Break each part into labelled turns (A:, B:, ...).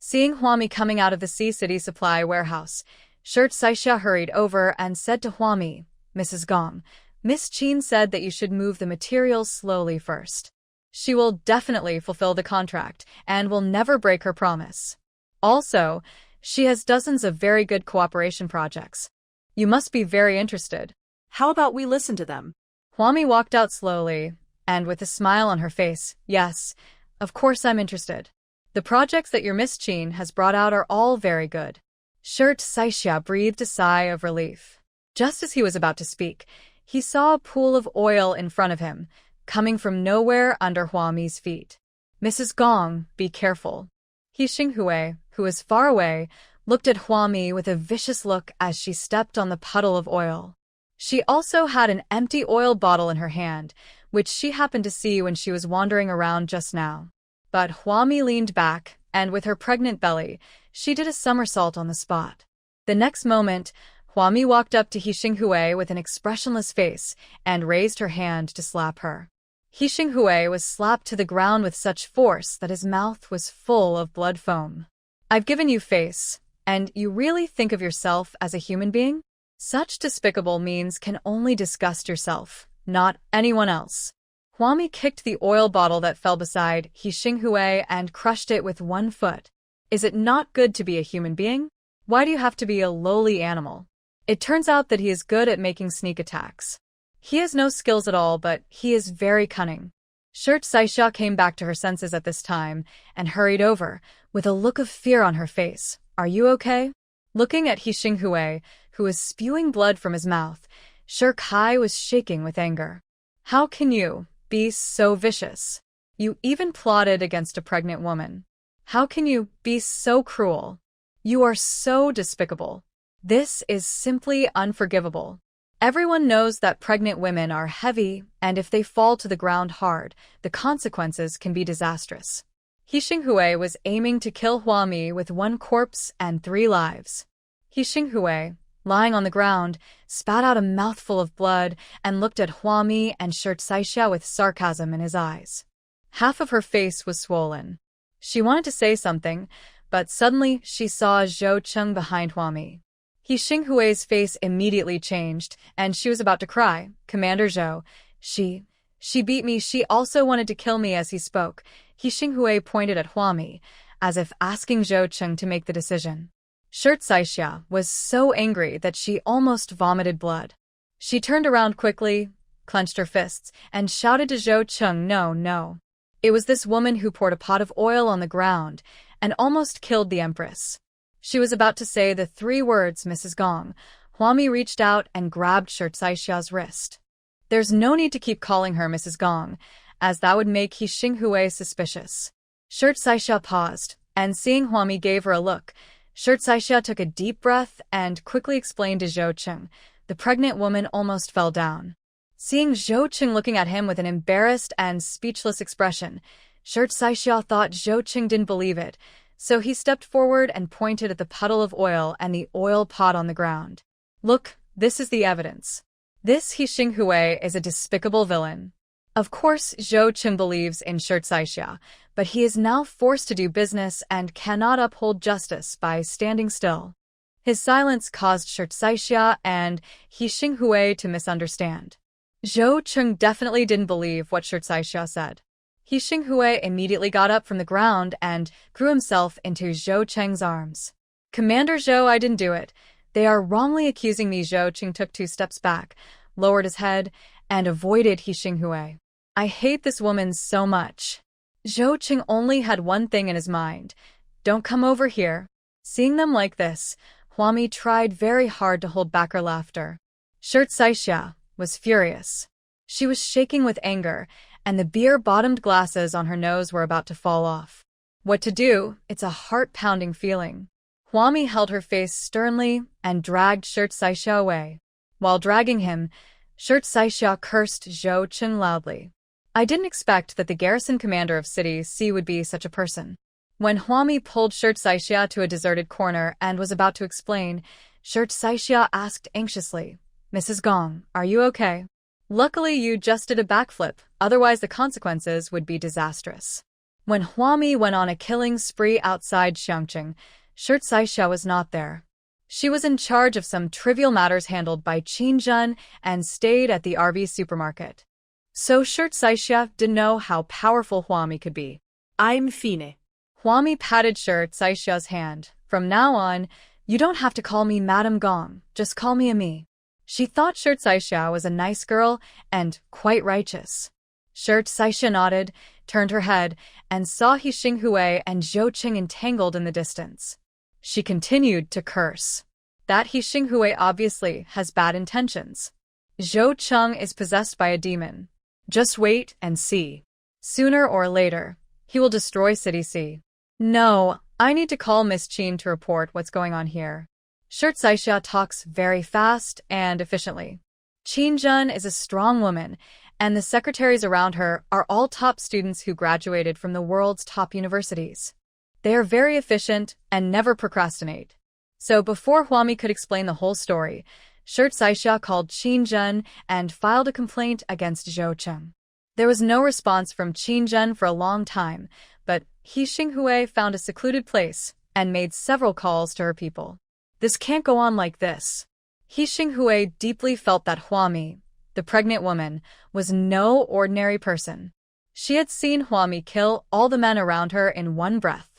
A: Seeing Huami coming out of the Sea City supply warehouse, Shirt Saixia hurried over and said to Huami, "Mrs. Gong, Miss Qin said that you should move the materials slowly first. She will definitely fulfill the contract and will never break her promise. Also, she has dozens of very good cooperation projects. You must be very interested."
B: How about we listen to them?
A: Huami walked out slowly, and with a smile on her face, "Yes, of course I'm interested. The projects that your Miss Qin has brought out are all very good." Shirt Saixia breathed a sigh of relief. Just as he was about to speak, he saw a pool of oil in front of him, coming from nowhere under Huami's feet. "Mrs. Gong, be careful." He Xinghui, who was far away, looked at Huami with a vicious look as she stepped on the puddle of oil. She also had an empty oil bottle in her hand, which she happened to see when she was wandering around just now. But Huami leaned back, and with her pregnant belly, she did a somersault on the spot. The next moment, Huami walked up to He Xinghui with an expressionless face and raised her hand to slap her. He Xinghui was slapped to the ground with such force that his mouth was full of blood foam. "I've given you face, and you really think of yourself as a human being? Such despicable means can only disgust yourself, not anyone else." Huami kicked the oil bottle that fell beside He Xinghui and crushed it with one foot. "Is it not good to be a human being? Why do you have to be a lowly animal?" It turns out that he is good at making sneak attacks. He has no skills at all, but he is very cunning. Shirt Saixia came back to her senses at this time and hurried over, with a look of fear on her face. "Are you okay?" Looking at He Xinghui, who was spewing blood from his mouth, Shirt Kai was shaking with anger. "How can you be so vicious? You even plotted against a pregnant woman. How can you be so cruel? You are so despicable. This is simply unforgivable. Everyone knows that pregnant women are heavy, and if they fall to the ground hard, the consequences can be disastrous." He Xinghui was aiming to kill Huami with one corpse and 3 lives. He Xinghui, lying on the ground, spat out a mouthful of blood and looked at Huami and Shirt Saixia with sarcasm in his eyes. Half of her face was swollen. She wanted to say something, but suddenly she saw Zhou Cheng behind Huami. He Xinghui's face immediately changed, and she was about to cry. "Commander Zhou, she beat me. She also wanted to kill me." As he spoke, He Xinghui pointed at Huami, as if asking Zhou Cheng to make the decision. Shirt Saixia was so angry that she almost vomited blood. She turned around quickly, clenched her fists, and shouted to Zhou Cheng, "No, no." It was this woman who poured a pot of oil on the ground and almost killed the Empress. She was about to say the 3 words, "Mrs. Gong." Huami reached out and grabbed Shirt Saixia's wrist. "There's no need to keep calling her Mrs. Gong, as that would make He Xinghui suspicious." Shirt Saixia paused, and seeing Huami gave her a look, Shirt Saixia took a deep breath and quickly explained to Zhou Cheng. The pregnant woman almost fell down. Seeing Zhou Cheng looking at him with an embarrassed and speechless expression, Shirt Saixia thought Zhou Cheng didn't believe it, so he stepped forward and pointed at the puddle of oil and the oil pot on the ground. "Look, this is the evidence. This He Xinghui is a despicable villain." Of course, Zhou Cheng believes in Shirt Saixia, but he is now forced to do business and cannot uphold justice by standing still. His silence caused Shirt Saixia and He Xinghui to misunderstand. Zhou Cheng definitely didn't believe what Shirt Saixia said. He Xinghui immediately got up from the ground and threw himself into Zhou Cheng's arms. "Commander Zhou, I didn't do it. They are wrongly accusing me." Zhou Cheng took 2 steps back, lowered his head, and avoided He Xinghui. "I hate this woman so much." Zhou Cheng only had one thing in his mind. "Don't come over here." Seeing them like this, Huami tried very hard to hold back her laughter. Shirt Saixia was furious. She was shaking with anger, and the beer-bottomed glasses on her nose were about to fall off. What to do? It's a heart-pounding feeling. Huami held her face sternly and dragged Shirt Saixia away. While dragging him, Shirt Saixia cursed Zhou Cheng loudly. "I didn't expect that the garrison commander of City C would be such a person." When Huami pulled Shirt Saixia to a deserted corner and was about to explain, Shirt Saixia asked anxiously, "Mrs. Gong, are you okay? Luckily you just did a backflip, otherwise the consequences would be disastrous." When Huami went on a killing spree outside Xiangqing, Shirt Saixia was not there. She was in charge of some trivial matters handled by Qin Zhen and stayed at the RV supermarket. So Shirt Saixia didn't know how powerful Huami could be.
B: I'm Fine.
A: Huami patted Shirt Saixia's hand. From now on, you don't have to call me Madame Gong, just call me Ami. She thought Shirt Saixia was a nice girl and quite righteous. Shirt Saixia nodded, turned her head, and saw He Xinghui and Zhou Qing entangled in the distance. She continued to curse. That He Xinghui obviously has bad intentions. Zhou Qing is possessed by a demon. Just wait and see. Sooner or later, he will destroy City C. No, I need to call Miss Qin to report what's going on here. Shirt Saixia talks very fast and efficiently. Qin Zhen is a strong woman, and the secretaries around her are all top students who graduated from the world's top universities. They are very efficient and never procrastinate. So before Huami could explain the whole story, Shirt Saixia called Qin Zhen and filed a complaint against Zhou Qing. There was no response from Qin Zhen for a long time, but He Xinghui found a secluded place and made several calls to her people. This can't go on like this. He Xinghui deeply felt that Huami, the pregnant woman, was no ordinary person. She had seen Huami kill all the men around her in one breath.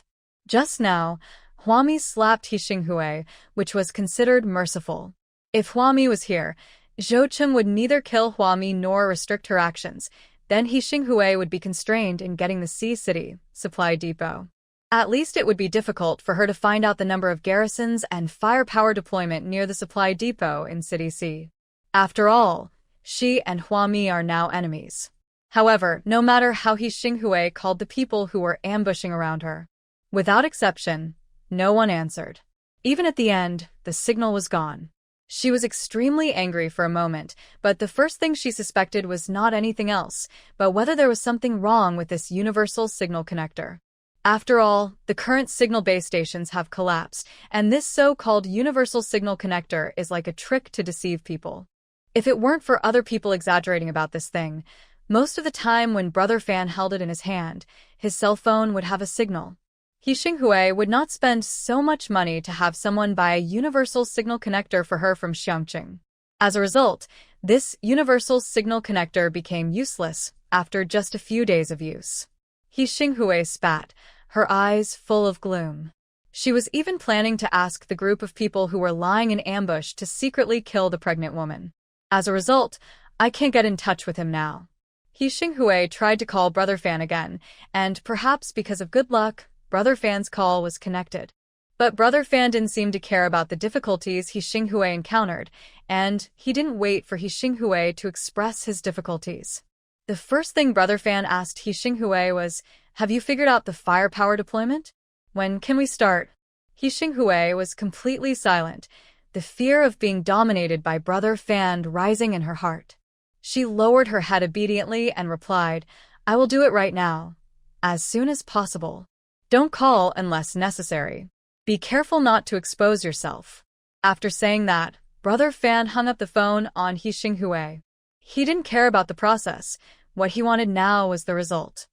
A: Just now, Huami slapped He Xinghui, which was considered merciful. If Huami was here, Zhou Qing would neither kill Huami nor restrict her actions. Then He Xinghui would be constrained in getting the Sea City supply depot. At least it would be difficult for her to find out the number of garrisons and firepower deployment near the supply depot in City C. After all, she and Huami are now enemies. However, no matter how He Xinghui called the people who were ambushing around her, without exception, no one answered. Even at the end, the signal was gone. She was extremely angry for a moment, but the first thing she suspected was not anything else, but whether there was something wrong with this universal signal connector. After all, the current signal base stations have collapsed, and this so-called universal signal connector is like a trick to deceive people. If it weren't for other people exaggerating about this thing, most of the time when Brother Fan held it in his hand, his cell phone would have a signal. He Xinghui would not spend so much money to have someone buy a universal signal connector for her from Xiangqing. As a result, this universal signal connector became useless after just a few days of use. He Xinghui spat, her eyes full of gloom. She was even planning to ask the group of people who were lying in ambush to secretly kill the pregnant woman. As a result, I can't get in touch with him now. He Xinghui tried to call Brother Fan again, and perhaps because of good luck, Brother Fan's call was connected. But Brother Fan didn't seem to care about the difficulties He Xinghui encountered, and he didn't wait for He Xinghui to express his difficulties. The first thing Brother Fan asked He Xinghui was, "Have you figured out the firepower deployment? When can we start?" He Xinghui was completely silent, the fear of being dominated by Brother Fan rising in her heart. She lowered her head obediently and replied, "I will do it right now. As soon as possible. Don't call unless necessary. Be careful not to expose yourself." After saying that, Brother Fan hung up the phone on He Xinghui. He didn't care about the process. What he wanted now was the result.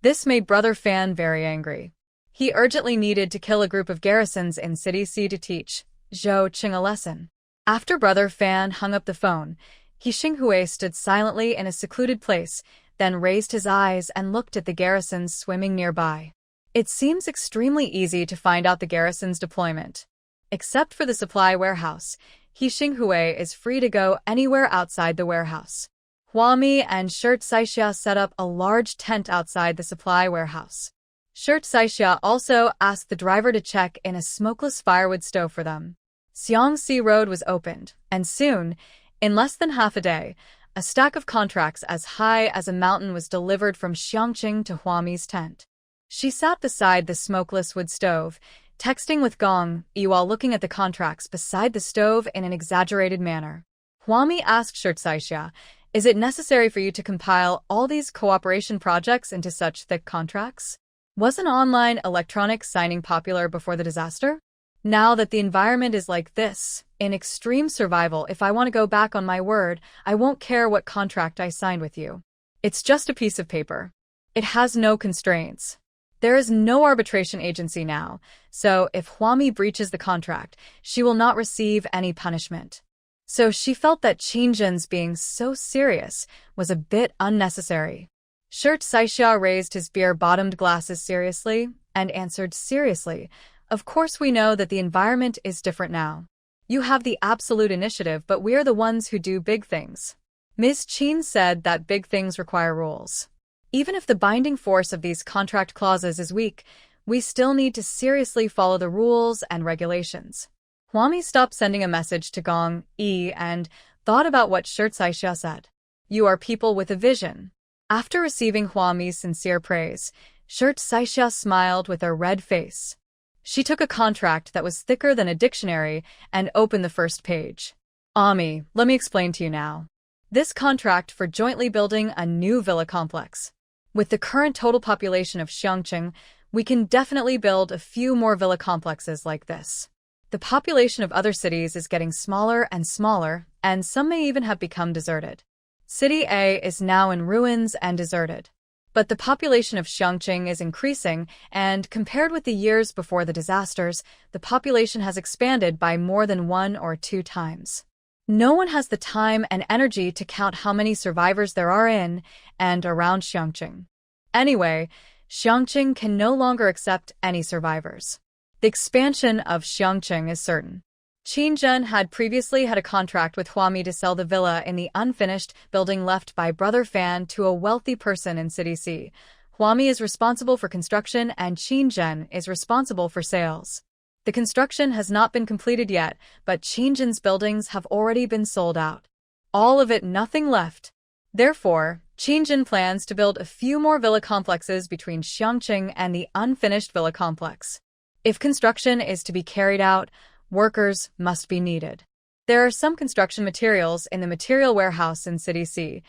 A: This made Brother Fan very angry. He urgently needed to kill a group of garrisons in City C to teach Zhou Qing a lesson. After Brother Fan hung up the phone, He Xinghui stood silently in a secluded place, then raised his eyes and looked at the garrisons swimming nearby. It seems extremely easy to find out the garrison's deployment. Except for the supply warehouse, He Xinghui is free to go anywhere outside the warehouse. Huami and Shirt Saixia set up a large tent outside the supply warehouse. Shirt Saixia also asked the driver to check in a smokeless firewood stove for them. Xiangxi Road was opened, and soon, in less than half a day, a stack of contracts as high as a mountain was delivered from Xiangqing to Huami's tent. She sat beside the smokeless wood stove, texting with Gong Yi while looking at the contracts beside the stove in an exaggerated manner. Huami asked Shirt Saixia, "Is it necessary for you to compile all these cooperation projects into such thick contracts? Wasn't online electronic signing popular before the disaster? Now that the environment is like this, in extreme survival, if I want to go back on my word, I won't care what contract I signed with you. It's just a piece of paper. It has no constraints. There is no arbitration agency now, so if Huami breaches the contract, she will not receive any punishment. So she felt that Qingjun's being so serious was a bit unnecessary. Shirt Saixia raised his beer-bottomed glasses seriously and answered seriously, "Of course we know that the environment is different now. You have the absolute initiative, but we're the ones who do big things." Ms. Qin said that big things require rules. Even if the binding force of these contract clauses is weak, we still need to seriously follow the rules and regulations. Huami stopped sending a message to Gong Yi and thought about what Shirt Saixia said. "You are people with a vision." After receiving Huami's sincere praise, Shirt Saixia smiled with a red face. She took a contract that was thicker than a dictionary and opened the first page. "Ami, let me explain to you now. This contract for jointly building a new villa complex. With the current total population of Xiangqing, we can definitely build a few more villa complexes like this. The population of other cities is getting smaller and smaller, and some may even have become deserted. City A is now in ruins and deserted. But the population of Xiangqing is increasing, and compared with the years before the disasters, the population has expanded by more than 1 or 2 times. No one has the time and energy to count how many survivors there are in and around Xiangqing. Anyway, Xiangqing can no longer accept any survivors. The expansion of Xiangqing is certain." Qingjun had previously had a contract with Huami to sell the villa in the unfinished building left by Brother Fan to a wealthy person in City C. Huami is responsible for construction and Qingjun is responsible for sales. The construction has not been completed yet, but Qingjun's buildings have already been sold out. All of it, nothing left. Therefore, Qingjun plans to build a few more villa complexes between Xiangqing and the unfinished villa complex. If construction is to be carried out, workers must be needed. There are some construction materials in the material warehouse in City C.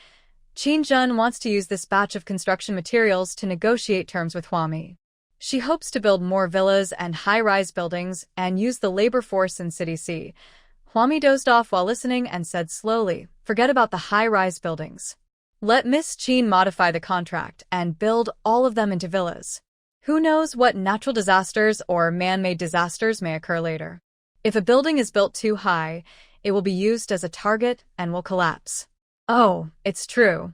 A: Qingjun wants to use this batch of construction materials to negotiate terms with Huami. She hopes to build more villas and high-rise buildings and use the labor force in City C. Huami dozed off while listening and said slowly, "Forget about the high-rise buildings. Let Miss Qin modify the contract and build all of them into villas. Who knows what natural disasters or man-made disasters may occur later. If a building is built too high, it will be used as a target and will collapse." Oh, it's true.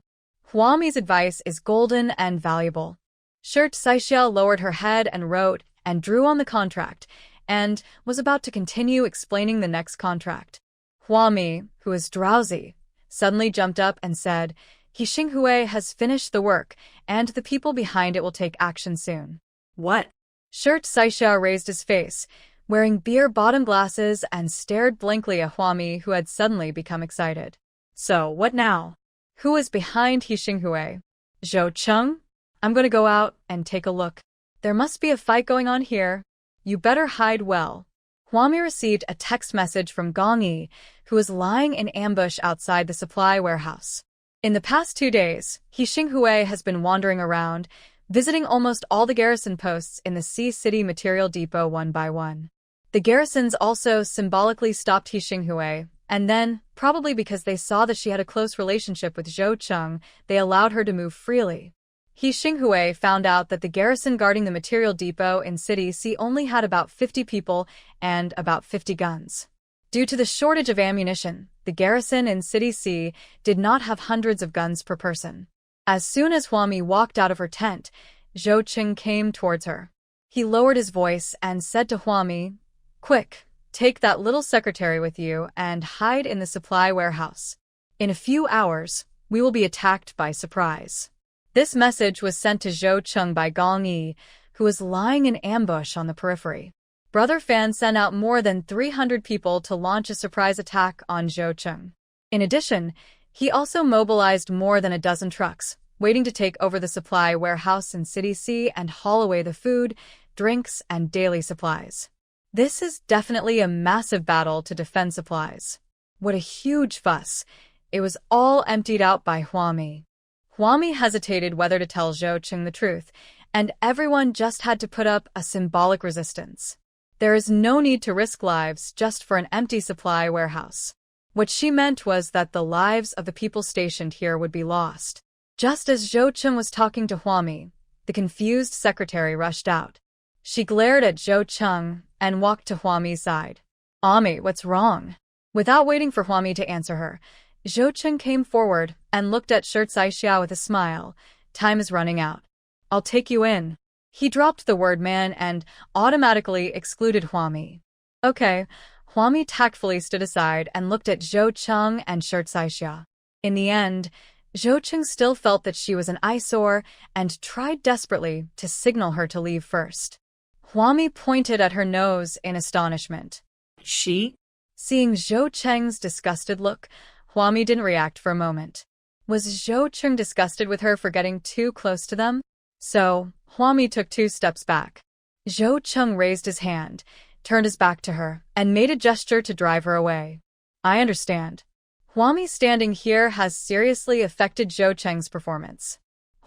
A: Huami's advice is golden and valuable. Shirt Saixia lowered her head and wrote and drew on the contract, and was about to continue explaining the next contract. Huami, who is drowsy, suddenly jumped up and said, "He Xinghui has finished the work, and the people behind it will take action soon."
B: What?
A: Shirt Saixia raised his face, wearing beer-bottom glasses, and stared blankly at Huami, who had suddenly become excited. "So, what now? Who is behind He Xinghui? Zhou Cheng? I'm going to go out and take a look. There must be a fight going on here. You better hide well." Huami received a text message from Gong Yi, who was lying in ambush outside the supply warehouse. In the past 2 days, He Xinghui has been wandering around, visiting almost all the garrison posts in the Sea City Material Depot one by one. The garrisons also symbolically stopped He Xinghui, and then, probably because they saw that she had a close relationship with Zhou Cheng, they allowed her to move freely. He Xinghui found out that the garrison guarding the material depot in City C only had about 50 people and about 50 guns. Due to the shortage of ammunition, the garrison in City C did not have hundreds of guns per person. As soon as Huami walked out of her tent, Zhou Cheng came towards her. He lowered his voice and said to Huami, "Quick, take that little secretary with you and hide in the supply warehouse. In a few hours, we will be attacked by surprise." This message was sent to Zhou Cheng by Gong Yi, who was lying in ambush on the periphery. Brother Fan sent out more than 300 people to launch a surprise attack on Zhou Cheng. In addition, he also mobilized more than a dozen trucks, waiting to take over the supply warehouse in City C and haul away the food, drinks, and daily supplies. This is definitely a massive battle to defend supplies. What a huge fuss. It was all emptied out by Huami. Huami hesitated whether to tell Zhou Cheng the truth, and everyone just had to put up a symbolic resistance. There is no need to risk lives just for an empty supply warehouse. What she meant was that the lives of the people stationed here would be lost. Just as Zhou Cheng was talking to Huami, The confused secretary rushed out. She glared at Zhou Cheng and walked to Huami's side. "Ami, what's wrong?" Without waiting for Huami to answer her, Zhou Cheng came forward and looked at Shi Caixia with a smile. "Time is running out. I'll take you in." He dropped the word man and automatically excluded Huami. "Okay." Huami tactfully stood aside and looked at Zhou Cheng and Shi Caixia. In the end, Zhou Cheng still felt that she was an eyesore and tried desperately to signal her to leave first. Huami pointed at her nose in astonishment.
B: She?
A: Seeing Zhou Cheng's disgusted look, Huami didn't react for a moment. Was Zhou Cheng disgusted with her for getting too close to them? So, Huami took 2 steps back. Zhou Cheng raised his hand, turned his back to her, and made a gesture to drive her away. "I understand." Huami standing here has seriously affected Zhou Cheng's performance.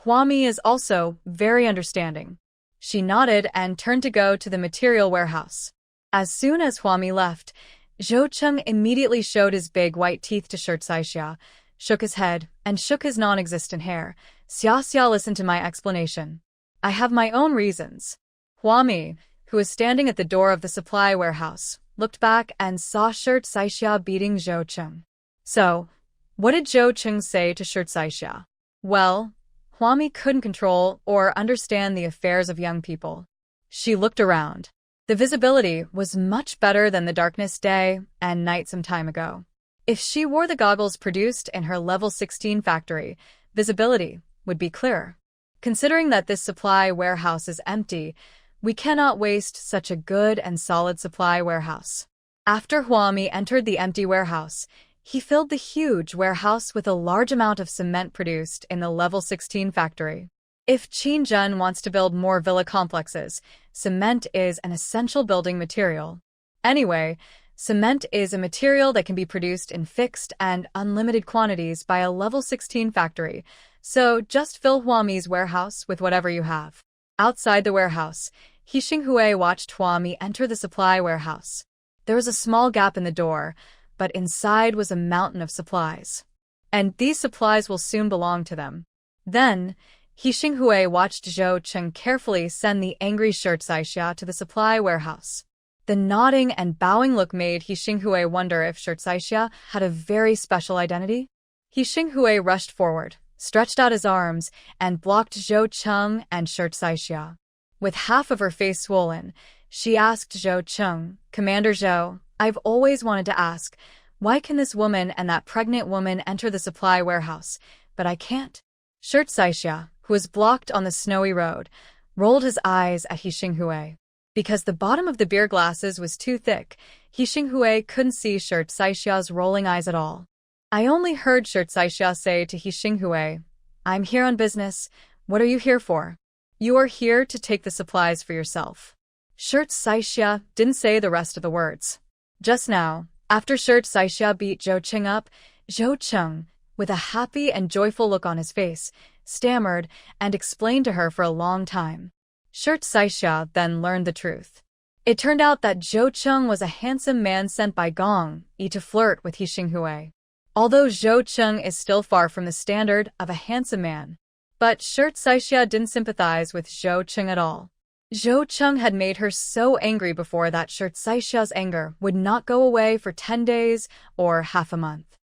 A: Huami is also very understanding. She nodded and turned to go to the material warehouse. As soon as Huami left, Zhou Cheng immediately showed his big white teeth to Shi Caixia, shook his head, and shook his non-existent hair. "Xia, listen to my explanation. I have my own reasons." Huami, who was standing at the door of the supply warehouse, looked back and saw Shi Caixia beating Zhou Cheng. So, what did Zhou Cheng say to Shi Caixia? Well, Huami couldn't control or understand the affairs of young people. She looked around. The visibility was much better than the darkness day and night some time ago. If she wore the goggles produced in her level 16 factory, visibility would be clearer. Considering that this supply warehouse is empty, we cannot waste such a good and solid supply warehouse. After Huami entered the empty warehouse, he filled the huge warehouse with a large amount of cement produced in the level 16 factory. If Qinzhen wants to build more villa complexes, cement is an essential building material. Anyway, cement is a material that can be produced in fixed and unlimited quantities by a level 16 factory, so just fill Huami's warehouse with whatever you have. Outside the warehouse, He Xinghui watched Huami enter the supply warehouse. There was a small gap in the door, but inside was a mountain of supplies. And these supplies will soon belong to them. Then, He Xinghui watched Zhou Cheng carefully send the angry Shi Caixia to the supply warehouse. The nodding and bowing look made He Xinghui wonder if Shi Caixia had a very special identity. He Xinghui rushed forward, stretched out his arms, and blocked Zhou Cheng and Shi Caixia. With half of her face swollen, she asked Zhou Cheng, "Commander Zhou, I've always wanted to ask, why can this woman and that pregnant woman enter the supply warehouse, but I can't?" Shi Caixia, who was blocked on the snowy road, rolled his eyes at He Xinghui. Because the bottom of the beer glasses was too thick, He Xinghui couldn't see Shi Caixia's rolling eyes at all. I only heard Shi Caixia say to He Xinghui, "I'm here on business. What are you here for?" "You are here to take the supplies for yourself." Shi Caixia didn't say the rest of the words. Just now, after Shi Caixia beat Zhou Cheng up, Zhou Cheng, with a happy and joyful look on his face, stammered and explained to her for a long time. Shi Caixia then learned the truth. It turned out that Zhou Cheng was a handsome man sent by Gong Yi to flirt with He Xinghui. Although Zhou Cheng is still far from the standard of a handsome man. But Shi Caixia didn't sympathize with Zhou Cheng at all. Zhou Cheng had made her so angry before that Shi Caixia's anger would not go away for 10 days or half a month.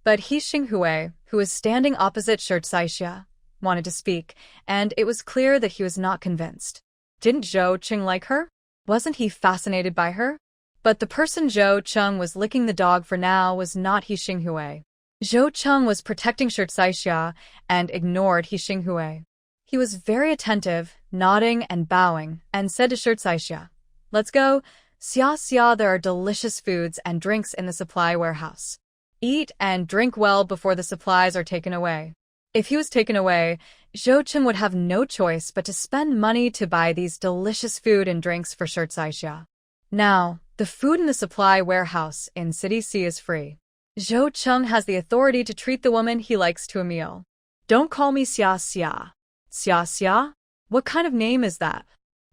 A: But He Xinghui, who was standing opposite Shi Caixia, wanted to speak, and it was clear that he was not convinced. Didn't Zhou Cheng like her? Wasn't he fascinated by her? But the person Zhou Cheng was licking the dog for now was not He Xinghui. Zhou Cheng was protecting Shi Caixia and ignored He Xinghui. He was very attentive, nodding and bowing, and said to Shi Caixia, "Let's go. Xia, there are delicious foods and drinks in the supply warehouse. Eat and drink well before the supplies are taken away." If he was taken away, Zhou Cheng would have no choice but to spend money to buy these delicious food and drinks for Shi Caixia. Now, the food in the supply warehouse in City C is free. Zhou Cheng has the authority to treat the woman he likes to a meal. "Don't call me Xia. Xia? What kind of name is that?"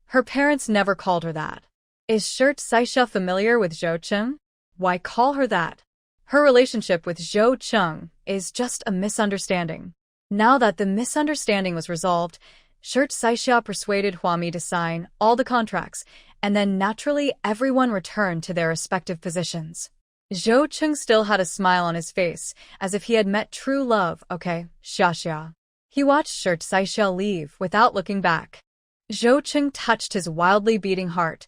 A: Her parents never called her that. Is Shi Caixia familiar with Zhou Cheng? Why call her that? Her relationship with Zhou Cheng is just a misunderstanding. Now that the misunderstanding was resolved, Shirt Saixia persuaded Huami to sign all the contracts, and then naturally everyone returned to their respective positions. Zhou Cheng still had a smile on his face, as if he had met true love. Okay, Xia. He watched Shirt Saixia leave without looking back. Zhou Cheng touched his wildly beating heart.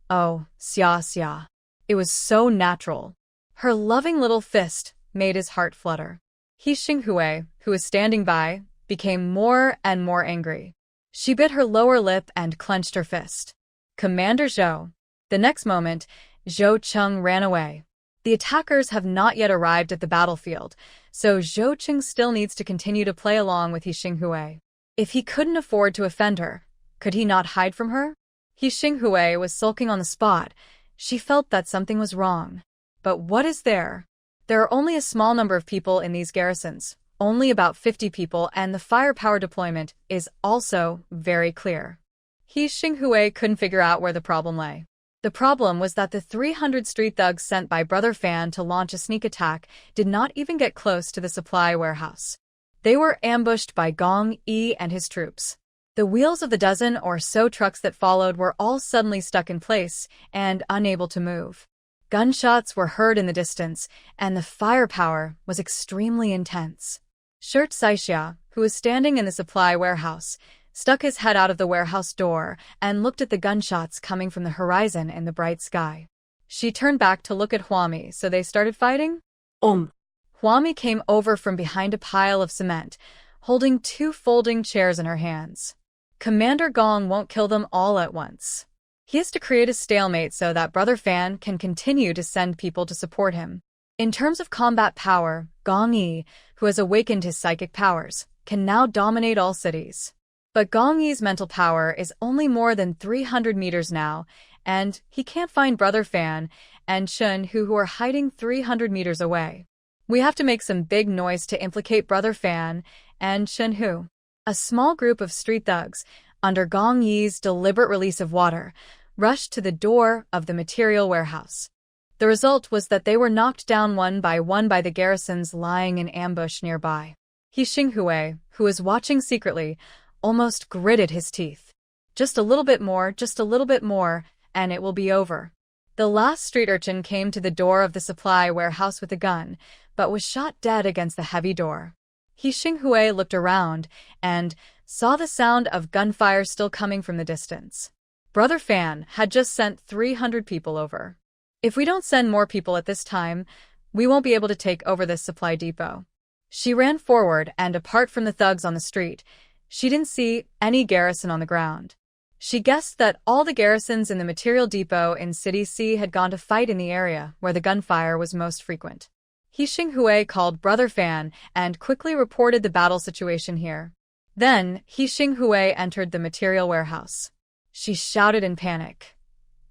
A: Oh, Xia. It was so natural. Her loving little fist made his heart flutter. He Xinghui, who was standing by, became more and more angry. She bit her lower lip and clenched her fist. Commander Zhou. The next moment, Zhou Cheng ran away. The attackers have not yet arrived at the battlefield, so Zhou Cheng still needs to continue to play along with He Xinghui. If he couldn't afford to offend her, could he not hide from her? He Xinghui was sulking on the spot. She felt that something was wrong. But what is there? There are only a small number of people in these garrisons, only about 50 people, and the firepower deployment is also very clear. He Xinghui couldn't figure out where the problem lay. The problem was that the 300 street thugs sent by Brother Fan to launch a sneak attack did not even get close to the supply warehouse. They were ambushed by Gong Yi and his troops. The wheels of the dozen or so trucks that followed were all suddenly stuck in place and unable to move. Gunshots were heard in the distance, and the firepower was extremely intense. Shirt Saixia, who was standing in the supply warehouse, stuck his head out of the warehouse door and looked at the gunshots coming from the horizon in the bright sky. She turned back to look at Huami, so they started fighting? Huami came over from behind a pile of cement, holding 2 folding chairs in her hands. Commander Gong won't kill them all at once. He has to create a stalemate so that Brother Fan can continue to send people to support him. In terms of combat power, Gong Yi, who has awakened his psychic powers, can now dominate all cities. But Gong Yi's mental power is only more than 300 meters now, and he can't find Brother Fan and Shun who are hiding 300 meters away. We have to make some big noise to implicate Brother Fan and Shun Hu. A small group of street thugs, under Gong Yi's deliberate release of water, rushed to the door of the material warehouse. The result was that they were knocked down one by the garrisons lying in ambush nearby. He Xinghui, who was watching secretly, almost gritted his teeth. Just a little bit more, and it will be over. The last street urchin came to the door of the supply warehouse with a gun, but was shot dead against the heavy door. He Xinghui looked around and saw the sound of gunfire still coming from the distance. Brother Fan had just sent 300 people over. If we don't send more people at this time, we won't be able to take over this supply depot. She ran forward, and apart from the thugs on the street, she didn't see any garrison on the ground. She guessed that all the garrisons in the material depot in City C had gone to fight in the area where the gunfire was most frequent. He Xinghui called Brother Fan and quickly reported the battle situation here. Then, He Xinghui entered the material warehouse. She shouted in panic.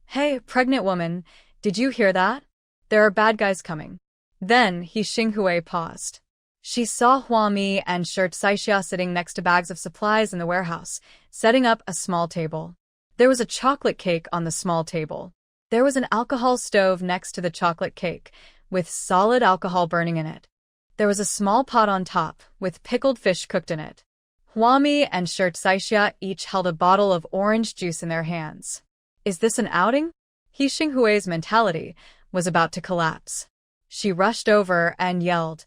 A: "Hey, pregnant woman, did you hear that? There are bad guys coming." Then, He Xinghui paused. She saw Huami and Shirt Saixia sitting next to bags of supplies in the warehouse, setting up a small table. There was a chocolate cake on the small table. There was an alcohol stove next to the chocolate cake, with solid alcohol burning in it. There was a small pot on top, with pickled fish cooked in it. Huami and Shirt Saixia each held a bottle of orange juice in their hands. Is this an outing? He Xinghui's mentality was about to collapse. She rushed over and yelled,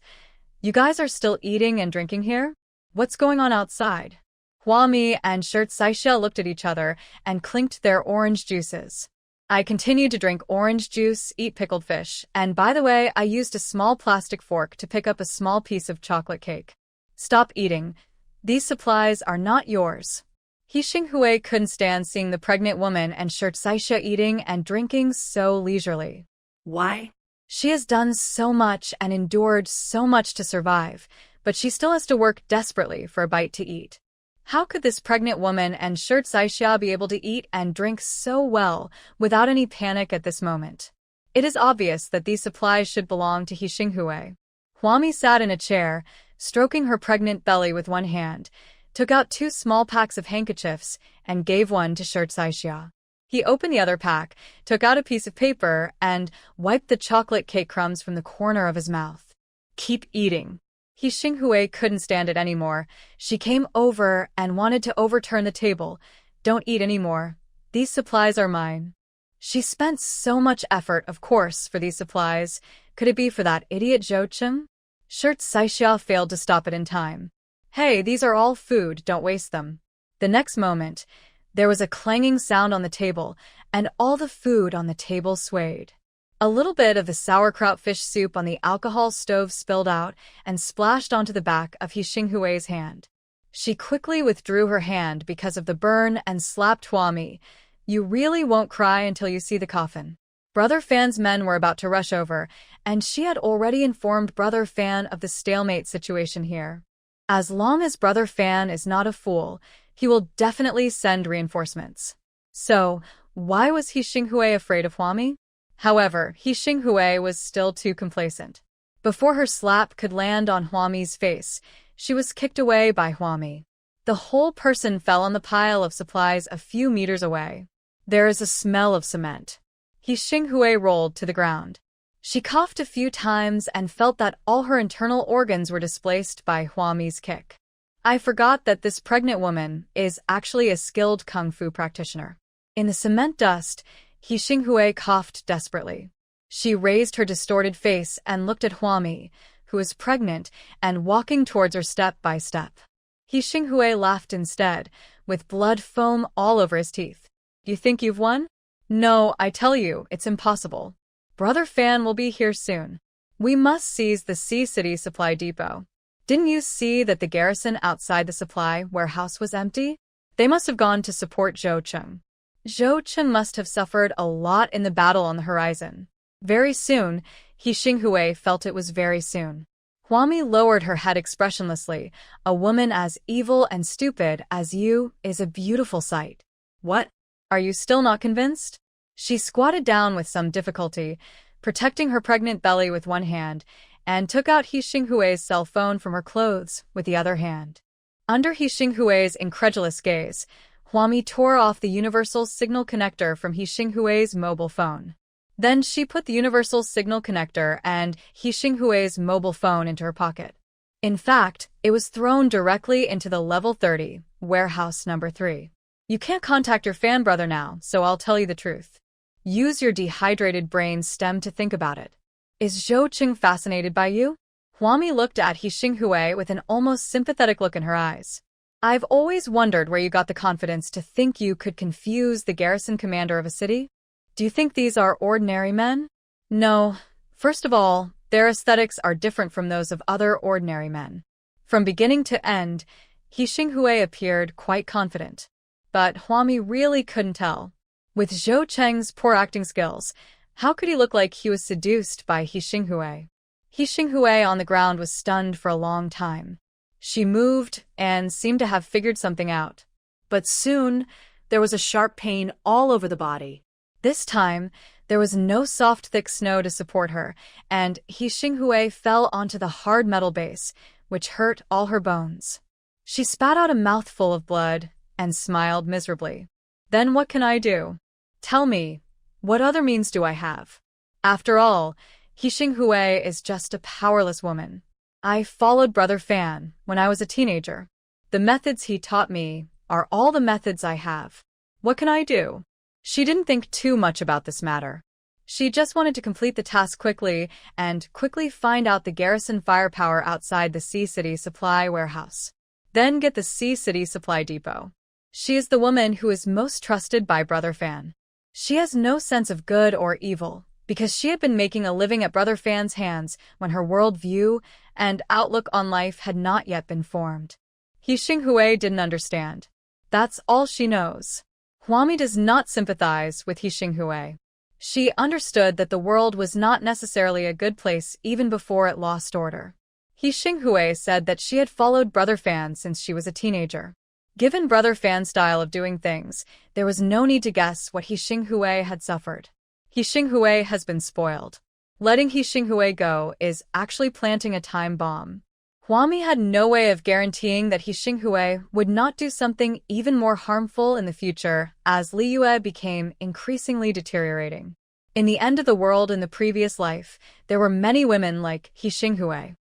A: "You guys are still eating and drinking here? What's going on outside?" Huami and Shirt Saixia looked at each other and clinked their orange juices. "I continued to drink orange juice, eat pickled fish, and by the way, I used a small plastic fork to pick up a small piece of chocolate cake. Stop eating. These supplies are not yours." He Xinghui couldn't stand seeing the pregnant woman and Shirt Saixia eating and drinking so leisurely.
B: Why?
A: She has done so much and endured so much to survive, but she still has to work desperately for a bite to eat. How could this pregnant woman and Shirt Saixia be able to eat and drink so well without any panic at this moment? It is obvious that these supplies should belong to He Xinghui. Huami sat in a chair, stroking her pregnant belly with one hand, took out 2 small packs of handkerchiefs, and gave one to Shirt Saixia. He opened the other pack, took out a piece of paper, and wiped the chocolate cake crumbs from the corner of his mouth. "Keep eating." He Xinghui couldn't stand it anymore. She came over and wanted to overturn the table. Don't eat anymore. These supplies are mine. She spent so much effort, of course, for these supplies. Could it be for that idiot Zhou Cheng? Shirt Saixia failed to stop it in time. Hey, these are all food, don't waste them. The next moment, there was a clanging sound on the table, and all the food on the table swayed. A little bit of the sauerkraut fish soup on the alcohol stove spilled out and splashed onto the back of He Xinghui's hand. She quickly withdrew her hand because of the burn and slapped Huami. You really won't cry until you see the coffin. Brother Fan's men were about to rush over, and she had already informed Brother Fan of the stalemate situation here. As long as Brother Fan is not a fool, he will definitely send reinforcements. So, why was He Xinghui afraid of Huami? However, He Xinghui was still too complacent. Before her slap could land on Huami's face, she was kicked away by Huami. The whole person fell on the pile of supplies a few meters away. There is a smell of cement. He Xinghui rolled to the ground. She coughed a few times and felt that all her internal organs were displaced by Huami's kick. I forgot that this pregnant woman is actually a skilled kung fu practitioner. In the cement dust, He Xinghui coughed desperately. She raised her distorted face and looked at Huami, who was pregnant and walking towards her step by step. He Xinghui laughed instead, with blood foam all over his teeth. You think you've won? No, I tell you, it's impossible. Brother Fan will be here soon. We must seize the Sea City supply depot. Didn't you see that the garrison outside the supply warehouse was empty? They must have gone to support Zhou Cheng. Zhou Cheng must have suffered a lot in the battle on the horizon. Very soon, He Xinghui felt it was very soon. Huami lowered her head expressionlessly. A woman as evil and stupid as you is a beautiful sight. What? Are you still not convinced? She squatted down with some difficulty, protecting her pregnant belly with one hand, and took out He Xinghui's cell phone from her clothes with the other hand. Under He Xinghui's incredulous gaze, Huami tore off the universal signal connector from He Xinghui's mobile phone. Then she put the universal signal connector and He Xinghui's mobile phone into her pocket. In fact, it was thrown directly into the level 30, warehouse number 3. You can't contact your fan brother now, so I'll tell you the truth. Use your dehydrated brain stem to think about it. Is Zhou Cheng fascinated by you? Huami looked at He Xinghui with an almost sympathetic look in her eyes. I've always wondered where you got the confidence to think you could confuse the garrison commander of a city. Do you think these are ordinary men? No. First of all, their aesthetics are different from those of other ordinary men. From beginning to end, He Xinghui appeared quite confident. But Huami really couldn't tell. With Zhou Cheng's poor acting skills, how could he look like he was seduced by He Xinghui? He Xinghui on the ground was stunned for a long time. She moved and seemed to have figured something out.
B: But soon, there was a sharp pain all over the body.
A: This time, there was no soft, thick snow to support her, and He Xinghui fell onto the hard metal base, which hurt all her bones. She spat out a mouthful of blood and smiled miserably. Then what can I do? Tell me, what other means do I have? After all, He Xinghui is just a powerless woman. I followed Brother Fan when I was a teenager. The methods he taught me are all the methods I have. What can I do? She didn't think too much about this matter. She just wanted to complete the task quickly and quickly find out the garrison firepower outside the Sea City supply warehouse. Then get the Sea City supply depot. She is the woman who is most trusted by Brother Fan. She has no sense of good or evil, because she had been making a living at Brother Fan's hands when her world view and outlook on life had not yet been formed. He Xinghui didn't understand. That's all she knows. Huami does not sympathize with He Xinghui. She understood that the world was not necessarily a good place even before it lost order. He Xinghui said that she had followed Brother Fan since she was a teenager. Given Brother Fan's style of doing things, there was no need to guess what He Xinghui had suffered. He Xinghui has been spoiled. Letting He Xinghui go is actually planting a time bomb. Huami had no way of guaranteeing that He Xinghui would not do something even more harmful in the future as Li Yue became increasingly deteriorating. In the end of the world in the previous life, there were many women like He Xinghui.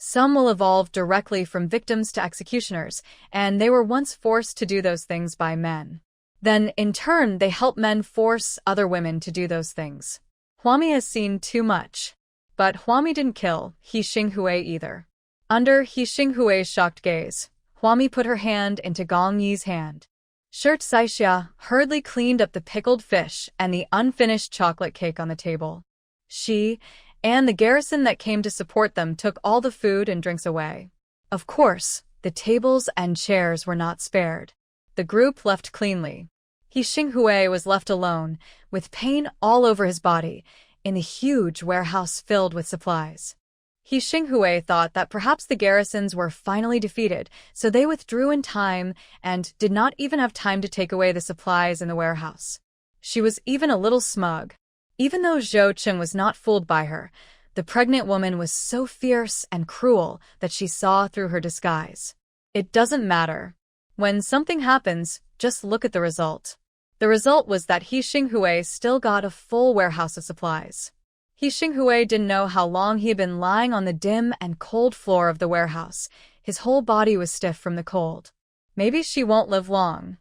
A: Some will evolve directly from victims to executioners, and they were once forced to do those things by men. Then, in turn, they help men force other women to do those things. Huami has seen too much. But Huami didn't kill He Xinghui either. Under He Xinghui's shocked gaze, Huami put her hand into Gong Yi's hand. Shirt Saixia hurriedly cleaned up the pickled fish and the unfinished chocolate cake on the table. She and the garrison that came to support them took all the food and drinks away. Of course, the tables and chairs were not spared. The group left cleanly. He Xinghui was left alone, with pain all over his body, in the huge warehouse filled with supplies. He Xinghui thought that perhaps the garrisons were finally defeated, so they withdrew in time and did not even have time to take away the supplies in the warehouse. She was even a little smug. Even though Zhou Cheng was not fooled by her, the pregnant woman was so fierce and cruel that she saw through her disguise. It doesn't matter. When something happens, just look at the result. The result was that He Xinghui still got a full warehouse of supplies. He Xinghui didn't know how long he had been lying on the dim and cold floor of the warehouse. His whole body was stiff from the cold. Maybe she won't live long.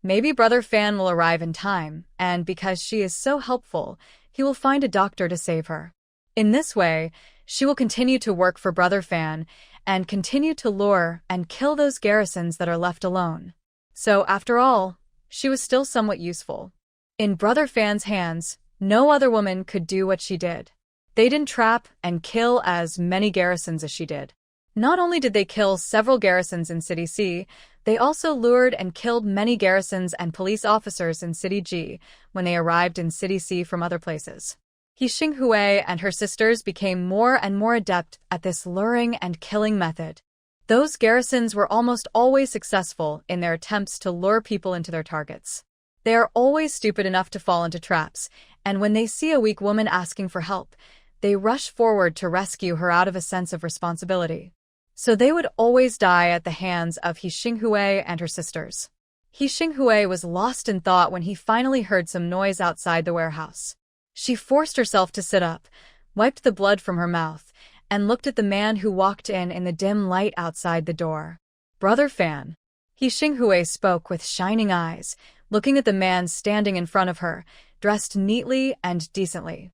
A: Maybe Brother Fan will arrive in time, and because she is so helpful, he will find a doctor to save her. In this way, she will continue to work for Brother Fan and continue to lure and kill those garrisons that are left alone. So, after all, she was still somewhat useful. In Brother Fan's hands, no other woman could do what she did. They didn't trap and kill as many garrisons as she did. Not only did they kill several garrisons in City C, they also lured and killed many garrisons and police officers in City G when they arrived in City C from other places. He Xinghui and her sisters became more and more adept at this luring and killing method. Those garrisons were almost always successful in their attempts to lure people into their targets. They are always stupid enough to fall into traps, and when they see a weak woman asking for help, they rush forward to rescue her out of a sense of responsibility. So they would always die at the hands of He Xinghui and her sisters. He Xinghui was lost in thought when he finally heard some noise outside the warehouse. She forced herself to sit up, wiped the blood from her mouth, and looked at the man who walked in the dim light outside the door. Brother Fan. He Xinghui spoke with shining eyes, looking at the man standing in front of her, dressed neatly and decently.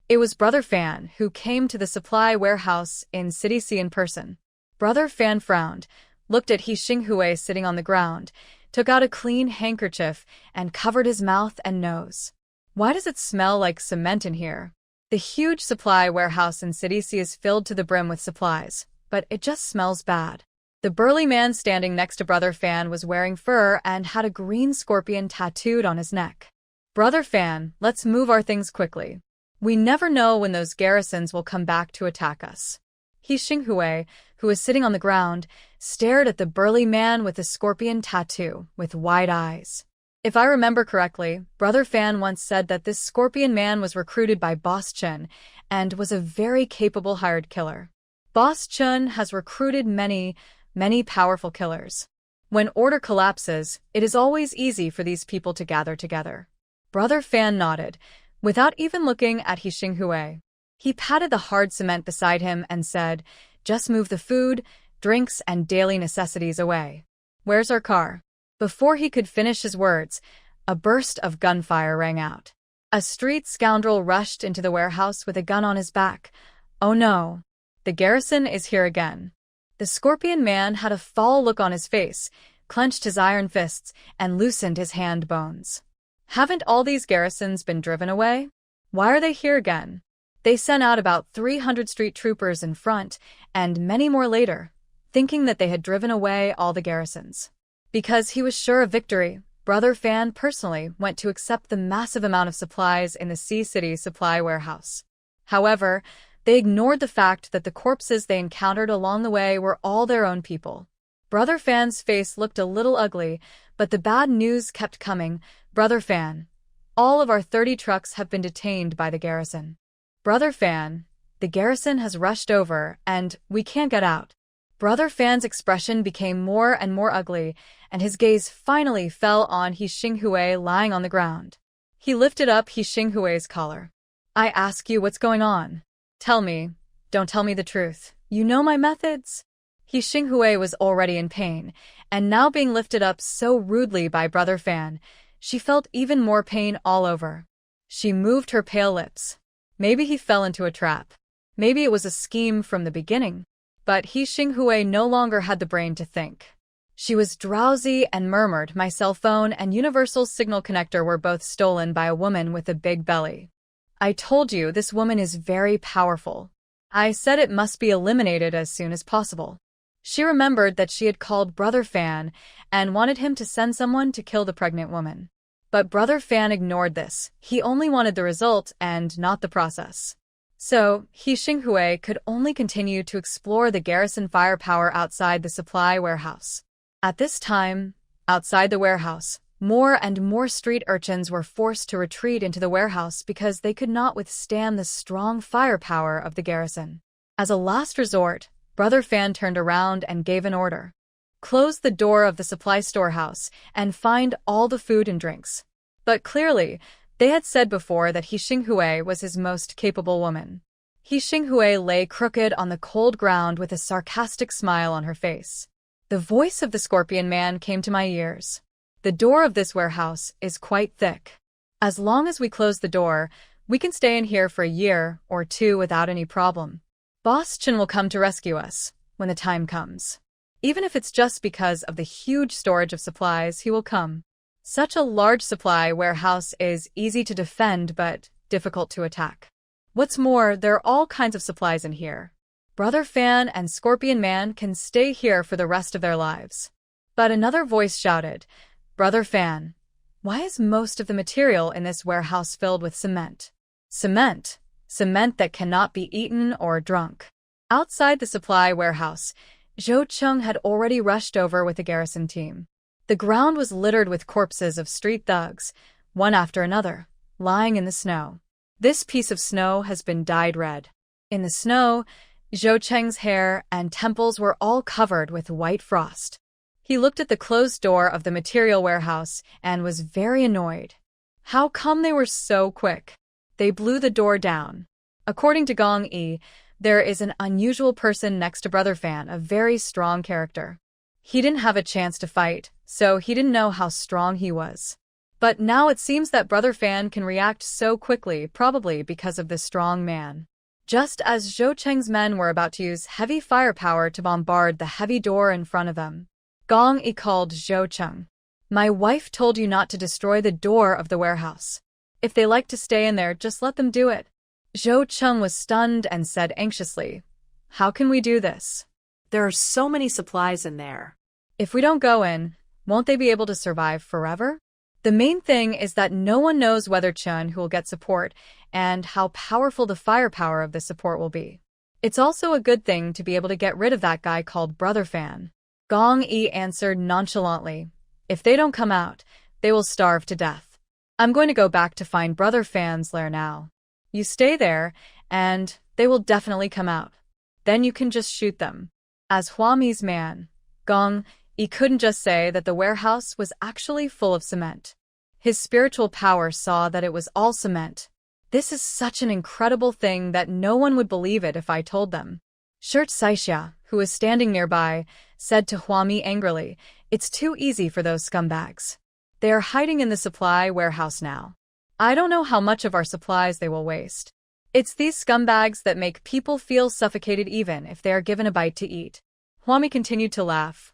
A: It was Brother Fan who came to the supply warehouse in City C in person. Brother Fan frowned, looked at He Xinghui sitting on the ground, took out a clean handkerchief, and covered his mouth and nose. Why does it smell like cement in here? The huge supply warehouse in City C is filled to the brim with supplies, but it just smells bad. The burly man standing next to Brother Fan was wearing fur and had a green scorpion tattooed on his neck. Brother Fan, let's move our things quickly. We never know when those garrisons will come back to attack us. He Xinghui, who was sitting on the ground, stared at the burly man with the scorpion tattoo with wide eyes. If I remember correctly, Brother Fan once said that this scorpion man was recruited by Boss Chun and was a very capable hired killer. Boss Chun has recruited many powerful killers. When order collapses, it is always easy for these people to gather together. Brother Fan nodded, without even looking at He Xinghui. He patted the hard cement beside him and said, "Just move the food, drinks, and daily necessities away. Where's our car?" Before he could finish his words, a burst of gunfire rang out. A street scoundrel rushed into the warehouse with a gun on his back. Oh no! The garrison is here again. The scorpion man had a foul look on his face, clenched his iron fists, and loosened his hand bones. Haven't all these garrisons been driven away? Why are they here again? They sent out about 300 street troopers in front, and many more later, thinking that they had driven away all the garrisons. Because he was sure of victory, Brother Fan personally went to accept the massive amount of supplies in the Sea City supply warehouse. However, they ignored the fact that the corpses they encountered along the way were all their own people. Brother Fan's face looked a little ugly, but the bad news kept coming. Brother Fan, all of our 30 trucks have been detained by the garrison. Brother Fan, the garrison has rushed over, and we can't get out. Brother Fan's expression became more and more ugly, and his gaze finally fell on He Xinghui lying on the ground. He lifted up He Xinghui's collar. I ask you what's going on. Tell me, don't tell me the truth. You know my methods? He Xinghui was already in pain, and now being lifted up so rudely by Brother Fan, she felt even more pain all over. She moved her pale lips. Maybe he fell into a trap. Maybe it was a scheme from the beginning. But He Xinghui no longer had the brain to think. She was drowsy and murmured, "My cell phone and universal signal connector were both stolen by a woman with a big belly. I told you this woman is very powerful. I said it must be eliminated as soon as possible." She remembered that she had called Brother Fan and wanted him to send someone to kill the pregnant woman. But Brother Fan ignored this. He only wanted the result and not the process. So, He Xinghui could only continue to explore the garrison firepower outside the supply warehouse. At this time, outside the warehouse, more and more street urchins were forced to retreat into the warehouse because they could not withstand the strong firepower of the garrison. As a last resort, Brother Fan turned around and gave an order. Close the door of the supply storehouse and find all the food and drinks. But clearly, they had said before that He Xinghui was his most capable woman. He Xinghui lay crooked on the cold ground with a sarcastic smile on her face. The voice of the Scorpion Man came to my ears. The door of this warehouse is quite thick. As long as we close the door, we can stay in here for a year or two without any problem. Boss Chen will come to rescue us when the time comes. Even if it's just because of the huge storage of supplies, he will come. Such a large supply warehouse is easy to defend but difficult to attack. What's more, there are all kinds of supplies in here. Brother Fan and Scorpion Man can stay here for the rest of their lives. But another voice shouted, "Brother Fan, why is most of the material in this warehouse filled with cement?" Cement. Cement that cannot be eaten or drunk. Outside the supply warehouse, Zhou Cheng had already rushed over with the garrison team. The ground was littered with corpses of street thugs, one after another, lying in the snow. This piece of snow has been dyed red. In the snow, Zhou Cheng's hair and temples were all covered with white frost. He looked at the closed door of the material warehouse and was very annoyed. How come they were so quick? They blew the door down. According to Gong Yi, there is an unusual person next to Brother Fan, a very strong character. He didn't have a chance to fight, so he didn't know how strong he was. But now it seems that Brother Fan can react so quickly, probably because of this strong man. Just as Zhou Cheng's men were about to use heavy firepower to bombard the heavy door in front of them, Gong Yi called Zhou Cheng. "My wife told you not to destroy the door of the warehouse. If they like to stay in there, just let them do it." Zhou Cheng was stunned and said anxiously, "How can we do this?
B: There are so many supplies in there.
A: If we don't go in, won't they be able to survive forever? The main thing is that no one knows whether Chen who will get support and how powerful the firepower of the support will be. It's also a good thing to be able to get rid of that guy called Brother Fan." Gong Yi answered nonchalantly, "If they don't come out, they will starve to death. I'm going to go back to find Brother Fan's lair now. You stay there, and they will definitely come out. Then you can just shoot them." As Huami's man, Gong Yi couldn't just say that the warehouse was actually full of cement. His spiritual power saw that it was all cement. This is such an incredible thing that no one would believe it if I told them. Shirt Saixia, who was standing nearby, said to Huami angrily, "It's too easy for those scumbags. They are hiding in the supply warehouse now. I don't know how much of our supplies they will waste. It's these scumbags that make people feel suffocated even if they are given a bite to eat." Huami continued to laugh.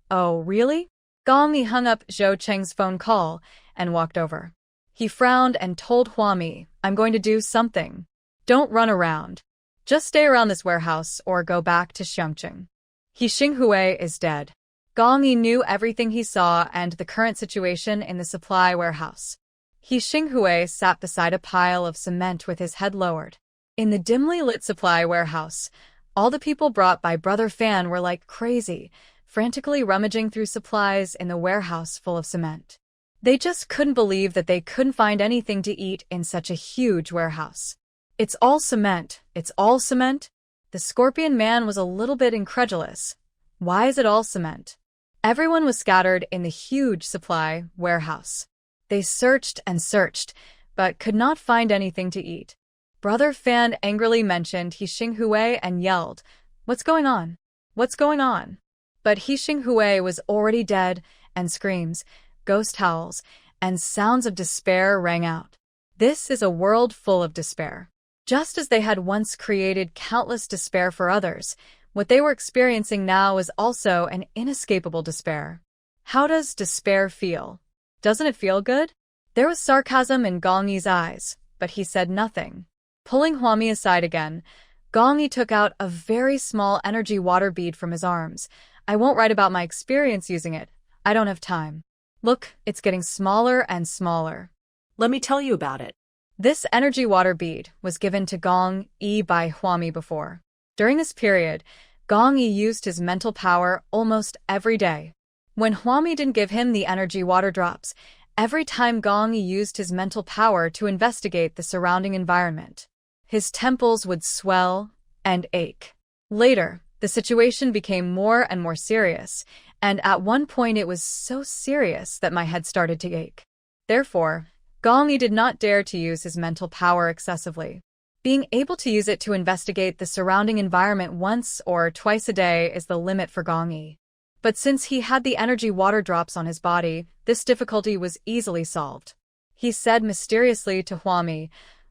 A: "Oh, really?" Gong Yi hung up Zhou Cheng's phone call and walked over. He frowned and told Huami, "I'm going to do something. Don't run around. Just stay around this warehouse or go back to Xiangqing. He Xinghui is dead." Gong Yi knew everything he saw and the current situation in the supply warehouse. He Xinghui sat beside a pile of cement with his head lowered. In the dimly lit supply warehouse, all the people brought by Brother Fan were like crazy, frantically rummaging through supplies in the warehouse full of cement. They just couldn't believe that they couldn't find anything to eat in such a huge warehouse. "It's all cement. It's all cement?" The Scorpion Man was a little bit incredulous. "Why is it all cement?" Everyone was scattered in the huge supply warehouse. They searched and searched, but could not find anything to eat. Brother Fan angrily mentioned He Xinghui and yelled, What's going on? What's going on? But He Xinghui was already dead, and screams, ghost howls, and sounds of despair rang out. This is a world full of despair. Just as they had once created countless despair for others, what they were experiencing now is also an inescapable despair. How does despair feel? Doesn't it feel good? There was sarcasm in Gong Yi's eyes, but he said nothing. Pulling Huami aside again, Gong Yi took out a very small energy water bead from his arms. I won't write about my experience using it. I don't have time. Look, it's getting smaller and smaller.
B: Let me tell you about it.
A: This energy water bead was given to Gong Yi by Huami before. During this period, Gong Yi used his mental power almost every day. When Huami didn't give him the energy water drops, every time Gong Yi used his mental power to investigate the surrounding environment, his temples would swell and ache. Later, the situation became more and more serious, and at one point it was so serious that my head started to ache. Therefore, Gong Yi did not dare to use his mental power excessively. Being able to use it to investigate the surrounding environment once or twice a day is the limit for Gong Yi. But since he had the energy water drops on his body, this difficulty was easily solved. He said mysteriously to Huami,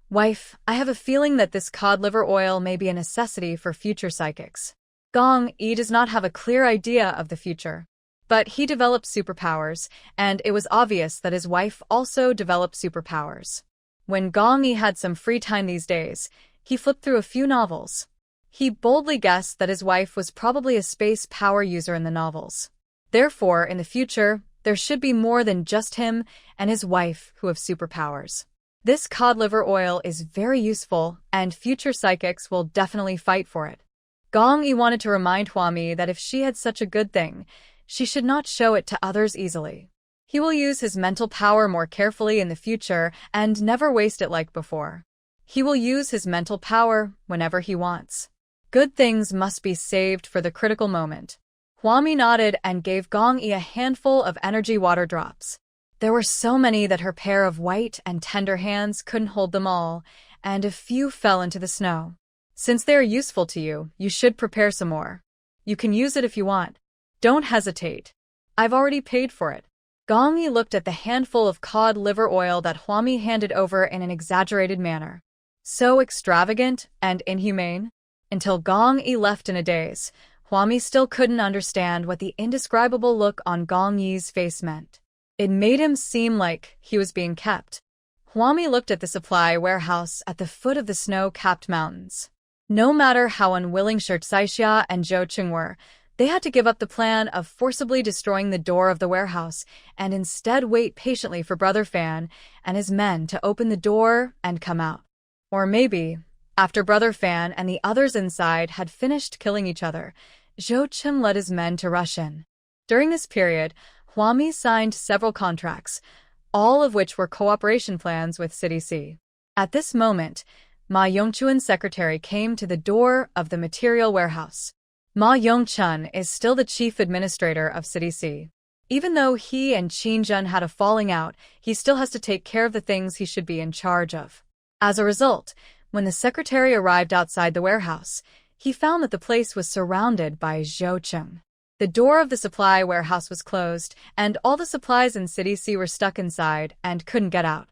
A: "Wife, I have a feeling that this cod liver oil may be a necessity for future psychics." Gong Yi does not have a clear idea of the future. But he developed superpowers, and it was obvious that his wife also developed superpowers. When Gong Yi had some free time these days, he flipped through a few novels. He boldly guessed that his wife was probably a space power user in the novels. Therefore, in the future, there should be more than just him and his wife who have superpowers. This cod liver oil is very useful, and future psychics will definitely fight for it. Gong Yi wanted to remind Huami that if she had such a good thing, she should not show it to others easily. He will use his mental power more carefully in the future and never waste it like before. He will use his mental power whenever he wants. Good things must be saved for the critical moment. Huami nodded and gave Gong Yi a handful of energy water drops. There were so many that her pair of white and tender hands couldn't hold them all, and a few fell into the snow. Since they are useful to you, you should prepare some more. You can use it if you want. Don't hesitate. I've already paid for it. Gong Yi looked at the handful of cod liver oil that Huami handed over in an exaggerated manner. So extravagant and inhumane. Until Gong Yi left in a daze, Huami still couldn't understand what the indescribable look on Gong Yi's face meant. It made him seem like he was being kept. Huami looked at the supply warehouse at the foot of the snow-capped mountains. No matter how unwilling Saixia and Zhou Qing were, they had to give up the plan of forcibly destroying the door of the warehouse and instead wait patiently for Brother Fan and his men to open the door and come out. Or maybe, after Brother Fan and the others inside had finished killing each other, Zhou Qing led his men to rush in. During this period, Huami signed several contracts, all of which were cooperation plans with City C. At this moment, Ma Yongchuan's secretary came to the door of the material warehouse. Ma Yongchun is still the chief administrator of City C. Even though he and Qin Zhen had a falling out, he still has to take care of the things he should be in charge of. As a result, when the secretary arrived outside the warehouse, he found that the place was surrounded by Zhou Qing. The door of the supply warehouse was closed, and all the supplies in City C were stuck inside and couldn't get out.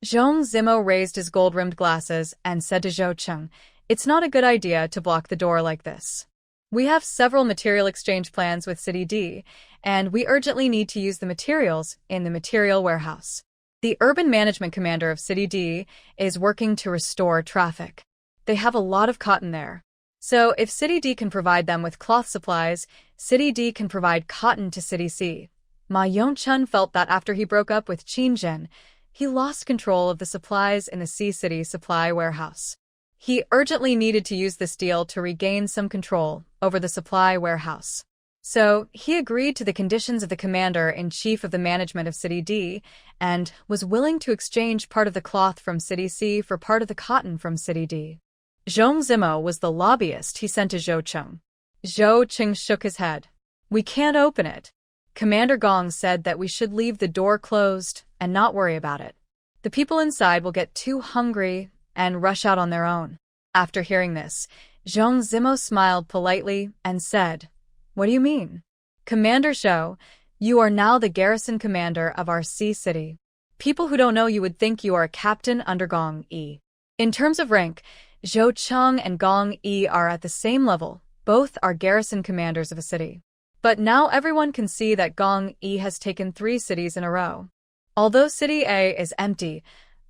A: Zhong Zimo raised his gold-rimmed glasses and said to Zhou Qing, "It's not a good idea to block the door like this. We have several material exchange plans with City D, and we urgently need to use the materials in the material warehouse. The urban management commander of City D is working to restore traffic. They have a lot of cotton there. So if City D can provide them with cloth supplies, City D can provide cotton to City C." Ma Yongchun felt that after he broke up with Qin Zhen, he lost control of the supplies in the C City supply warehouse. He urgently needed to use this deal to regain some control over the supply warehouse. So he agreed to the conditions of the commander-in-chief of the management of City D and was willing to exchange part of the cloth from City C for part of the cotton from City D. Zhong Zimo was the lobbyist he sent to Zhou Qing. Zhou Qing shook his head. "We can't open it. Commander Gong said that we should leave the door closed and not worry about it. The people inside will get too hungry and rush out on their own." After hearing this, Zhong Zimo smiled politely and said, "What do you mean?" "Commander Zhou, you are now the garrison commander of our sea city. People who don't know you would think you are a captain under Gong Yi. In terms of rank, Zhou Cheng and Gong Yi are at the same level. Both are garrison commanders of a city. But now everyone can see that Gong Yi has taken 3 cities in a row. Although City A is empty,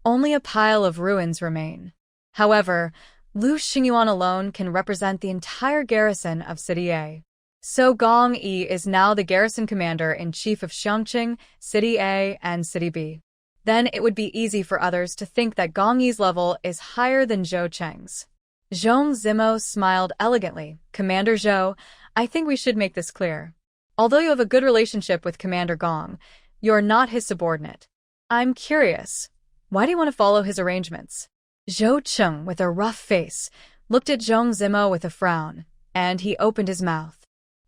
A: only a pile of ruins remain. However, Lu Xingyuan alone can represent the entire garrison of City A. So Gong Yi is now the garrison commander-in-chief of Xiangqing, City A, and City B. Then it would be easy for others to think that Gong Yi's level is higher than Zhou Cheng's." Zhong Zimo smiled elegantly. "Commander Zhou, I think we should make this clear. Although you have a good relationship with Commander Gong, you're not his subordinate. I'm curious, why do you want to follow his arrangements?" Zhou Cheng, with a rough face, looked at Zhong Zimo with a frown, and he opened his mouth.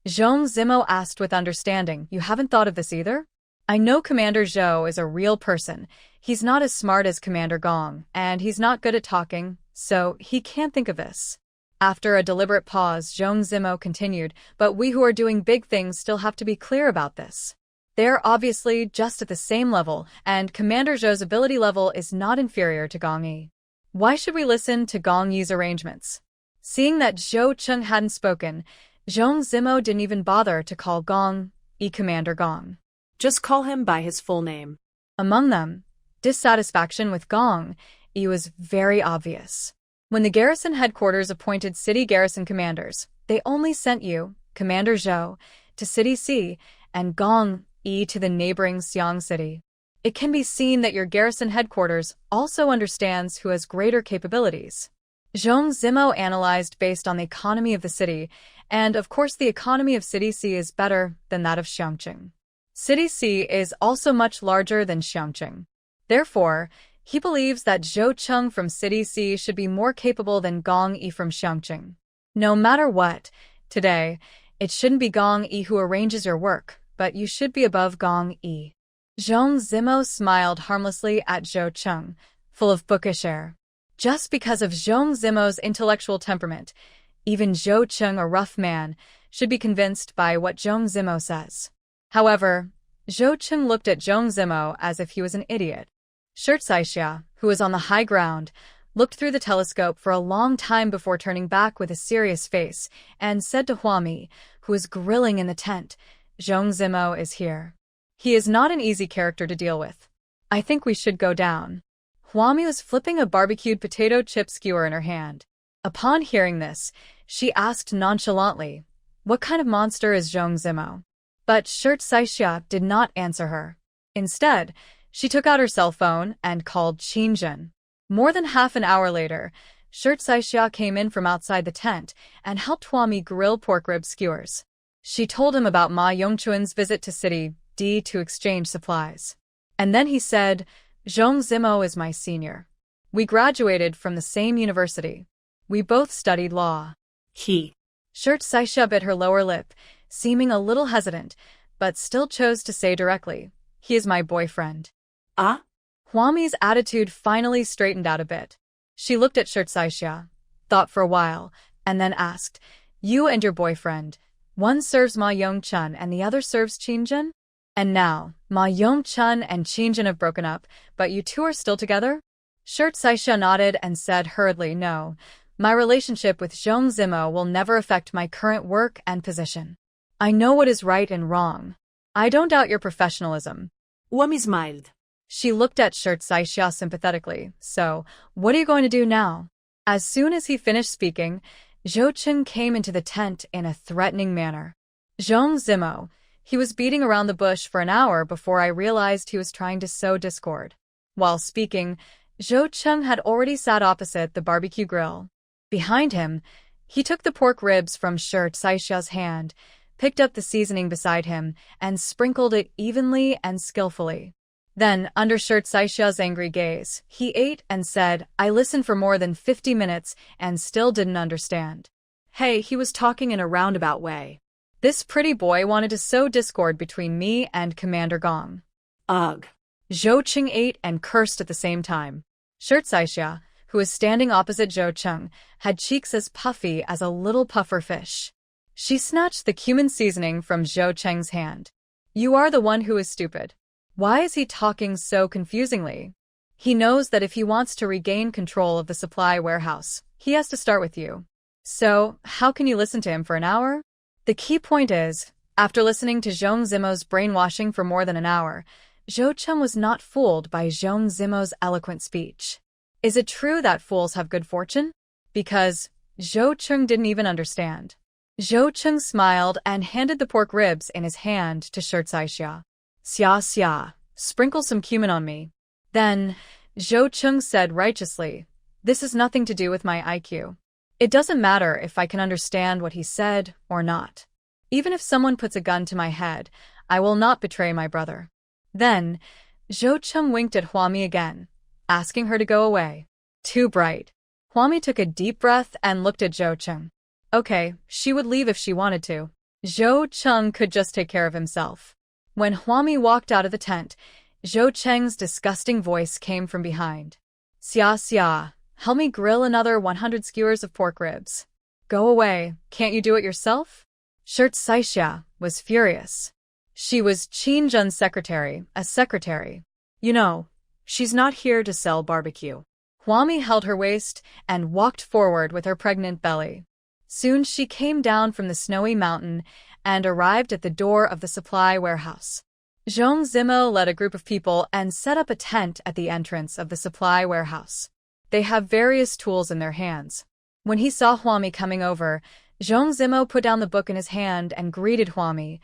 A: Zhong Zimo asked with understanding, "You haven't thought of this either?" "I know Commander Zhou is a real person. He's not as smart as Commander Gong, and he's not good at talking, so he can't think of this." After a deliberate pause, Zhong Zimo continued, "But we who are doing big things still have to be clear about this. They're obviously just at the same level, and Commander Zhou's ability level is not inferior to Gong Yi. Why should we listen to Gong Yi's arrangements?" Seeing that Zhou Cheng hadn't spoken, Zhong Zimo didn't even bother to call Gong Yi Commander Gong.
B: Just call him by his full name.
A: Among them, dissatisfaction with Gong Yi was very obvious. When the garrison headquarters appointed city garrison commanders, they only sent you, Commander Zhou, to City C and Gong Yi to the neighboring Xiang City. It can be seen that your garrison headquarters also understands who has greater capabilities. Zhong Zimo analyzed based on the economy of the city, and of course the economy of City C is better than that of Xiangqing. City C is also much larger than Xiangqing. Therefore, he believes that Zhou Cheng from City C should be more capable than Gong Yi from Xiangqing. No matter what, today, it shouldn't be Gong Yi who arranges your work, but you should be above Gong Yi. Zhong Zimo smiled harmlessly at Zhou Cheng, full of bookish air. Just because of Zhong Zimo's intellectual temperament, even Zhou Cheng, a rough man, should be convinced by what Zhong Zimo says. However, Zhou Cheng looked at Zhong Zimo as if he was an idiot. Shirt Saixia, who was on the high ground, looked through the telescope for a long time before turning back with a serious face, and said to Huami, who was grilling in the tent, "Zhong Zimo is here. He is not an easy character to deal with. I think we should go down." Huami was flipping a barbecued potato chip skewer in her hand. Upon hearing this, she asked nonchalantly, "What kind of monster is Zhong Zimo?" But Shirt Saixia did not answer her. Instead, she took out her cell phone and called Qinzhen. More than half an hour later, Shirt Saixia came in from outside the tent and helped Huami grill pork rib skewers. She told him about Ma Yongchuan's visit to City D to exchange supplies. And then he said, "Zhong Zimo is my senior. We graduated from the same university. We both studied law." Shirt Saixia bit her lower lip, seeming a little hesitant, but still chose to say directly, "He is my boyfriend."
B: Ah?
A: Huami's attitude finally straightened out a bit. She looked at Shirt Saixia, thought for a while, and then asked, "You and your boyfriend, one serves Ma Yongchun and the other serves Qinzhen? And now, Ma Yongchun and Qinzhen have broken up, but you two are still together?" Shirt Saixia nodded and said hurriedly, "No, my relationship with Zhong Zimo will never affect my current work and position. I know what is right and wrong. I don't doubt your professionalism."
B: Huami smiled.
A: She looked at Shirt Saixia sympathetically. "So, what are you going to do now?" As soon as he finished speaking, Zhou Cheng came into the tent in a threatening manner. "Zhong Zimo, he was beating around the bush for an hour before I realized he was trying to sow discord." While speaking, Zhou Cheng had already sat opposite the barbecue grill. Behind him, he took the pork ribs from Shirt Saixia's hand, picked up the seasoning beside him, and sprinkled it evenly and skillfully. Then, under Shirt Saixia's angry gaze, he ate and said, "I listened for more than 50 minutes and still didn't understand."
B: Hey, he was talking in a roundabout way.
A: This pretty boy wanted to sow discord between me and Commander Gong.
B: Ugh.
A: Zhou Cheng ate and cursed at the same time. Shirt Saixia, who who was standing opposite Zhou Cheng, had cheeks as puffy as a little puffer fish. She snatched the cumin seasoning from Zhou Cheng's hand. "You are the one who is stupid. Why is he talking so confusingly? He knows that if he wants to regain control of the supply warehouse, he has to start with you. So, how can you listen to him for an hour?" The key point is, after listening to Zhong Zimo's brainwashing for more than an hour, Zhou Cheng was not fooled by Zhong Zimo's eloquent speech. Is it true that fools have good fortune? Because Zhou Cheng didn't even understand. Zhou Cheng smiled and handed the pork ribs in his hand to Shirt Saixia. "Xia xia, sprinkle some cumin on me." Then, Zhou Cheng said righteously, "This has nothing to do with my IQ. It doesn't matter if I can understand what he said or not. Even if someone puts a gun to my head, I will not betray my brother." Then, Zhou Cheng winked at Huami again, asking her to go away. Too bright. Huami took a deep breath and looked at Zhou Cheng. Okay, she would leave if she wanted to. Zhou Cheng could just take care of himself. When Huami walked out of the tent, Zhou Cheng's disgusting voice came from behind. "Xia xia, help me grill another 100 skewers of pork ribs." "Go away, can't you do it yourself?" Shirt Saixia was furious. She was Qin Zhen's secretary, a secretary. "You know, she's not here to sell barbecue." Huami held her waist and walked forward with her pregnant belly. Soon she came down from the snowy mountain and arrived at the door of the supply warehouse. Zhong Zimo led a group of people and set up a tent at the entrance of the supply warehouse. They have various tools in their hands. When he saw Huami coming over, Zhong Zimo put down the book in his hand and greeted Huami.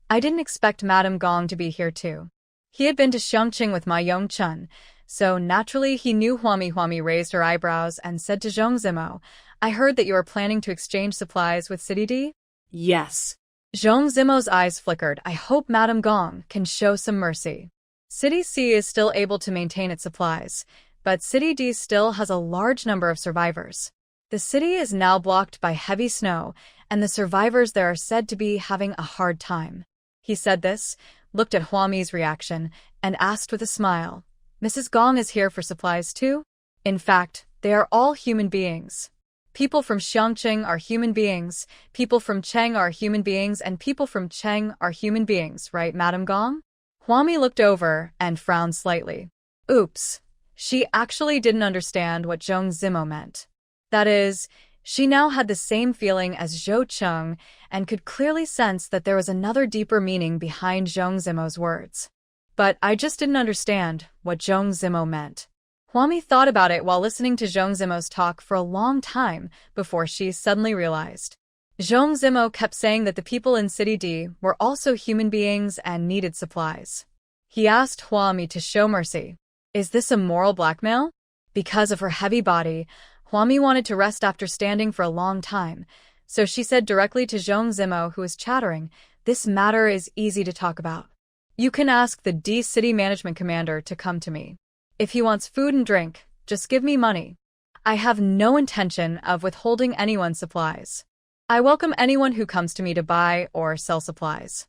A: "I didn't expect Madame Gong to be here too." He had been to Xiangqing with Ma Yongchun, so naturally he knew Huami. Huami raised her eyebrows and said to Zhong Zimo, "I heard that you are planning to exchange supplies with City D?"
B: Yes.
A: Zhong Zimo's eyes flickered. "I hope Madame Gong can show some mercy." City C is still able to maintain its supplies, but City D still has a large number of survivors. The city is now blocked by heavy snow, and the survivors there are said to be having a hard time. He said this, looked at Huami's reaction, and asked with a smile, "Mrs. Gong is here for supplies too?" In fact, they are all human beings. People from Xiangqing are human beings, people from Cheng are human beings, and people from Cheng are human beings, right, Madame Gong? Huami looked over and frowned slightly. Oops. She actually didn't understand what Zhong Zimo meant. That is, she now had the same feeling as Zhou Cheng and could clearly sense that there was another deeper meaning behind Zhong Zimo's words. But I just didn't understand what Zhong Zimo meant. Huami thought about it while listening to Zhong Zimo's talk for a long time before she suddenly realized. Zhong Zimo kept saying that the people in City D were also human beings and needed supplies. He asked Huami to show mercy. Is this a moral blackmail? Because of her heavy body, Huami wanted to rest after standing for a long time, so she said directly to Zhong Zimo, who was chattering, "This matter is easy to talk about. You can ask the D City Management Commander to come to me. If he wants food and drink, just give me money. I have no intention of withholding anyone's supplies. I welcome anyone who comes to me to buy or sell supplies."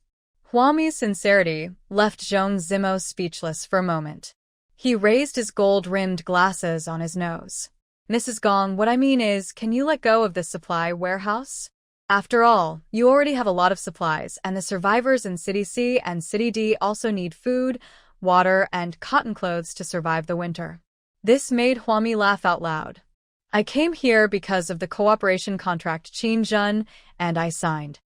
A: Huami's sincerity left Zhong Zimo speechless for a moment. He raised his gold-rimmed glasses on his nose. "Mrs. Gong, what I mean is, can you let go of this supply warehouse? After all, you already have a lot of supplies, and the survivors in City C and City D also need food, water, and cotton clothes to survive the winter." This made Huami laugh out loud. "I came here because of the cooperation contract Qin Zhen and I signed.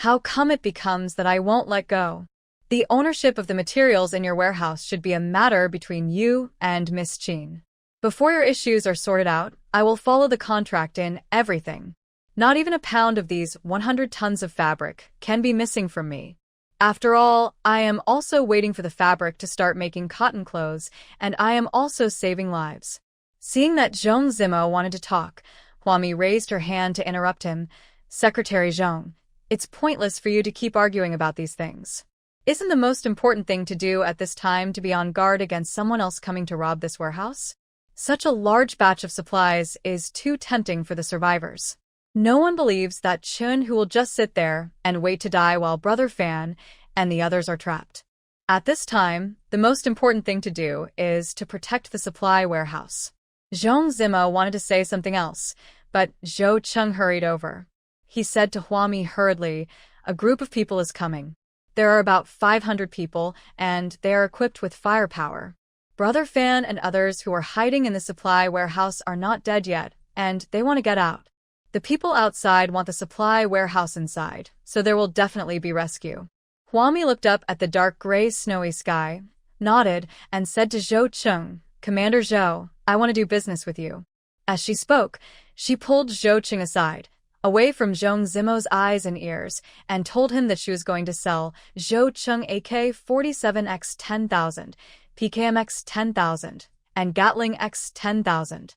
A: How come it becomes that I won't let go? The ownership of the materials in your warehouse should be a matter between you and Miss Qin. Before your issues are sorted out, I will follow the contract in everything. Not even a pound of these 100 tons of fabric can be missing from me. After all, I am also waiting for the fabric to start making cotton clothes, and I am also saving lives." Seeing that Zhong Zimo wanted to talk, Huami raised her hand to interrupt him. "Secretary Zhong, it's pointless for you to keep arguing about these things. Isn't the most important thing to do at this time to be on guard against someone else coming to rob this warehouse? Such a large batch of supplies is too tempting for the survivors. No one believes that Chun who will just sit there and wait to die while Brother Fan and the others are trapped. At this time, the most important thing to do is to protect the supply warehouse. Zhong Zimo wanted to say something else, but Zhou Cheng hurried over. He said to Huami hurriedly, "A group of people is coming. There are about 500 people, and they are equipped with firepower. Brother Fan and others who are hiding in the supply warehouse are not dead yet, and they want to get out. The people outside want the supply warehouse inside, so there will definitely be rescue." Huami looked up at the dark gray snowy sky, nodded, and said to Zhou Cheng, "Commander Zhou, I want to do business with you." As she spoke, she pulled Zhou Cheng aside, away from Zhong Zimo's eyes and ears, and told him that she was going to sell Zhou Cheng AK-47X 10,000, PKMX 10,000, and Gatling X 10,000.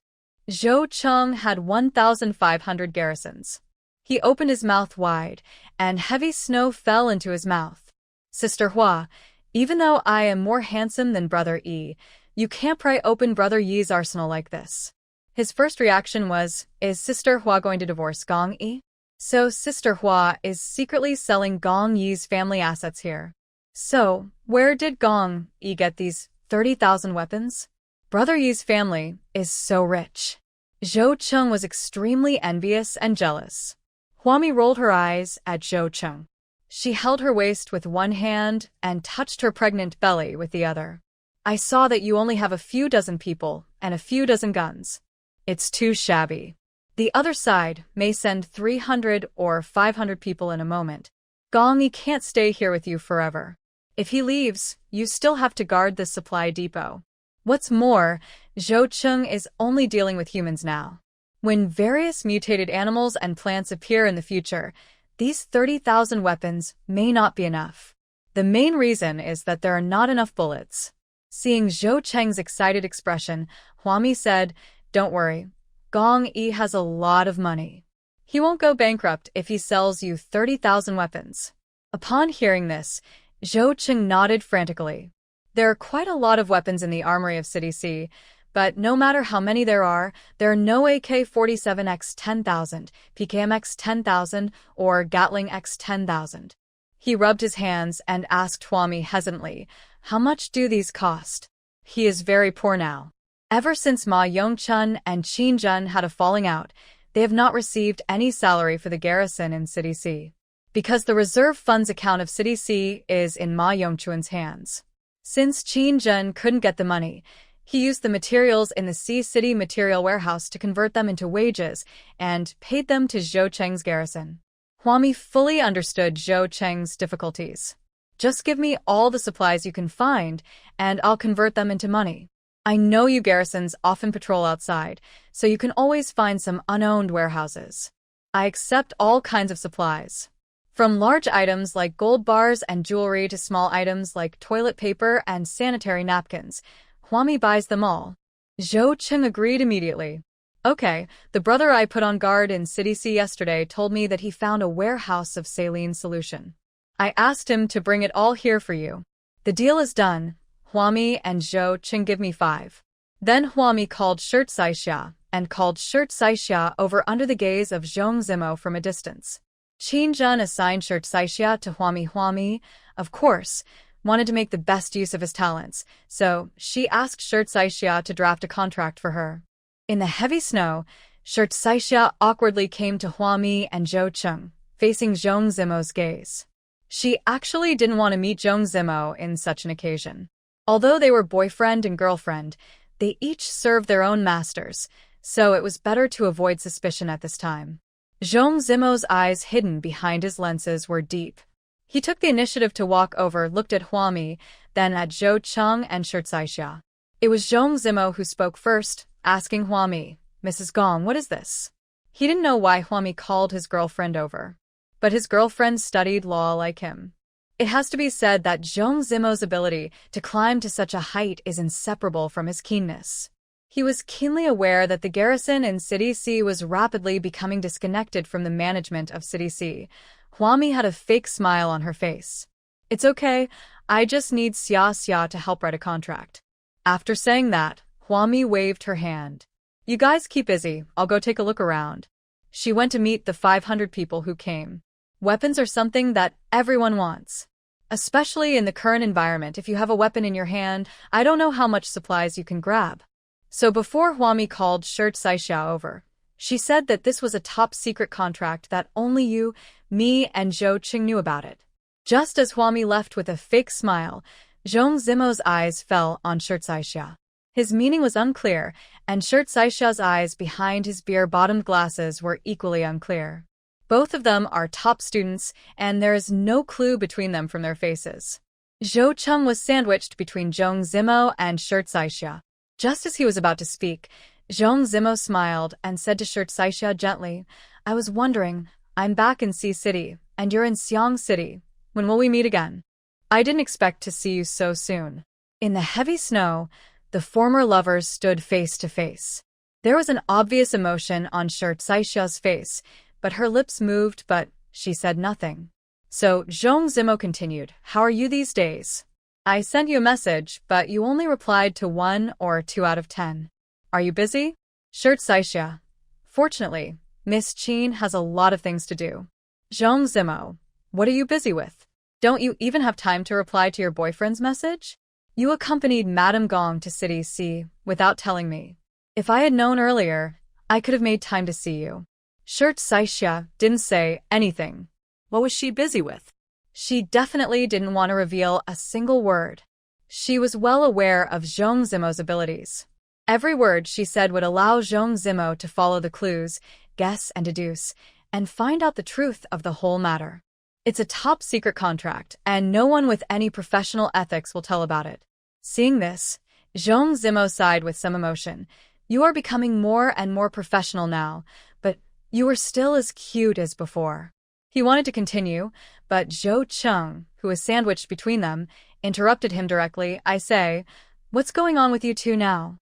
A: Zhou Cheng had 1,500 garrisons. He opened his mouth wide, and heavy snow fell into his mouth. "Sister Hua, even though I am more handsome than Brother Yi, you can't pry open Brother Yi's arsenal like this." His first reaction was, is Sister Hua going to divorce Gong Yi? So Sister Hua is secretly selling Gong Yi's family assets here. So, where did Gong Yi get these 30,000 weapons? Brother Yi's family is so rich. Zhou Cheng was extremely envious and jealous. Huami rolled her eyes at Zhou Cheng. She held her waist with one hand and touched her pregnant belly with the other. "I saw that you only have a few dozen people and a few dozen guns. It's too shabby. The other side may send 300 or 500 people in a moment. Gong Yi can't stay here with you forever. If he leaves, you still have to guard the supply depot. What's more, Zhou Cheng is only dealing with humans now. When various mutated animals and plants appear in the future, these 30,000 weapons may not be enough. The main reason is that there are not enough bullets." Seeing Zhou Cheng's excited expression, Huami said, "Don't worry. Gong Yi has a lot of money. He won't go bankrupt if he sells you 30,000 weapons." Upon hearing this, Zhou Cheng nodded frantically. There are quite a lot of weapons in the armory of City C, but no matter how many there are no AK-47X 10,000, PKMX 10,000, or Gatling X 10,000. He rubbed his hands and asked Huami hesitantly, "How much do these cost?" He is very poor now. Ever since Ma Yongchun and Qin Jun had a falling out, they have not received any salary for the garrison in City C, because the reserve funds account of City C is in Ma Yongchun's hands. Since Qin Jun couldn't get the money, he used the materials in the C City material warehouse to convert them into wages and paid them to Zhou Cheng's garrison. Huami fully understood Zhou Cheng's difficulties. "Just give me all the supplies you can find, and I'll convert them into money. I know you garrisons often patrol outside, so you can always find some unowned warehouses. I accept all kinds of supplies. From large items like gold bars and jewelry to small items like toilet paper and sanitary napkins. Huami buys them all." Zhou Cheng agreed immediately. "Okay, the brother I put on guard in City C yesterday told me that he found a warehouse of saline solution. I asked him to bring it all here for you. The deal is done. Huami and Zhou Cheng give me 5. Then Huami called Shirt Saixia and called Shirt Saixia over under the gaze of Zhong Zimo from a distance. Qin Jun assigned Shirt Saixia to Huami. Huami, of course, wanted to make the best use of his talents, so she asked Shirt Saixia to draft a contract for her. In the heavy snow, Shirt Saixia awkwardly came to Huami and Zhou Cheng, facing Zhong Zimo's gaze. She actually didn't want to meet Zhong Zimo in such an occasion. Although they were boyfriend and girlfriend, they each served their own masters, so it was better to avoid suspicion at this time. Zhong Zimo's eyes hidden behind his lenses were deep. He took the initiative to walk over, looked at Huami, then at Zhou Cheng and Shirt Saixia. It was Zhong Zimo who spoke first, asking Huami, "Mrs. Gong, what is this?" He didn't know why Huami called his girlfriend over, but his girlfriend studied law like him. It has to be said that Zhong Zimo's ability to climb to such a height is inseparable from his keenness. He was keenly aware that the garrison in City C was rapidly becoming disconnected from the management of City C. Huami had a fake smile on her face. "It's okay, I just need Xia to help write a contract." After saying that, Huami waved her hand. "You guys keep busy, I'll go take a look around." She went to meet the 500 people who came. Weapons are something that everyone wants. Especially in the current environment, if you have a weapon in your hand, I don't know how much supplies you can grab. So before Huami called Shirt Saixia over, she said that this was a top-secret contract that only you, me, and Zhou Qing knew about it. Just as Huami left with a fake smile, Zhong Zimo's eyes fell on Shirt Saixia. His meaning was unclear, and Shirt Saixia's eyes behind his beer-bottomed glasses were equally unclear. Both of them are top students, and there is no clue between them from their faces. Zhou Cheng was sandwiched between Zhong Zimo and Shirt Saixia. Just as he was about to speak, Zhong Zimo smiled and said to Shirt Saixia gently, "I was wondering, I'm back in Sea City, and you're in Xiang City. When will we meet again? I didn't expect to see you so soon." In the heavy snow, the former lovers stood face to face. There was an obvious emotion on Shirt Saixia's face, but her lips moved, but she said nothing. So Zhong Zimo continued, "How are you these days? I sent you a message, but you only replied to 1 or 2 out of 10. Are you busy?" Shirt Saixia: "Fortunately, Miss Qin has a lot of things to do." Zhong Zimo: "What are you busy with? Don't you even have time to reply to your boyfriend's message? You accompanied Madame Gong to City C without telling me. If I had known earlier, I could have made time to see you." Shirt Saixia didn't say anything.
B: What was she busy with?
A: She definitely didn't want to reveal a single word. She was well aware of Zhong Zimo's abilities. Every word she said would allow Zhong Zimo to follow the clues, guess and deduce, and find out the truth of the whole matter. It's a top-secret contract, and no one with any professional ethics will tell about it. Seeing this, Zhong Zimo sighed with some emotion. "You are becoming more and more professional now, but you are still as cute as before." He wanted to continue, but Zhou Cheng, who was sandwiched between them, interrupted him directly. "I say, what's going on with you two now?"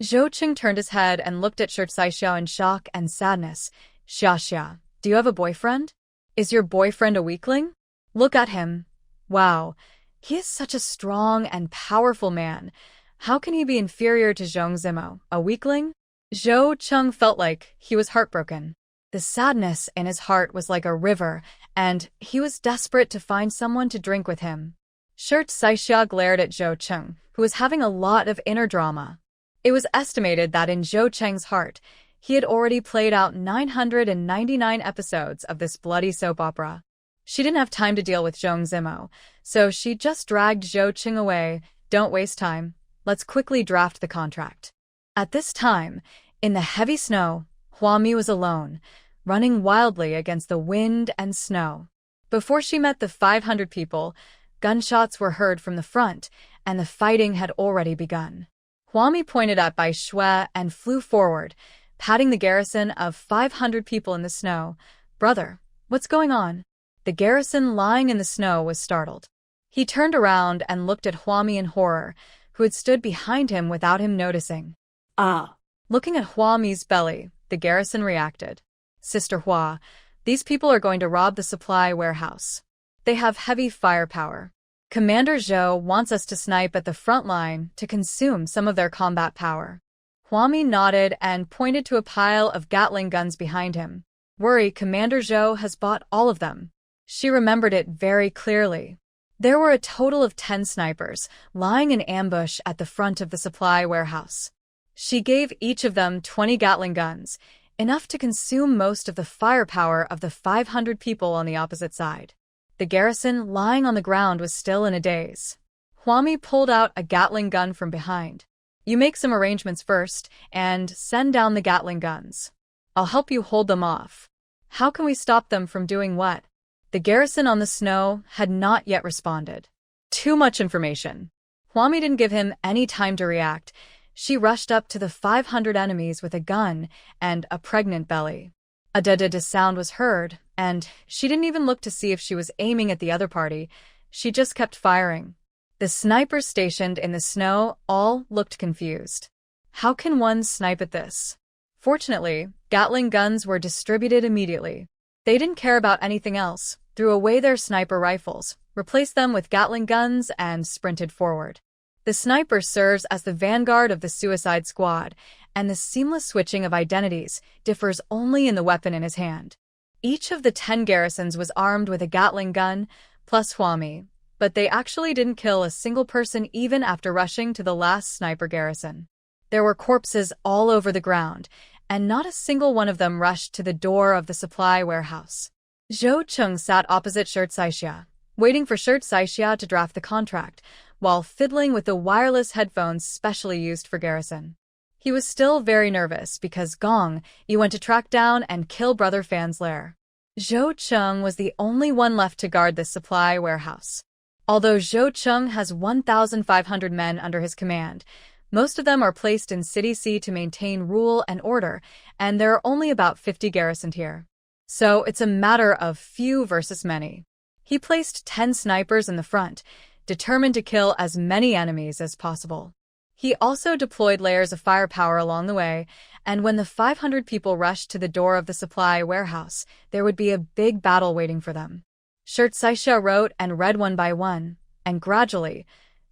A: Zhou Cheng turned his head and looked at Shirt Saixia in shock and sadness. "Xia, do you have a boyfriend? Is your boyfriend a weakling? Look at him. Wow, he is such a strong and powerful man. How can he be inferior to Zhong Zimo, a weakling?" Zhou Cheng felt like he was heartbroken. The sadness in his heart was like a river, and he was desperate to find someone to drink with him. Shirt Saixia glared at Zhou Cheng, who was having a lot of inner drama. It was estimated that in Zhou Cheng's heart, he had already played out 999 episodes of this bloody soap opera. She didn't have time to deal with Zhong Zimo, so she just dragged Zhou Cheng away. "Don't waste time. Let's quickly draft the contract." At this time, in the heavy snow, Huami was alone, running wildly against the wind and snow. Before she met the 500 people, gunshots were heard from the front, and the fighting had already begun. Huami pointed at Bai Shui and flew forward, patting the garrison of 500 people in the snow. "Brother, what's going on?" The garrison lying in the snow was startled. He turned around and looked at Huami in horror, who had stood behind him without him noticing.
B: Ah.
A: Looking at Huami's belly, the garrison reacted. "Sister Hua, these people are going to rob the supply warehouse. They have heavy firepower. Commander Zhou wants us to snipe at the front line to consume some of their combat power." Huami nodded and pointed to a pile of Gatling guns behind him. "Worry, Commander Zhou has bought all of them." She remembered it very clearly. There were a total of 10 snipers lying in ambush at the front of the supply warehouse. She gave each of them 20 Gatling guns, enough to consume most of the firepower of the 500 people on the opposite side. The garrison lying on the ground was still in a daze. Huami pulled out a Gatling gun from behind. "You make some arrangements first, and send down the Gatling guns. I'll help you hold them off." "How can we stop them from doing what?" The garrison on the snow had not yet responded. Too much information. Huami didn't give him any time to react. She rushed up to the 500 enemies with a gun and a pregnant belly. A da-da-da sound was heard, and she didn't even look to see if she was aiming at the other party. She just kept firing. The snipers stationed in the snow all looked confused. How can one snipe at this? Fortunately, Gatling guns were distributed immediately. They didn't care about anything else, threw away their sniper rifles, replaced them with Gatling guns, and sprinted forward. The sniper serves as the vanguard of the suicide squad, and the seamless switching of identities differs only in the weapon in his hand. Each of the 10 garrisons was armed with a Gatling gun, plus Huami, but they actually didn't kill a single person even after rushing to the last sniper garrison. There were corpses all over the ground, and not a single one of them rushed to the door of the supply warehouse. Zhou Cheng sat opposite Shirt Saixia, waiting for Shirt Saixia to draft the contract, while fiddling with the wireless headphones specially used for garrison. He was still very nervous because Gong Yi went to track down and kill Brother Fan's lair. Zhou Cheng was the only one left to guard the supply warehouse. Although Zhou Cheng has 1,500 men under his command, most of them are placed in City C to maintain rule and order, and there are only about 50 garrisoned here. So it's a matter of few versus many. He placed 10 snipers in the front, determined to kill as many enemies as possible. He also deployed layers of firepower along the way, and when the 500 people rushed to the door of the supply warehouse, there would be a big battle waiting for them. Shirt Saixia wrote and read one by one, and gradually,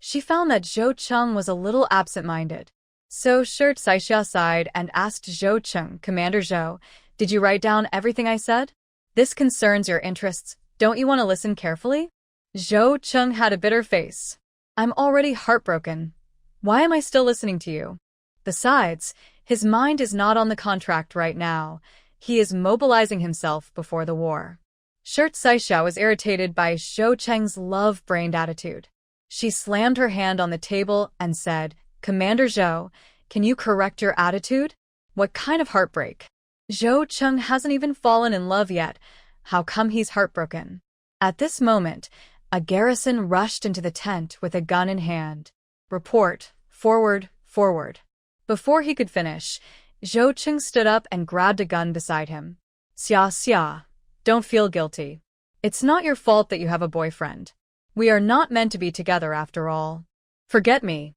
A: she found that Zhou Cheng was a little absent-minded. So Shirt Saixia sighed and asked Zhou Cheng, "Commander Zhou, did you write down everything I said? This concerns your interests. Don't you want to listen carefully?" Zhou Cheng had a bitter face. "I'm already heartbroken. Why am I still listening to you?" Besides, his mind is not on the contract right now. He is mobilizing himself before the war. Shirt Saixia was irritated by Zhou Cheng's love-brained attitude. She slammed her hand on the table and said, "Commander Zhou, can you correct your attitude? What kind of heartbreak? Zhou Cheng hasn't even fallen in love yet. How come he's heartbroken?" At this moment, a garrison rushed into the tent with a gun in hand. "Report, forward, forward." Before he could finish, Zhou Cheng stood up and grabbed a gun beside him. "Xia xia, don't feel guilty. It's not your fault that you have a boyfriend. We are not meant to be together after all. Forget me."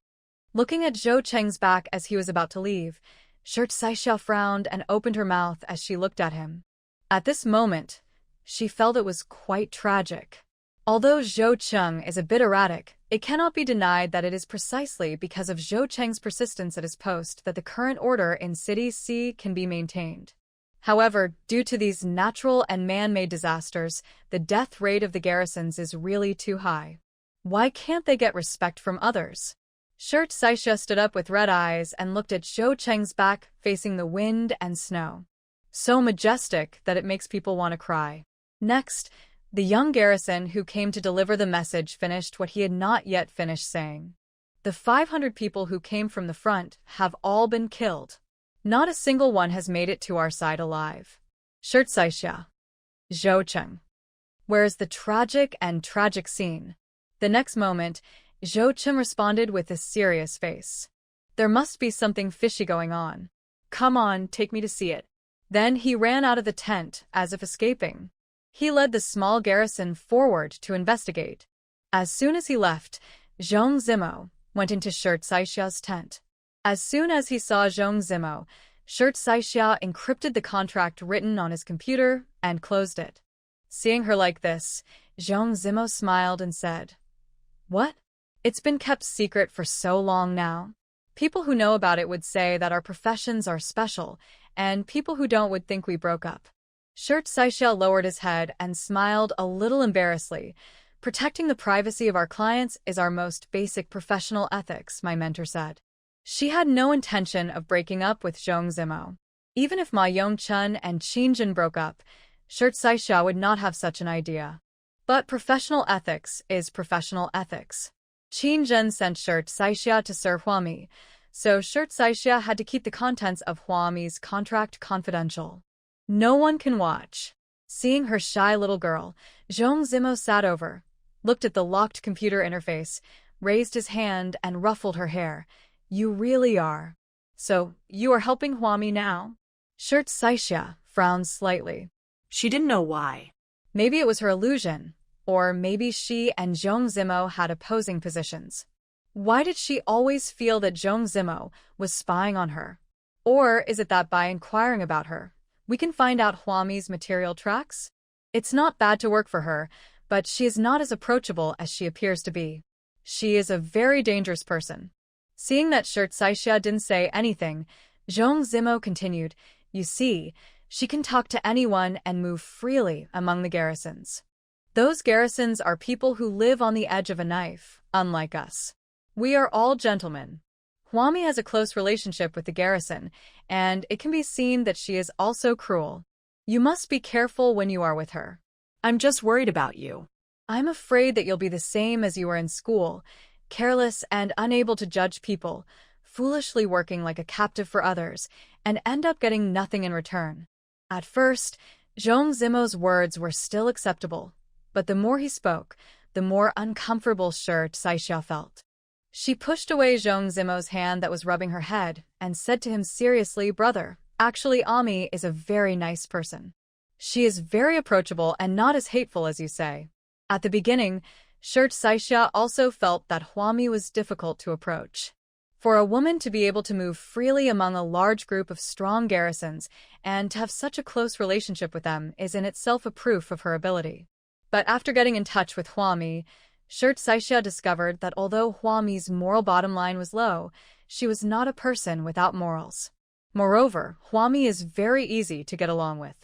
A: Looking at Zhou Cheng's back as he was about to leave, Shirt Saixia frowned and opened her mouth as she looked at him. At this moment, she felt it was quite tragic. Although Zhou Cheng is a bit erratic, it cannot be denied that it is precisely because of Zhou Cheng's persistence at his post that the current order in City C can be maintained. However, due to these natural and man-made disasters, the death rate of the garrisons is really too high. Why can't they get respect from others? Shirt Saixia stood up with red eyes and looked at Zhou Cheng's back facing the wind and snow. So majestic that it makes people want to cry. Next, the young garrison who came to deliver the message finished what he had not yet finished saying. "The 500 people who came from the front have all been killed. Not a single one has made it to our side alive." Shirt Saixia. Zhou Cheng. Where is the tragic scene? The next moment, Zhou Cheng responded with a serious face. "There must be something fishy going on. Come on, take me to see it." Then he ran out of the tent as if escaping. He led the small garrison forward to investigate. As soon as he left, Zhong Zimo went into Shirt Saixia's tent. As soon as he saw Zhong Zimo, Shirt Saixia encrypted the contract written on his computer and closed it. Seeing her like this, Zhong Zimo smiled and said, "What? It's been kept secret for so long now. People who know about it would say that our professions are special, and people who don't would think we broke up." Shirt Saixia lowered his head and smiled a little embarrassedly. "Protecting the privacy of our clients is our most basic professional ethics," my mentor said. She had no intention of breaking up with Zhong Zimo. Even if Ma Yongchun and Qin Jin broke up, Shirt Saixia would not have such an idea. But professional ethics is professional ethics. Qin Jin sent Shirt Saixia to serve Huami, so Shirt Saixia had to keep the contents of Huami's contract confidential. No one can watch. Seeing her shy little girl, Zhong Zimo sat over, looked at the locked computer interface, raised his hand and ruffled her hair. "You really are. So, you are helping Huami now?" Shirt Saixia frowned slightly.
B: She didn't know why.
A: Maybe it was her illusion, or maybe she and Zhong Zimo had opposing positions. Why did she always feel that Zhong Zimo was spying on her? Or is it that by inquiring about her, we can find out Huami's material tracks? It's not bad to work for her, but she is not as approachable as she appears to be. She is a very dangerous person. Seeing that Shirt Saixia didn't say anything, Zhong Zimo continued, "You see, she can talk to anyone and move freely among the garrisons. Those garrisons are people who live on the edge of a knife, unlike us. We are all gentlemen. Huami has a close relationship with the garrison, and it can be seen that she is also cruel. You must be careful when you are with her.
B: I'm just worried about you.
A: I'm afraid that you'll be the same as you were in school, careless and unable to judge people, foolishly working like a captive for others, and end up getting nothing in return. At first, Zhong Zimo's words were still acceptable, but the more he spoke, the more uncomfortable Shirt Saixia felt. She pushed away Zhong Zimo's hand that was rubbing her head and said to him seriously, "Brother, actually Ami is a very nice person. She is very approachable and not as hateful as you say." At the beginning, Shirt Saixia also felt that Huami was difficult to approach. For a woman to be able to move freely among a large group of strong garrisons and to have such a close relationship with them is in itself a proof of her ability. But after getting in touch with Huami, Shirt Saixia discovered that although Huami's moral bottom line was low, she was not a person without morals. Moreover, Huami is very easy to get along with.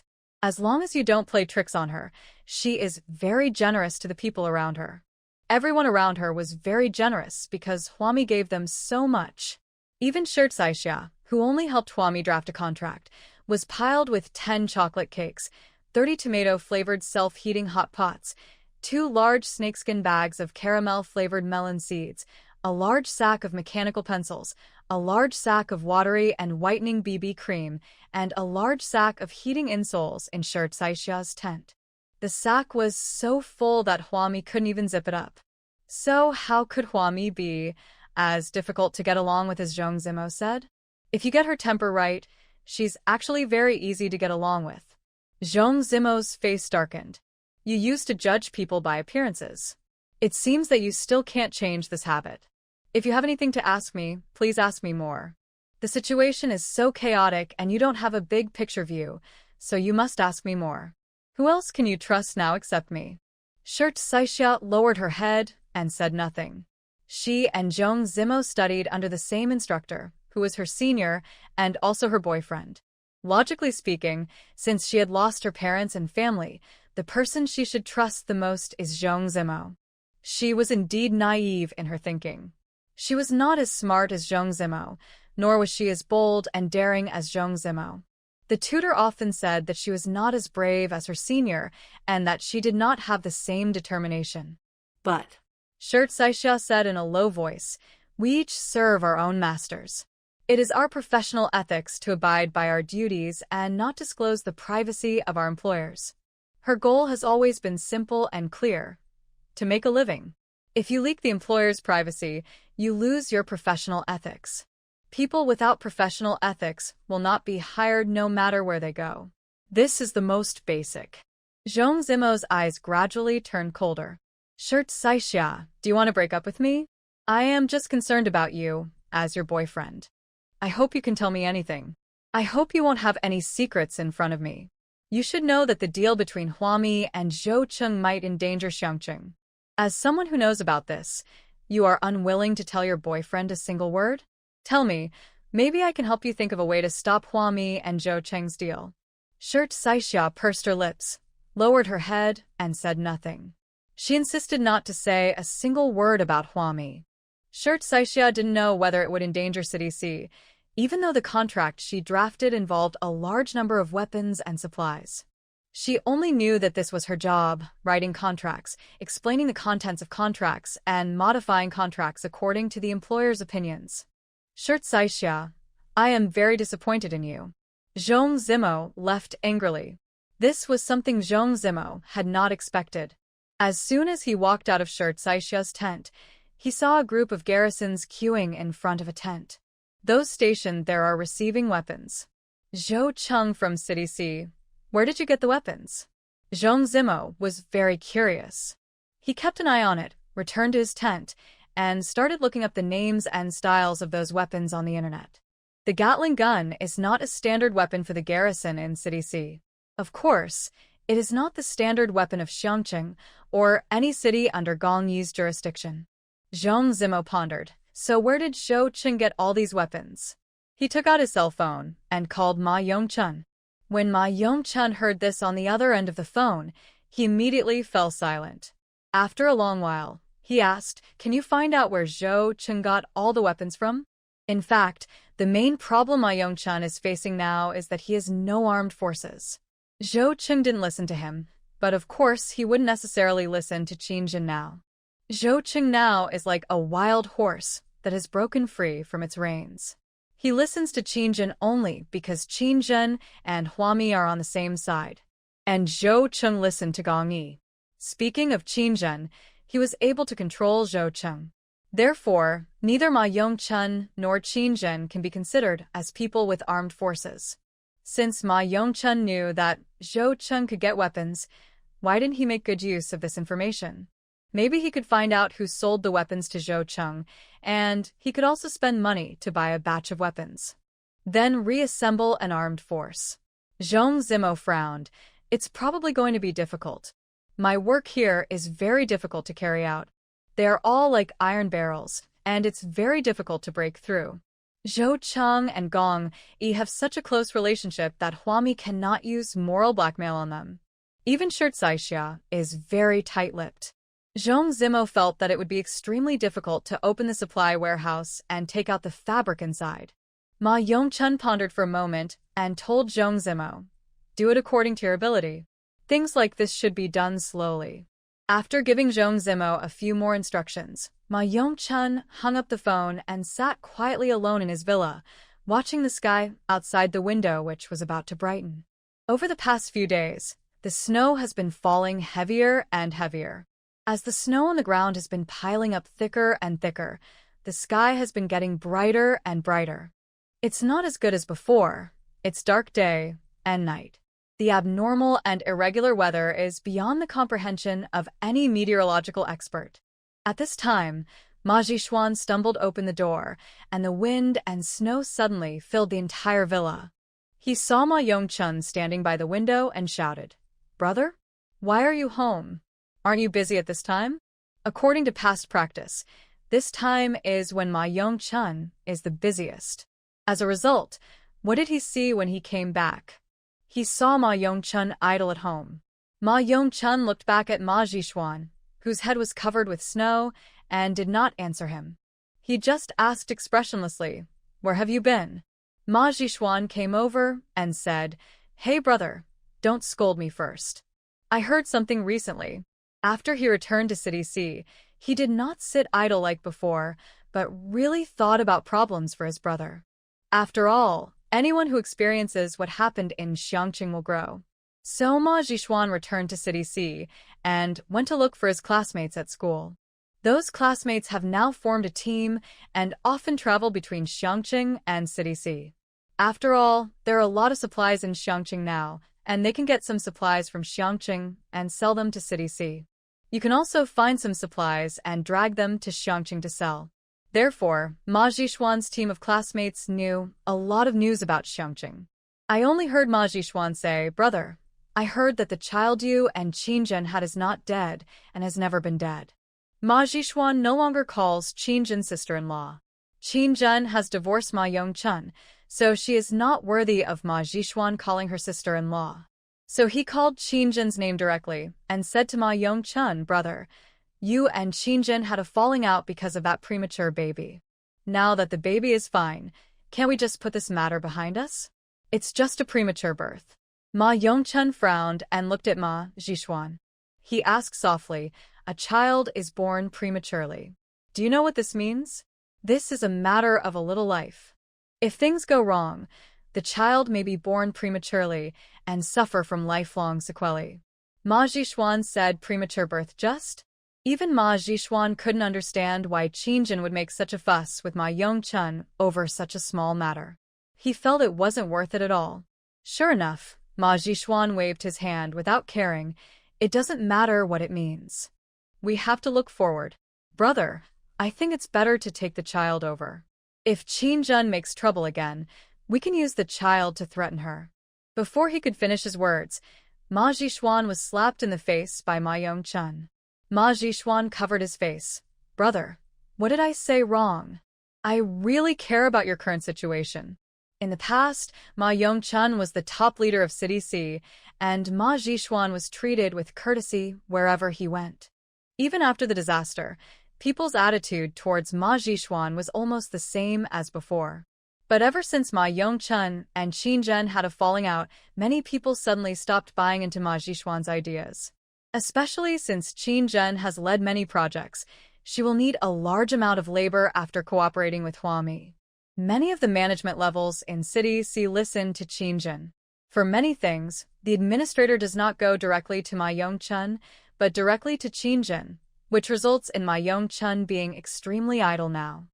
A: As long as you don't play tricks on her, she is very generous to the people around her. Everyone around her was very generous because Huami gave them so much. Even Shirt Saixia, who only helped Huami draft a contract, was piled with 10 chocolate cakes, 30 tomato-flavored self-heating hot pots, 2 large snakeskin bags of caramel-flavored melon seeds, a large sack of mechanical pencils, a large sack of watery and whitening BB cream, and a large sack of heating insoles in Shirt Saixia's tent. The sack was so full that Huami couldn't even zip it up. So how could Huami be as difficult to get along with as Zhong Zimo said? If you get her temper right, she's actually very easy to get along with. Zhong Zimo's face darkened. You used to judge people by appearances. It seems that you still can't change this habit. If you have anything to ask me, please ask me more. The situation is so chaotic and you don't have a big picture view, so you must ask me more. Who else can you trust now except me? Shirt Saixia lowered her head and said nothing. She and Zhong Zimo studied under the same instructor, who was her senior and also her boyfriend. Logically speaking, since she had lost her parents and family, the person she should trust the most is Zhong Zimo. She was indeed naive in her thinking. She was not as smart as Zhong Zimo, nor was she as bold and daring as Zhong Zimo. The tutor often said that she was not as brave as her senior and that she did not have the same determination.
B: But,
A: Shirt Saixia said in a low voice, "We each serve our own masters. It is our professional ethics to abide by our duties and not disclose the privacy of our employers." Her goal has always been simple and clear: to make a living. If you leak the employer's privacy, you lose your professional ethics. People without professional ethics will not be hired no matter where they go. This is the most basic. Zhong Zimo's eyes gradually turned colder. Shirt Saixia, do you want to break up with me? I am just concerned about you, as your boyfriend. I hope you can tell me anything. I hope you won't have any secrets in front of me. You should know that the deal between Huami and Zhou Cheng might endanger Xiangqing. As someone who knows about this, you are unwilling to tell your boyfriend a single word? Tell me, maybe I can help you think of a way to stop Huami and Zhou Cheng's deal. Shirt Saixia pursed her lips, lowered her head, and said nothing. She insisted not to say a single word about Huami. Shirt Saixia didn't know whether it would endanger City C, even though the contract she drafted involved a large number of weapons and supplies. She only knew that this was her job, writing contracts, explaining the contents of contracts, and modifying contracts according to the employer's opinions. Shirt Saixia, I am very disappointed in you. Zhong Zimo left angrily. This was something Zhong Zimo had not expected. As soon as he walked out of Shirt Saixia's tent, he saw a group of garrisons queuing in front of a tent. Those stationed there are receiving weapons. Zhou Cheng from City C, where did you get the weapons? Zhong Zimo was very curious. He kept an eye on it, returned to his tent, and started looking up the names and styles of those weapons on the internet. The Gatling gun is not a standard weapon for the garrison in City C. Of course, it is not the standard weapon of Xiangqing or any city under Gong Yi's jurisdiction. Zhong Zimo pondered. So where did Zhou Cheng get all these weapons? He took out his cell phone and called Ma Yongchun. When Ma Yongchun heard this on the other end of the phone, he immediately fell silent. After a long while, he asked, "Can you find out where Zhou Cheng got all the weapons from?" In fact, the main problem Ma Yongchun is facing now is that he has no armed forces. Zhou Cheng didn't listen to him, but of course he wouldn't necessarily listen to Qin Jin now. Zhou Cheng now is like a wild horse that has broken free from its reins. He listens to Qin Jin only because Qin Jin and Huami are on the same side. And Zhou Cheng listened to Gong Yi. Speaking of Qin Jin, he was able to control Zhou Cheng. Therefore, neither Ma Yongchun nor Qin Jin can be considered as people with armed forces. Since Ma Yongchun knew that Zhou Cheng could get weapons, why didn't he make good use of this information? Maybe he could find out who sold the weapons to Zhou Cheng, and he could also spend money to buy a batch of weapons. Then reassemble an armed force. Zhong Zimo frowned. It's probably going to be difficult. My work here is very difficult to carry out. They are all like iron barrels, and it's very difficult to break through. Zhou Cheng and Gong Yi have such a close relationship that Huami cannot use moral blackmail on them. Even Shirt Saixia is very tight-lipped. Zhong Zimo felt that it would be extremely difficult to open the supply warehouse and take out the fabric inside. Ma Yongchun pondered for a moment and told Zhong Zimo, "Do it according to your ability. Things like this should be done slowly." After giving Zhong Zimo a few more instructions, Ma Yongchun hung up the phone and sat quietly alone in his villa, watching the sky outside the window, which was about to brighten. Over the past few days, the snow has been falling heavier and heavier. As the snow on the ground has been piling up thicker and thicker, the sky has been getting brighter and brighter. It's not as good as before. It's dark day and night. The abnormal and irregular weather is beyond the comprehension of any meteorological expert. At this time, Ma Jixuan stumbled open the door, and the wind and snow suddenly filled the entire villa. He saw Ma Yongchun standing by the window and shouted, "Brother? Why are you home? Aren't you busy at this time?" According to past practice, this time is when Ma Yongchun is the busiest. As a result, what did he see when he came back? He saw Ma Yongchun idle at home. Ma Yongchun looked back at Ma Jixuan, whose head was covered with snow, and did not answer him. He just asked expressionlessly, "Where have you been?" Ma Jixuan came over and said, "Hey brother, don't scold me first. I heard something recently." After he returned to City C, he did not sit idle like before, but really thought about problems for his brother. After all, anyone who experiences what happened in Xiangqing will grow. So Ma Jixuan returned to City C and went to look for his classmates at school. Those classmates have now formed a team and often travel between Xiangqing and City C. After all, there are a lot of supplies in Xiangqing now, and they can get some supplies from Xiangqing and sell them to City C. You can also find some supplies and drag them to Xiangqing to sell. Therefore, Ma Jixuan's team of classmates knew a lot of news about Xiangqing. I only heard Ma Jixuan say, "Brother, I heard that the child you and Qin Jin had is not dead and has never been dead." Ma Jixuan no longer calls Qin Jin sister-in-law. Qin Jin has divorced Ma Yongchun, so she is not worthy of Ma Jixuan calling her sister-in-law. So he called Qin Jin's name directly and said to Ma Yongchun, "Brother, you and Qin Jin had a falling out because of that premature baby. Now that the baby is fine, can't we just put this matter behind us? It's just a premature birth." Ma Yongchun frowned and looked at Ma Jixuan. He asked softly, "A child is born prematurely. Do you know what this means? This is a matter of a little life. If things go wrong, the child may be born prematurely and suffer from lifelong sequelae." Ma Jixuan said premature birth just? Even Ma Jixuan couldn't understand why Qin Jin would make such a fuss with Ma Yongchun over such a small matter. He felt it wasn't worth it at all. Sure enough, Ma Jixuan waved his hand without caring. It doesn't matter what it means. We have to look forward. Brother, I think it's better to take the child over. If Qin Jin makes trouble again, we can use the child to threaten her. Before he could finish his words, Ma Jixuan was slapped in the face by Ma Yongchun. Ma Jixuan covered his face. "Brother, what did I say wrong? I really care about your current situation." In the past, Ma Yongchun was the top leader of City C, and Ma Jixuan was treated with courtesy wherever he went. Even after the disaster, People's attitude towards Ma Jixuan was almost the same as before. But ever since Ma Yongchun and Qin Zhen had a falling out, many people suddenly stopped buying into Ma Jixuan's ideas. Especially since Qin Zhen has led many projects, she will need a large amount of labor after cooperating with Huami. Many of the management levels in City C listen to Qin Zhen. For many things, the administrator does not go directly to Ma Yongchun, but directly to Qin Zhen, which results in Ma Yongchun being extremely idle now.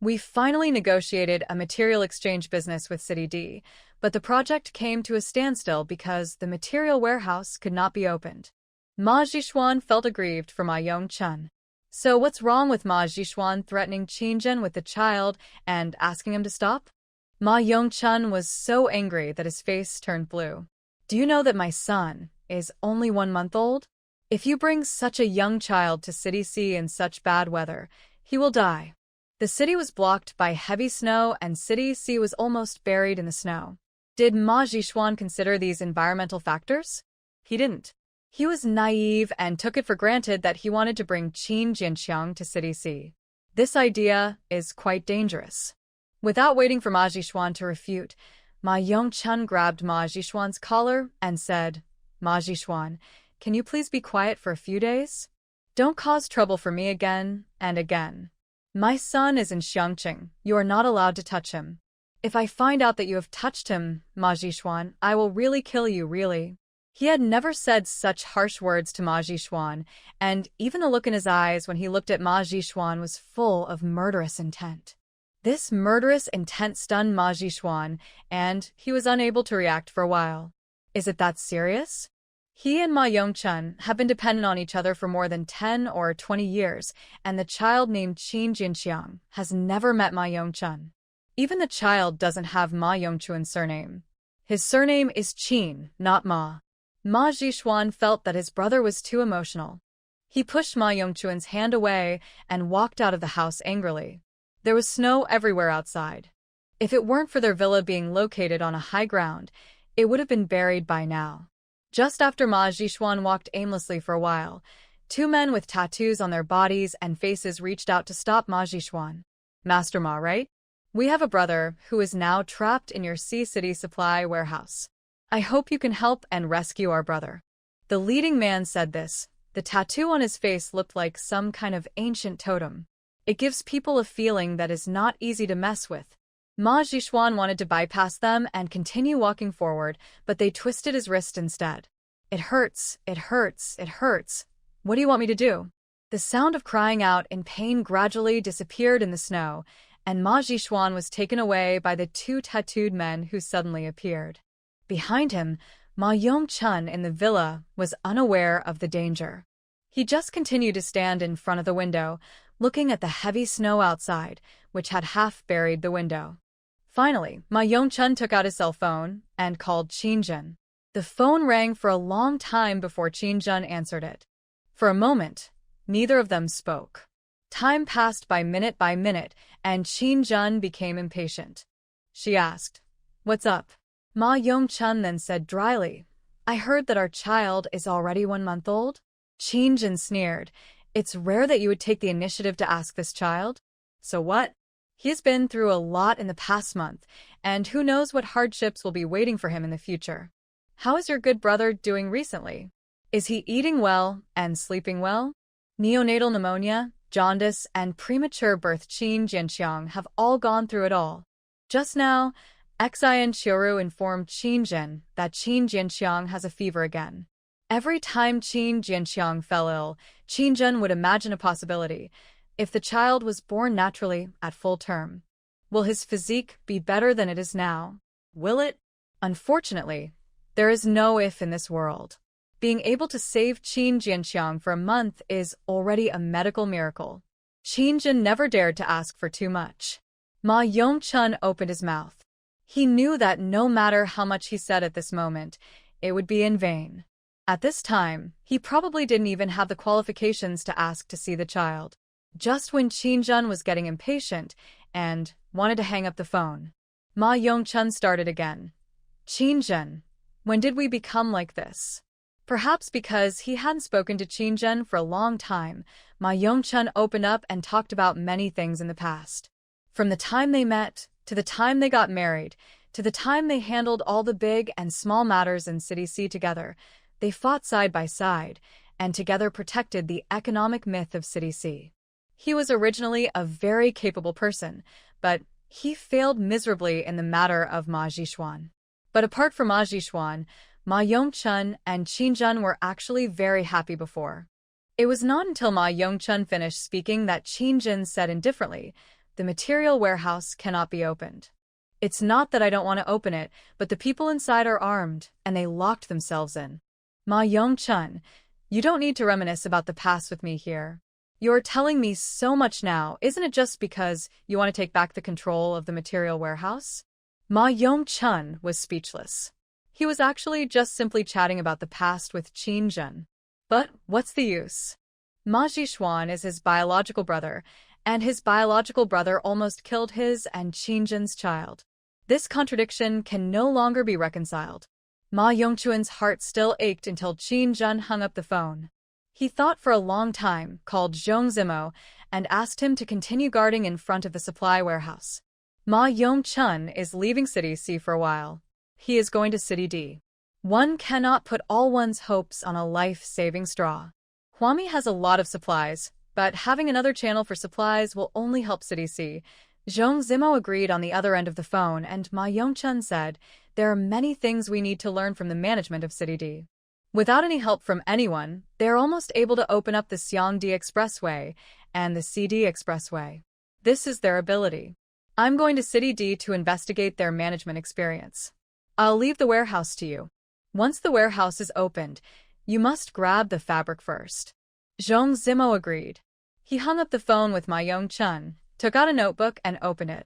A: We finally negotiated a material exchange business with City D, but the project came to a standstill because the material warehouse could not be opened. Ma Jixuan felt aggrieved for Ma Yongchun. So what's wrong with Ma Jixuan threatening Qin Zhen with the child and asking him to stop? Ma Yongchun was so angry that his face turned blue. Do you know that my son is only 1 month old? If you bring such a young child to City C in such bad weather, he will die. The city was blocked by heavy snow and City C was almost buried in the snow. Did Ma Jixuan consider these environmental factors? He didn't. He was naive and took it for granted that he wanted to bring Qin Jianqiang to City C. This idea is quite dangerous. Without waiting for Ma Jixuan to refute, Ma Yongchun grabbed Ma Jixuan's collar and said, Ma Jixuan, can you please be quiet for a few days? Don't cause trouble for me again and again. My son is in Xiangqing. You are not allowed to touch him. If I find out that you have touched him, Ma Jixuan, I will really kill you, really. He had never said such harsh words to Ma Jixuan, and even the look in his eyes when he looked at Ma Jixuan was full of murderous intent. This murderous intent stunned Ma Jixuan, and he was unable to react for a while. Is it that serious? He and Ma Yongchun have been dependent on each other for more than 10 or 20 years, and the child named Qin Jinqiang has never met Ma Yongchun. Even the child doesn't have Ma Yongchun's surname. His surname is Qin, not Ma. Ma Jixuan felt that his brother was too emotional. He pushed Ma Yongchun's hand away and walked out of the house angrily. There was snow everywhere outside. If it weren't for their villa being located on a high ground, it would have been buried by now. Just after Ma Jixuan walked aimlessly for a while, 2 men with tattoos on their bodies and faces reached out to stop Ma Jixuan. Master Ma, right? We have a brother who is now trapped in your C-City supply warehouse. I hope you can help and rescue our brother. The leading man said this. The tattoo on his face looked like some kind of ancient totem. It gives people a feeling that is not easy to mess with. Ma Jixuan wanted to bypass them and continue walking forward, but they twisted his wrist instead. It hurts, it hurts, it hurts. What do you want me to do? The sound of crying out in pain gradually disappeared in the snow, and Ma Jixuan was taken away by the 2 tattooed men who suddenly appeared. Behind him, Ma Yongchun in the villa was unaware of the danger. He just continued to stand in front of the window, looking at the heavy snow outside, which had half buried the window. Finally, Ma Yongchun took out his cell phone and called Qin Zhen. The phone rang for a long time before Qin Zhen answered it. For a moment, neither of them spoke. Time passed by minute, and Qin Zhen became impatient. She asked, "What's up?" Ma Yongchun then said dryly, "I heard that our child is already 1 month old." Qin Zhen sneered. "It's rare that you would take the initiative to ask this child. So what? He has been through a lot in the past month, and who knows what hardships will be waiting for him in the future. How is your good brother doing recently? Is he eating well and sleeping well? Neonatal pneumonia, jaundice, and premature birth. Qin Jianqiang have all gone through it all. Just now, Xian Qiuru informed Qin Zhen that Qin Jianqiang has a fever again. Every time Qin Jianqiang fell ill, Qin Zhen would imagine a possibility. If the child was born naturally at full term, will his physique be better than it is now? Will it? Unfortunately, there is no if in this world. Being able to save Qin Jianqiang for a month is already a medical miracle. Qin Zhen never dared to ask for too much. Ma Yongchun opened his mouth. He knew that no matter how much he said at this moment, it would be in vain. At this time, he probably didn't even have the qualifications to ask to see the child. Just when Qin Zhen was getting impatient and wanted to hang up the phone, Ma Yongchun started again. "Qin Zhen, when did we become like this? Perhaps because he hadn't spoken to Qingzhen for a long time, Ma Yongchun opened up and talked about many things in the past. From the time they met, to the time they got married, to the time they handled all the big and small matters in City C together, they fought side by side, and together protected the economic myth of City C. He was originally a very capable person, but he failed miserably in the matter of Ma Jixuan. But apart from Ma Jixuan, Ma Yongchun and Qingzhen were actually very happy before. It was not until Ma Yongchun finished speaking that Qingzhen said indifferently, "The material warehouse cannot be opened. It's not that I don't want to open it, but the people inside are armed, and they locked themselves in." Ma Yongchun, you don't need to reminisce about the past with me here. You're telling me so much now, isn't it just because you want to take back the control of the material warehouse? Ma Yongchun was speechless. He was actually just simply chatting about the past with Qingzhen. But what's the use? Ma Jixuan is his biological brother, and his biological brother almost killed his and Qingzhen's child. This contradiction can no longer be reconciled. Ma Yongchuan's heart still ached until Qingzhen hung up the phone. He thought for a long time, called Zhong Zimo, and asked him to continue guarding in front of the supply warehouse. Ma Yongchun is leaving City C for a while. He is going to City D. One cannot put all one's hopes on a life-saving straw. Huami has a lot of supplies, but having another channel for supplies will only help City C. Zhong Zimo agreed on the other end of the phone, and Ma Yongchun said, "There are many things we need to learn from the management of City D." Without any help from anyone, they are almost able to open up the Xiangdi Expressway and the CD Expressway. This is their ability. I'm going to City D to investigate their management experience. I'll leave the warehouse to you. Once the warehouse is opened, you must grab the fabric first. Zhong Zimo agreed. He hung up the phone with Ma Yongchun, took out a notebook and opened it.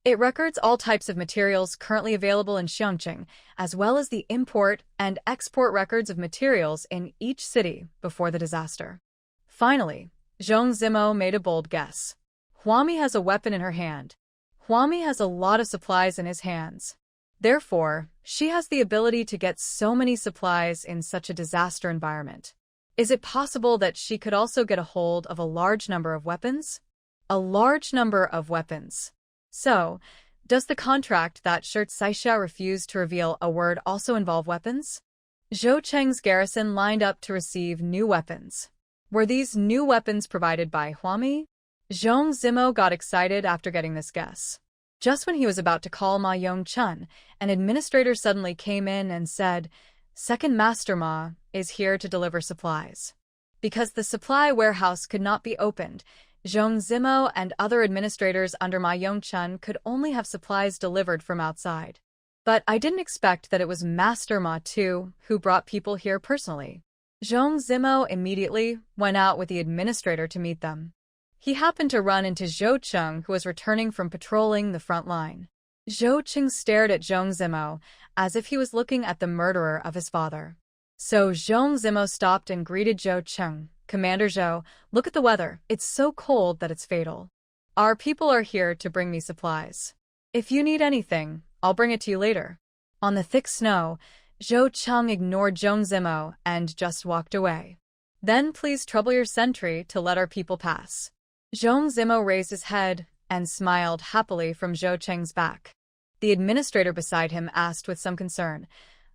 A: It records all types of materials currently available in Xiangqing, as well as the import and export records of materials in each city before the disaster. Finally, Zhong Zimo made a bold guess. Huami has a weapon in her hand. Huami has a lot of supplies in his hands. Therefore, she has the ability to get so many supplies in such a disaster environment. Is it possible that she could also get a hold of a large number of weapons? A large number of weapons. So, does the contract that Shirt Saixia refused to reveal a word also involve weapons? Zhou Cheng's garrison lined up to receive new weapons. Were these new weapons provided by Huami? Zhong Zimo got excited after getting this guess. Just when he was about to call Ma Yongchun, an administrator suddenly came in and said, "Second Master Ma is here to deliver supplies." Because the supply warehouse could not be opened, Zhong Zimo and other administrators under Ma Yongchun could only have supplies delivered from outside. But I didn't expect that it was Master Ma too who brought people here personally. Zhong Zimo immediately went out with the administrator to meet them. He happened to run into Zhou Cheng, who was returning from patrolling the front line. Zhou Cheng stared at Zhong Zimo as if he was looking at the murderer of his father. So Zhong Zimo stopped and greeted Zhou Cheng. "Commander Zhou, look at the weather. It's so cold that it's fatal. Our people are here to bring me supplies. If you need anything, I'll bring it to you later." On the thick snow, Zhou Cheng ignored Zhong Zimo and just walked away. "Then please trouble your sentry to let our people pass." Zhong Zimo raised his head and smiled happily from Zhou Cheng's back. The administrator beside him asked with some concern,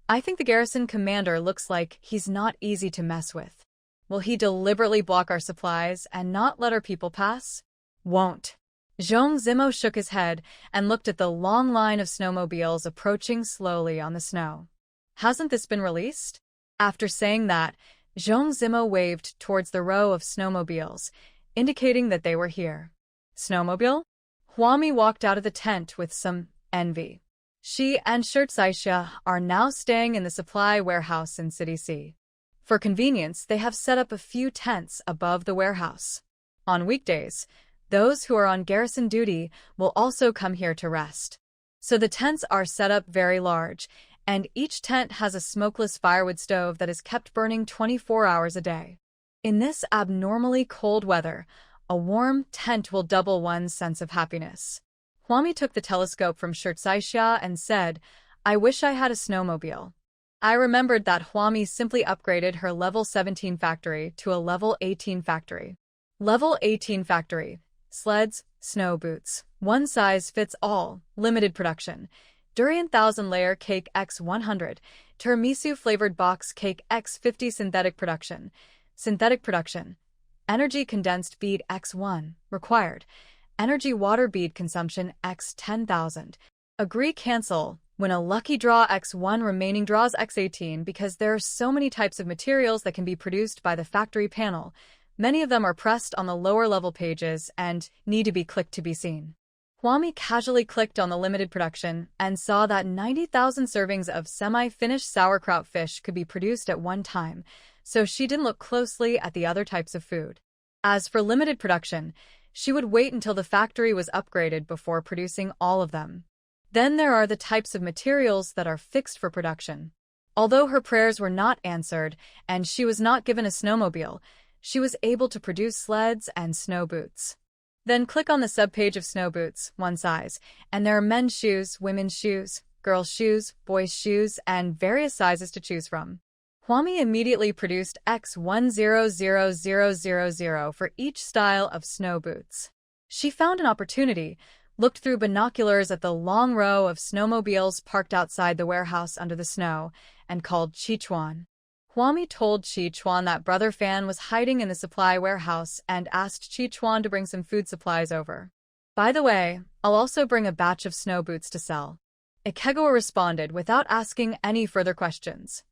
A: "I think the garrison commander looks like he's not easy to mess with. Will he deliberately block our supplies and not let our people pass?" "Won't." Zhong Zimo shook his head and looked at the long line of snowmobiles approaching slowly on the snow. "Hasn't this been released?" After saying that, Zhong Zimo waved towards the row of snowmobiles, indicating that they were here. "Snowmobile?" Huami walked out of the tent with some envy. She and Shirt Saixia are now staying in the supply warehouse in City C. For convenience, they have set up a few tents above the warehouse. On weekdays, those who are on garrison duty will also come here to rest. So the tents are set up very large, and each tent has a smokeless firewood stove that is kept burning 24 hours a day. In this abnormally cold weather, a warm tent will double one's sense of happiness. Huami took the telescope from Shirt Saixia and said, "I wish I had a snowmobile." I remembered that Huami simply upgraded her level 17 factory to a level 18 factory. Level 18 factory. Sleds, snow boots. One size fits all. Limited production. Durian 1000 layer cake x 100. Tiramisu flavored box cake x 50 synthetic production. Synthetic production. Energy condensed bead x 1. Required. Energy water bead consumption x 10,000. Agree cancel. When a lucky draw x1 remaining draws x18 because there are so many types of materials that can be produced by the factory panel. Many of them are pressed on the lower level pages and need to be clicked to be seen. Huami casually clicked on the limited production and saw that 90,000 servings of semi-finished sauerkraut fish could be produced at one time, so she didn't look closely at the other types of food. As for limited production, she would wait until the factory was upgraded before producing all of them. Then there are the types of materials that are fixed for production. Although her prayers were not answered and she was not given a snowmobile, she was able to produce sleds and snow boots. Then click on the subpage of snow boots, one size, and there are men's shoes, women's shoes, girls' shoes, boys' shoes, and various sizes to choose from. Huami immediately produced X100000 for each style of snow boots. She found an opportunity, looked through binoculars at the long row of snowmobiles parked outside the warehouse under the snow, and called Chi-Chuan. Huami told Chi-Chuan that Brother Fan was hiding in the supply warehouse and asked Chi-Chuan to bring some food supplies over. By the way, I'll also bring a batch of snow boots to sell. Ikegawa responded without asking any further questions.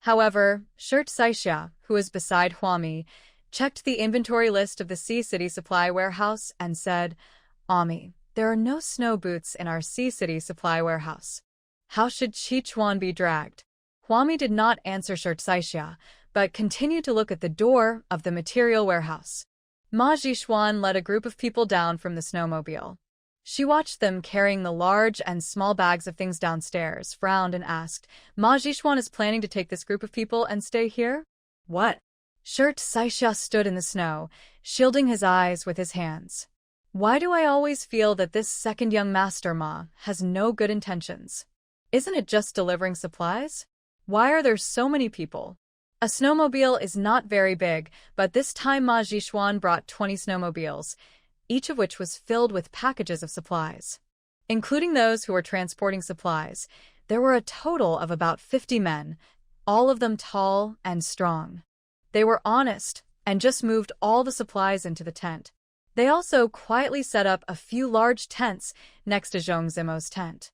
A: However, Shirt Saixia, who was beside Huami, checked the inventory list of the Sea City supply warehouse and said, "Ami, there are no snow boots in our Sea City supply warehouse. How should Chi-Chuan be dragged?" Huami did not answer Shirt Saixia, but continued to look at the door of the material warehouse. Ma Jixuan led a group of people down from the snowmobile. She watched them carrying the large and small bags of things downstairs, frowned and asked, "Ma Jixuan is planning to take this group of people and stay here?" "What?" Shirt Saixia stood in the snow, shielding his eyes with his hands. "Why do I always feel that this second young master Ma has no good intentions? Isn't it just delivering supplies? Why are there so many people?" A snowmobile is not very big, but this time Ma Jixuan brought 20 snowmobiles, each of which was filled with packages of supplies. Including those who were transporting supplies, there were a total of about 50 men, all of them tall and strong. They were honest and just moved all the supplies into the tent. They also quietly set up a few large tents next to Zhong Zimo's tent.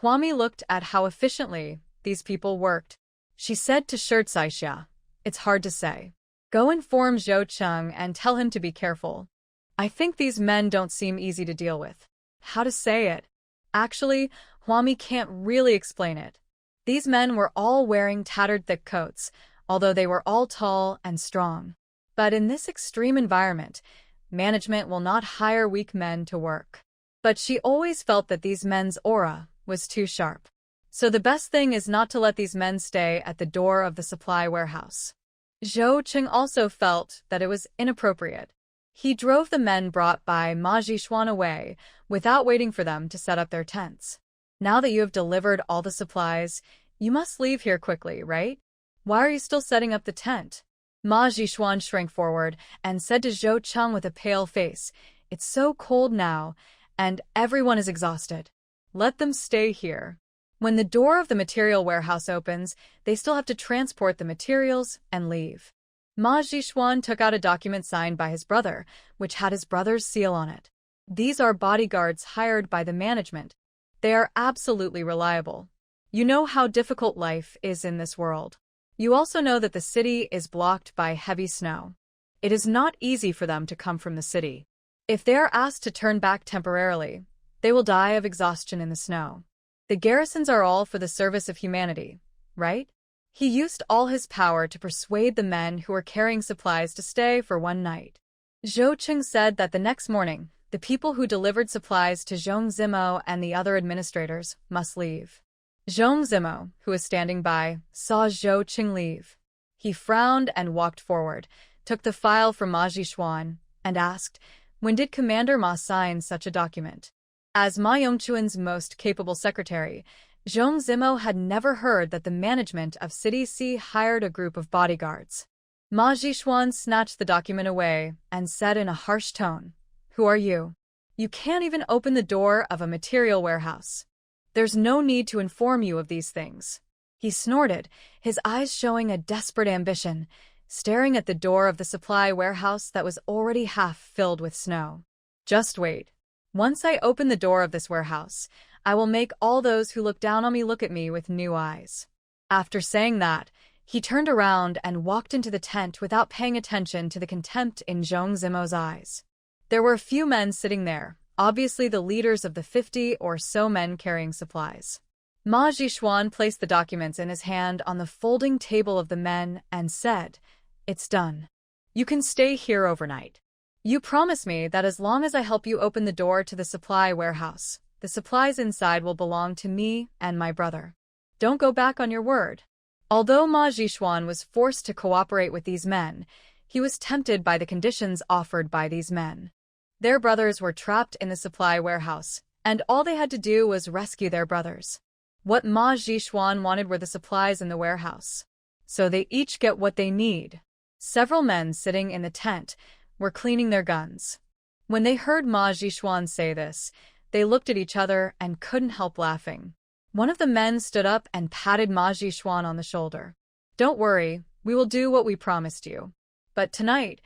A: Huami looked at how efficiently these people worked. She said to Shirt Saixia, "It's hard to say. Go inform Zhou Cheng and tell him to be careful. I think these men don't seem easy to deal with." How to say it? Actually, Huami can't really explain it. These men were all wearing tattered thick coats, although they were all tall and strong. But in this extreme environment, management will not hire weak men to work. But she always felt that these men's aura was too sharp. So the best thing is not to let these men stay at the door of the supply warehouse. Zhou Cheng also felt that it was inappropriate. He drove the men brought by Ma Jixuan away without waiting for them to set up their tents. "Now that you have delivered all the supplies, you must leave here quickly, right? Why are you still setting up the tent?" Ma Jixuan shrank forward and said to Zhou Cheng with a pale face, "It's so cold now, and everyone is exhausted. Let them stay here. When the door of the material warehouse opens, they still have to transport the materials and leave." Ma Jixuan took out a document signed by his brother, which had his brother's seal on it. "These are bodyguards hired by the management. They are absolutely reliable. You know how difficult life is in this world. You also know that the city is blocked by heavy snow. It is not easy for them to come from the city. If they are asked to turn back temporarily, they will die of exhaustion in the snow. The garrisons are all for the service of humanity, right?" He used all his power to persuade the men who were carrying supplies to stay for one night. Zhou Cheng said that the next morning, the people who delivered supplies to Zhong Zimo and the other administrators must leave. Zhong Zimo, who was standing by, saw Zhou Cheng leave. He frowned and walked forward, took the file from Ma Jixuan, and asked, "When did Commander Ma sign such a document?" As Ma Yongchuan's most capable secretary, Zhong Zimo had never heard that the management of City C hired a group of bodyguards. Ma Jishuan snatched the document away and said in a harsh tone, "Who are you? You can't even open the door of a material warehouse. There's no need to inform you of these things." He snorted, his eyes showing a desperate ambition, staring at the door of the supply warehouse that was already half filled with snow. "Just wait. Once I open the door of this warehouse, I will make all those who look down on me look at me with new eyes." After saying that, he turned around and walked into the tent without paying attention to the contempt in Zhong Zimo's eyes. There were a few men sitting there, obviously the leaders of the 50 or so men carrying supplies. Ma Jishuan placed the documents in his hand on the folding table of the men and said, "It's done. You can stay here overnight. You promise me that as long as I help you open the door to the supply warehouse, the supplies inside will belong to me and my brother. Don't go back on your word." Although Ma Jishuan was forced to cooperate with these men, he was tempted by the conditions offered by these men. Their brothers were trapped in the supply warehouse, and all they had to do was rescue their brothers. What Ma Jishuan wanted were the supplies in the warehouse. So they each get what they need. Several men sitting in the tent were cleaning their guns. When they heard Ma Jishuan say this, they looked at each other and couldn't help laughing. One of the men stood up and patted Ma Jishuan on the shoulder. "Don't worry, we will do what we promised you. But tonight,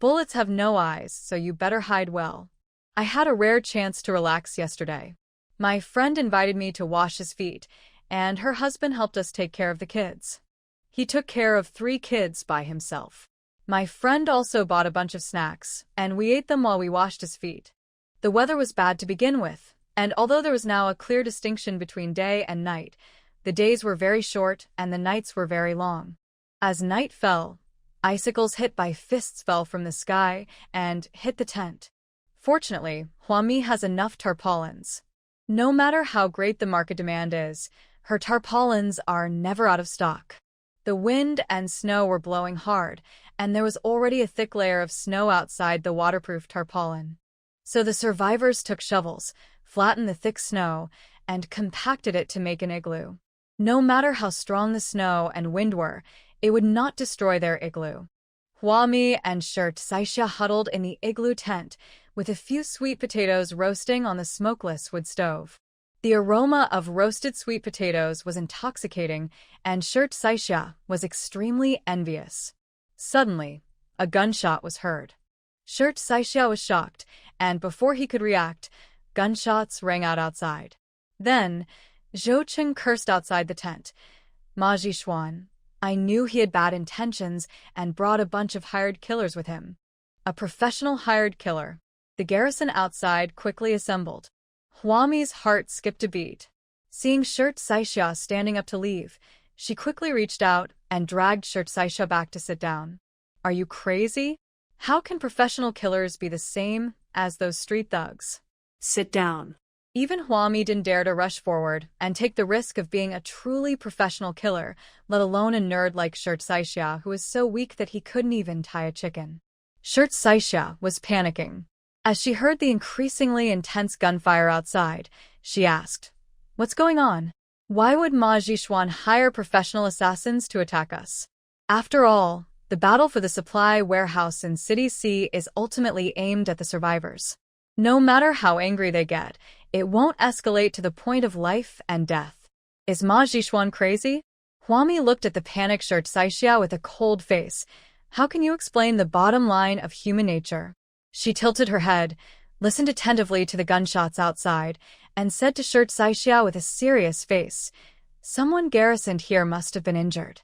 A: bullets have no eyes, so you better hide well. I had a rare chance to relax yesterday. My friend invited me to wash his feet, and her husband helped us take care of the kids. He took care of 3 kids by himself. My friend also bought a bunch of snacks, and we ate them while we washed his feet. The weather was bad to begin with, and although there was now a clear distinction between day and night, the days were very short and the nights were very long. As night fell, icicles hit by fists fell from the sky and hit the tent. Fortunately, Huami has enough tarpaulins. No matter how great the market demand is, her tarpaulins are never out of stock. The wind and snow were blowing hard, and there was already a thick layer of snow outside the waterproof tarpaulin. So the survivors took shovels, flattened the thick snow, and compacted it to make an igloo. No matter how strong the snow and wind were, it would not destroy their igloo. Huami and Shirt Saixia huddled in the igloo tent, with a few sweet potatoes roasting on the smokeless wood stove. The aroma of roasted sweet potatoes was intoxicating, and Shirt Saixia was extremely envious. Suddenly, a gunshot was heard. Shirt Saixia was shocked, and before he could react, gunshots rang out outside. Then, Zhou Cheng cursed outside the tent. "Ma Jishuan, I knew he had bad intentions and brought a bunch of hired killers with him." A professional hired killer. The garrison outside quickly assembled. Huami's heart skipped a beat. Seeing Shirt Saixia standing up to leave, she quickly reached out and dragged Shirt Saixia back to sit down. "Are you crazy? How can professional killers be the same as those street thugs?"
B: "Sit down."
A: Even Huami didn't dare to rush forward and take the risk of being a truly professional killer, let alone a nerd like Shirt Saixia who was so weak that he couldn't even tie a chicken. Shirt Saixia was panicking. As she heard the increasingly intense gunfire outside, she asked, "What's going on? Why would Ma Jishuan hire professional assassins to attack us? After all, the battle for the supply warehouse in City C is ultimately aimed at the survivors. No matter how angry they get, it won't escalate to the point of life and death. Is Ma Jishuan crazy?" Huami looked at the panicked Shirt Saixia with a cold face. "How can you explain the bottom line of human nature?" She tilted her head, listened attentively to the gunshots outside, and said to Shirt Saixia with a serious face, "Someone garrisoned here must have been injured."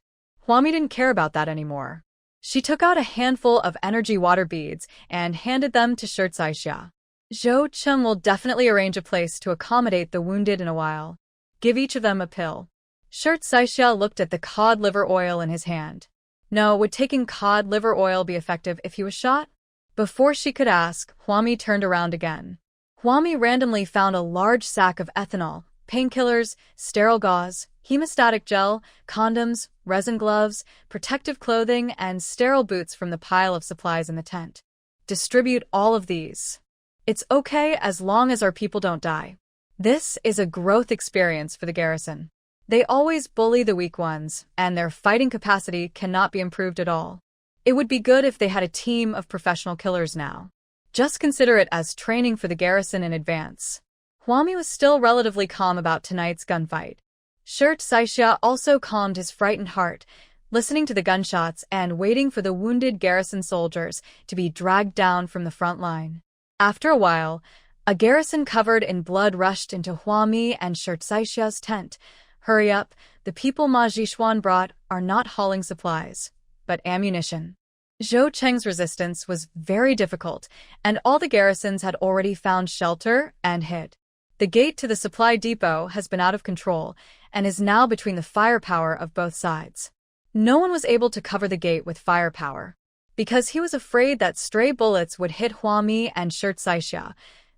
A: Huami didn't care about that anymore. She took out a handful of energy water beads and handed them to Shirt Saixia. "Zhou Cheng will definitely arrange a place to accommodate the wounded in a while. Give each of them a pill." Shirt Saixia looked at the cod liver oil in his hand. No, would taking cod liver oil be effective if he was shot? Before she could ask, Huami turned around again. Huami randomly found a large sack of ethanol, painkillers, sterile gauze, hemostatic gel, condoms, resin gloves, protective clothing, and sterile boots from the pile of supplies in the tent. "Distribute all of these. It's okay as long as our people don't die." This is a growth experience for the garrison. They always bully the weak ones, and their fighting capacity cannot be improved at all. It would be good if they had a team of professional killers now. Just consider it as training for the garrison in advance. Huami was still relatively calm about tonight's gunfight. Shirt Saixia also calmed his frightened heart, listening to the gunshots and waiting for the wounded garrison soldiers to be dragged down from the front line. After a while, a garrison covered in blood rushed into Huami and Shirt Saixia's tent. Hurry up, the people Ma Jixuan brought are not hauling supplies, but ammunition. Zhou Cheng's resistance was very difficult, and all the garrisons had already found shelter and hid. The gate to the supply depot has been out of control and is now between the firepower of both sides. No one was able to cover the gate with firepower. Because he was afraid that stray bullets would hit Huami and Shirt Saixia,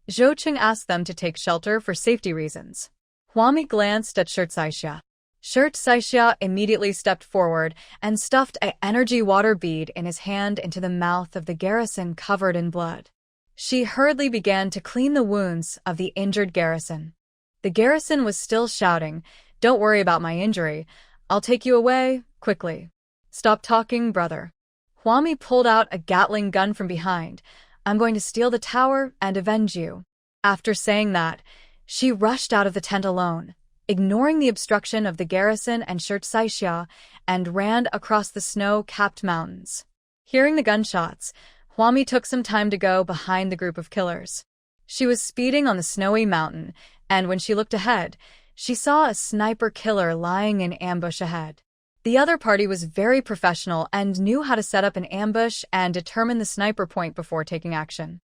A: Zhou Cheng asked them to take shelter for safety reasons. Huami glanced at Shirt Saixia. Shirt Saixia immediately stepped forward and stuffed an energy water bead in his hand into the mouth of the garrison covered in blood. She hurriedly began to clean the wounds of the injured garrison. The garrison was still shouting, "Don't worry about my injury. I'll take you away, quickly." "Stop talking, brother." Huami pulled out a Gatling gun from behind. "I'm going to steal the tower and avenge you." After saying that, she rushed out of the tent alone, ignoring the obstruction of the garrison and Shirt Saixia, and ran across the snow-capped mountains. Hearing the gunshots, Huami took some time to go behind the group of killers. She was speeding on the snowy mountain, and when she looked ahead, she saw a sniper killer lying in ambush ahead. The other party was very professional and knew how to set up an ambush and determine the sniper point before taking action.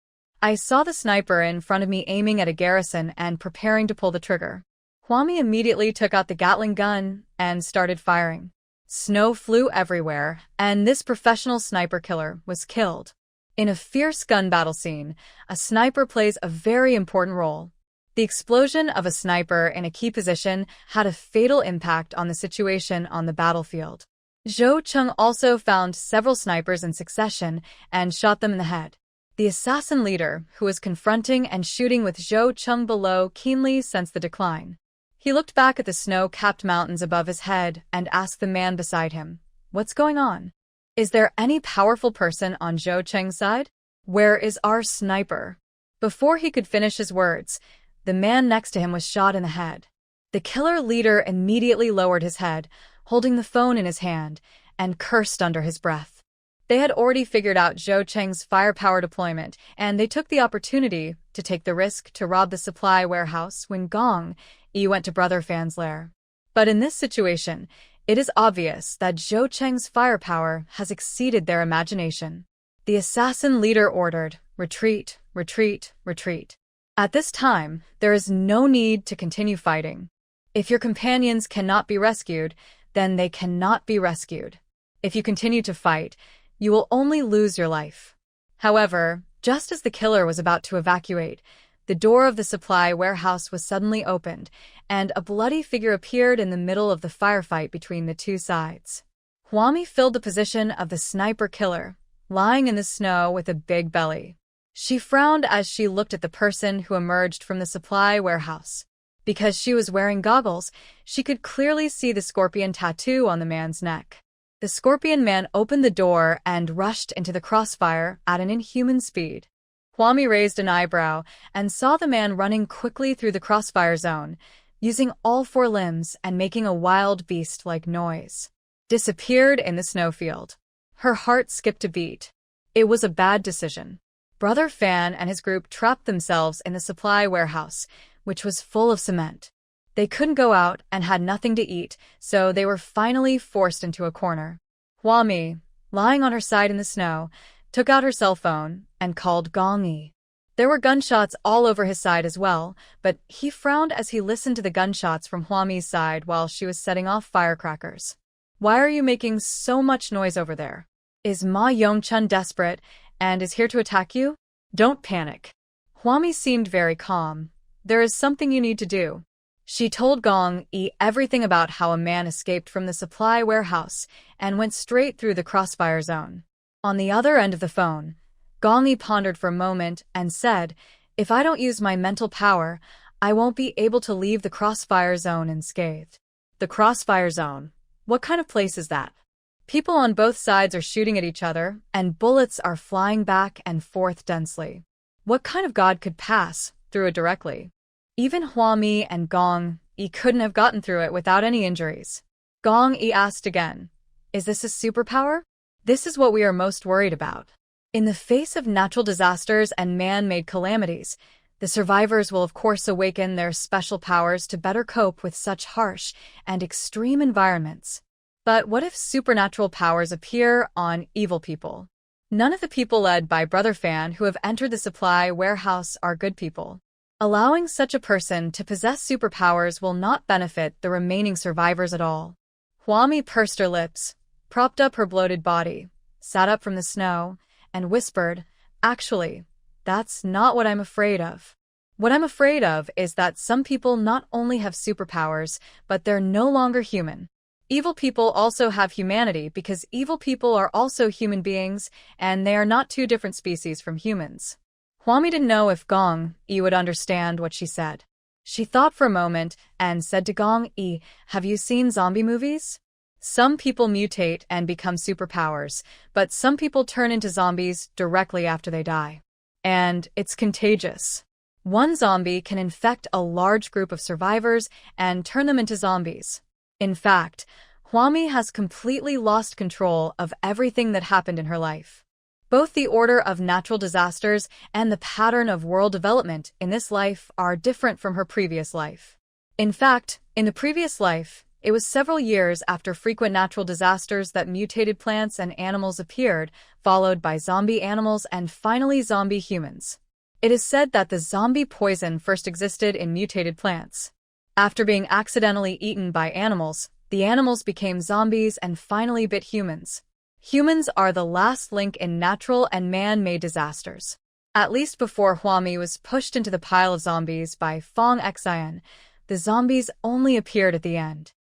A: I saw the sniper in front of me aiming at a garrison and preparing to pull the trigger. Huami immediately took out the Gatling gun and started firing. Snow flew everywhere, and this professional sniper killer was killed. In a fierce gun battle scene, a sniper plays a very important role. The explosion of a sniper in a key position had a fatal impact on the situation on the battlefield. Zhou Cheng also found several snipers in succession and shot them in the head. The assassin leader, who was confronting and shooting with Zhou Cheng below, keenly sensed the decline. He looked back at the snow-capped mountains above his head and asked the man beside him, "What's going on? Is there any powerful person on Zhou Cheng's side? Where is our sniper?" Before he could finish his words, the man next to him was shot in the head. The killer leader immediately lowered his head, holding the phone in his hand, and cursed under his breath. They had already figured out Zhou Cheng's firepower deployment, and they took the opportunity to take the risk to rob the supply warehouse when Gong Yi went to Brother Fan's lair. But in this situation, it is obvious that Zhou Cheng's firepower has exceeded their imagination. The assassin leader ordered, "Retreat, retreat, retreat." At this time, there is no need to continue fighting. If your companions cannot be rescued, then they cannot be rescued. If you continue to fight, you will only lose your life. However, just as the killer was about to evacuate, the door of the supply warehouse was suddenly opened, and a bloody figure appeared in the middle of the firefight between the two sides. Huami filled the position of the sniper killer, lying in the snow with a big belly. She frowned as she looked at the person who emerged from the supply warehouse. Because she was wearing goggles, she could clearly see the scorpion tattoo on the man's neck. The scorpion man opened the door and rushed into the crossfire at an inhuman speed. Huami raised an eyebrow and saw the man running quickly through the crossfire zone, using all four limbs and making a wild beast-like noise. Disappeared in the snowfield. Her heart skipped a beat. It was a bad decision. Brother Fan and his group trapped themselves in the supply warehouse, which was full of cement. They couldn't go out and had nothing to eat, so they were finally forced into a corner. Huami, lying on her side in the snow, took out her cell phone and called Gong Yi. There were gunshots all over his side as well, but he frowned as he listened to the gunshots from Huami's side while she was setting off firecrackers. "Why are you making so much noise over there? Is Ma Yongchun desperate and is here to attack you? Don't panic." Huami seemed very calm. "There is something you need to do." She told Gong Yi everything about how a man escaped from the supply warehouse and went straight through the crossfire zone. On the other end of the phone, Gong Yi pondered for a moment and said, "If I don't use my mental power, I won't be able to leave the crossfire zone unscathed.
B: The crossfire zone. What kind of place is that?
A: People on both sides are shooting at each other, and bullets are flying back and forth densely. What kind of god could pass through it directly? Even Hua-Mi and Gong-Yi couldn't have gotten through it without any injuries. Gong-Yi asked again, "Is this a superpower? This is what we are most worried about." In the face of natural disasters and man-made calamities, the survivors will of course awaken their special powers to better cope with such harsh and extreme environments. But what if supernatural powers appear on evil people? None of the people led by Brother Fan who have entered the supply warehouse are good people. Allowing such a person to possess superpowers will not benefit the remaining survivors at all. Hua-Mi pursed her lips, propped up her bloated body, sat up from the snow, and whispered, "Actually, that's not what I'm afraid of. What I'm afraid of is that some people not only have superpowers, but they're no longer human. Evil people also have humanity because evil people are also human beings, and they are not two different species from humans." Hua-Mi didn't know if Gong-Yi would understand what she said. She thought for a moment and said to Gong-Yi, "Have you seen zombie movies? Some people mutate and become superpowers, but some people turn into zombies directly after they die. And it's contagious. One zombie can infect a large group of survivors and turn them into zombies. In fact, Hua-Mi has completely lost control of everything that happened in her life. Both the order of natural disasters and the pattern of world development in this life are different from her previous life. In fact, in the previous life, it was several years after frequent natural disasters that mutated plants and animals appeared, followed by zombie animals and finally zombie humans. It is said that the zombie poison first existed in mutated plants. After being accidentally eaten by animals, the animals became zombies and finally bit humans. Humans are the last link in natural and man-made disasters. At least before Hua-Mi was pushed into the pile of zombies by Fong Xian, the zombies only appeared at the end.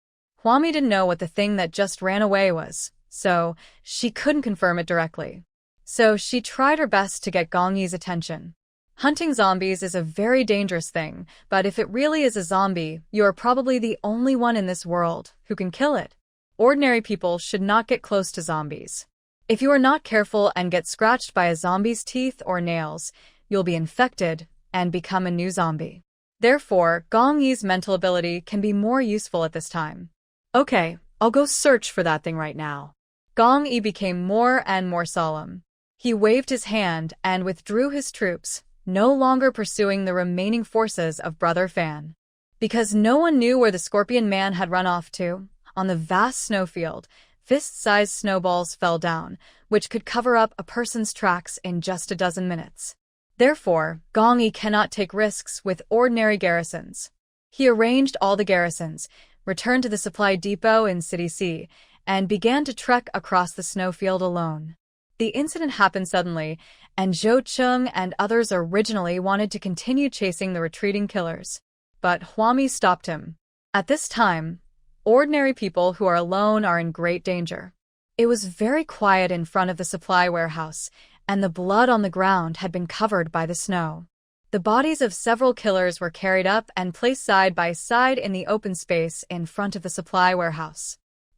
A: Hua-Mi didn't know what the thing that just ran away was, so she couldn't confirm it directly. So she tried her best to get Gong-Yi's attention. Hunting zombies is a very dangerous thing, but if it really is a zombie, you are probably the only one in this world who can kill it. Ordinary people should not get close to zombies. If you are not careful and get scratched by a zombie's teeth or nails, you'll be infected and become a new zombie. Therefore, Gong-Yi's mental ability can be more useful at this time.
B: Okay, I'll go search for that thing right now.
A: Gong-Yi became more and more solemn. He waved his hand and withdrew his troops, no longer pursuing the remaining forces of Brother Fan. Because no one knew where the Scorpion Man had run off to, on the vast snowfield, fist-sized snowballs fell down, which could cover up a person's tracks in just a dozen minutes. Therefore, Gong-Yi cannot take risks with ordinary garrisons. He arranged all the garrisons, returned to the supply depot in City C, and began to trek across the snowfield alone. The incident happened suddenly, and Zhou Chung and others originally wanted to continue chasing the retreating killers. But Hua-Mi stopped him. At this time, ordinary people who are alone are in great danger. It was very quiet in front of the supply warehouse, and the blood on the ground had been covered by the snow. The bodies of several killers were carried up and placed side by side in the open space in front of the supply warehouse.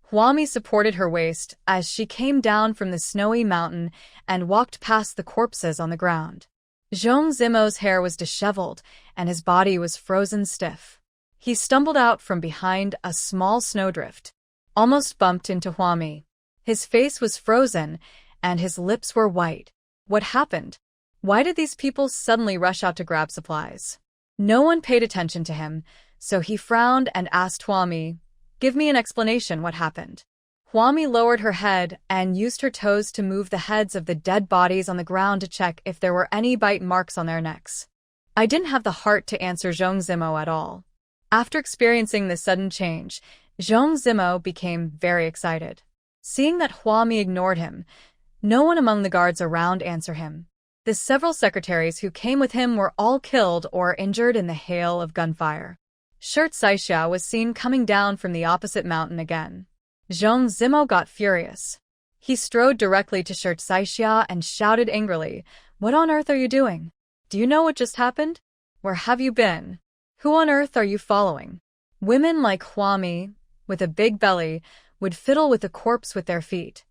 A: Hua-Mi supported her waist as she came down from the snowy mountain and walked past the corpses on the ground. Zhong Zimo's hair was disheveled, and his body was frozen stiff. He stumbled out from behind a small snowdrift, almost bumped into Hua-Mi. His face was frozen, and his lips were white. What happened? Why did these people suddenly rush out to grab supplies? No one paid attention to him, so he frowned and asked Hua-Mi, "Give me an explanation what happened." Hua-Mi lowered her head and used her toes to move the heads of the dead bodies on the ground to check if there were any bite marks on their necks. I didn't have the heart to answer Zhong Zimo at all. After experiencing this sudden change, Zhong Zimo became very excited. Seeing that Hua-Mi ignored him, no one among the guards around answered him. The several secretaries who came with him were all killed or injured in the hail of gunfire. Shirt Saixia was seen coming down from the opposite mountain again. Zhong Zimo got furious. He strode directly to Shirt Saixia and shouted angrily, "What on earth are you doing? Do you know what just happened? Where have you been? Who on earth are you following? Women like Huami, with a big belly, would fiddle with a corpse with their feet.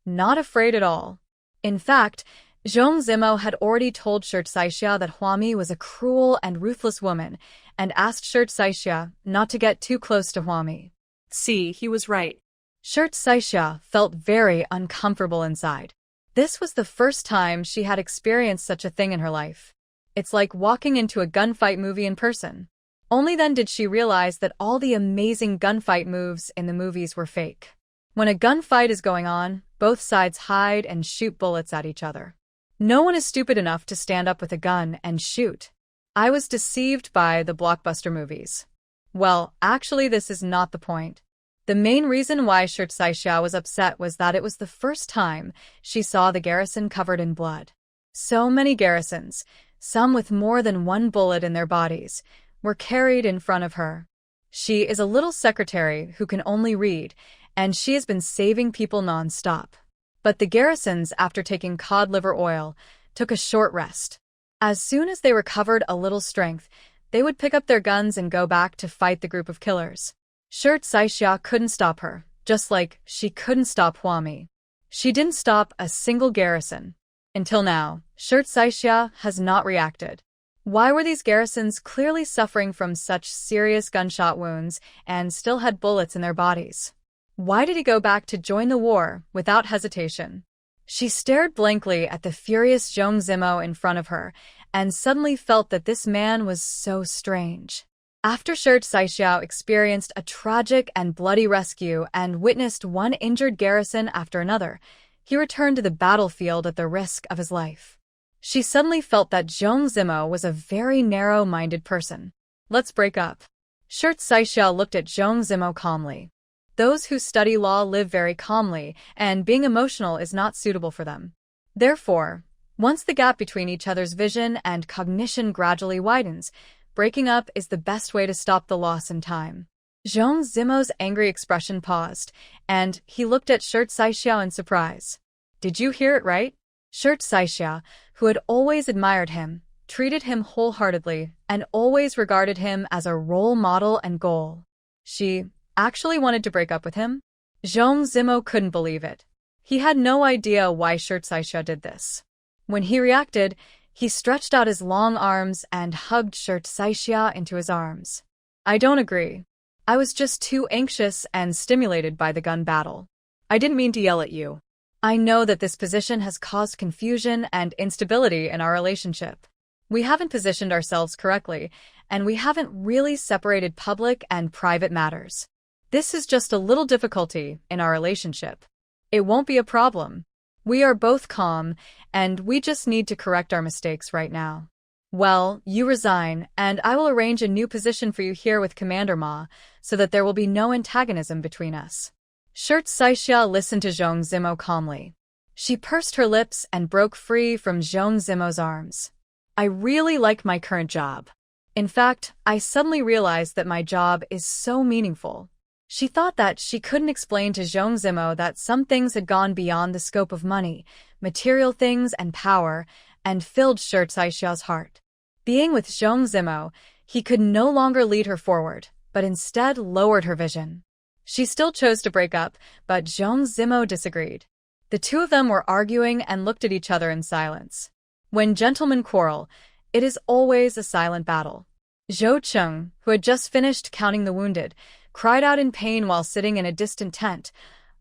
A: Not afraid at all. In fact, Zhong Zimo had already told Shirt Saixia that Huami was a cruel and ruthless woman, and asked Shirt Saixia not to get too close to Huami.
B: See, he was right.
A: Shirt Saixia felt very uncomfortable inside. This was the first time she had experienced such a thing in her life. It's like walking into a gunfight movie in person. Only then did she realize that all the amazing gunfight moves in the movies were fake. When a gunfight is going on, both sides hide and shoot bullets at each other. No one is stupid enough to stand up with a gun and shoot. I was deceived by the blockbuster movies. Well, actually this is not the point. The main reason why Shirt Saixia was upset was that it was the first time she saw the garrison covered in blood. So many garrisons, some with more than one bullet in their bodies, were carried in front of her. She is a little secretary who can only read, and she has been saving people non-stop. But the garrisons, after taking cod liver oil, took a short rest. As soon as they recovered a little strength, they would pick up their guns and go back to fight the group of killers. Shirt Saixia couldn't stop her, just like she couldn't stop Huami. She didn't stop a single garrison. Until now, Shirt Saixia has not reacted. Why were these garrisons clearly suffering from such serious gunshot wounds and still had bullets in their bodies? Why did he go back to join the war without hesitation? She stared blankly at the furious Zhong Zimo in front of her and suddenly felt that this man was so strange. After Shirt Saixia experienced a tragic and bloody rescue and witnessed one injured garrison after another, he returned to the battlefield at the risk of his life. She suddenly felt that Zhong Zimo was a very narrow-minded person. Let's break up. Shirt Saixia looked at Zhong Zimo calmly. Those who study law live very calmly, and being emotional is not suitable for them. Therefore, once the gap between each other's vision and cognition gradually widens, breaking up is the best way to stop the loss in time. Zhong Zimo's angry expression paused, and he looked at Shirt Saixia in surprise. Did you hear it right? Shirt Saixia, who had always admired him, treated him wholeheartedly, and always regarded him as a role model and goal. She actually wanted to break up with him? Zhong Zimo couldn't believe it. He had no idea why Shirt Saixia did this. When he reacted, he stretched out his long arms and hugged Shirt Saixia into his arms. I don't agree. I was just too anxious and stimulated by the gun battle. I didn't mean to yell at you. I know that this position has caused confusion and instability in our relationship. We haven't positioned ourselves correctly, and we haven't really separated public and private matters. This is just a little difficulty in our relationship. It won't be a problem. We are both calm, and we just need to correct our mistakes right now. Well, you resign, and I will arrange a new position for you here with Commander Ma, so that there will be no antagonism between us. Shirt Saixia listened to Zhong Zimo calmly. She pursed her lips and broke free from Zhong Zimo's arms. I really like my current job. In fact, I suddenly realized that my job is so meaningful. She thought that she couldn't explain to Zhong Zimo that some things had gone beyond the scope of money, material things and power, and filled Shirt Saixia's heart. Being with Zhong Zimo, he could no longer lead her forward, but instead lowered her vision. She still chose to break up, but Zhong Zimo disagreed. The two of them were arguing and looked at each other in silence. When gentlemen quarrel, it is always a silent battle. Zhou Cheng, who had just finished counting the wounded, cried out in pain while sitting in a distant tent.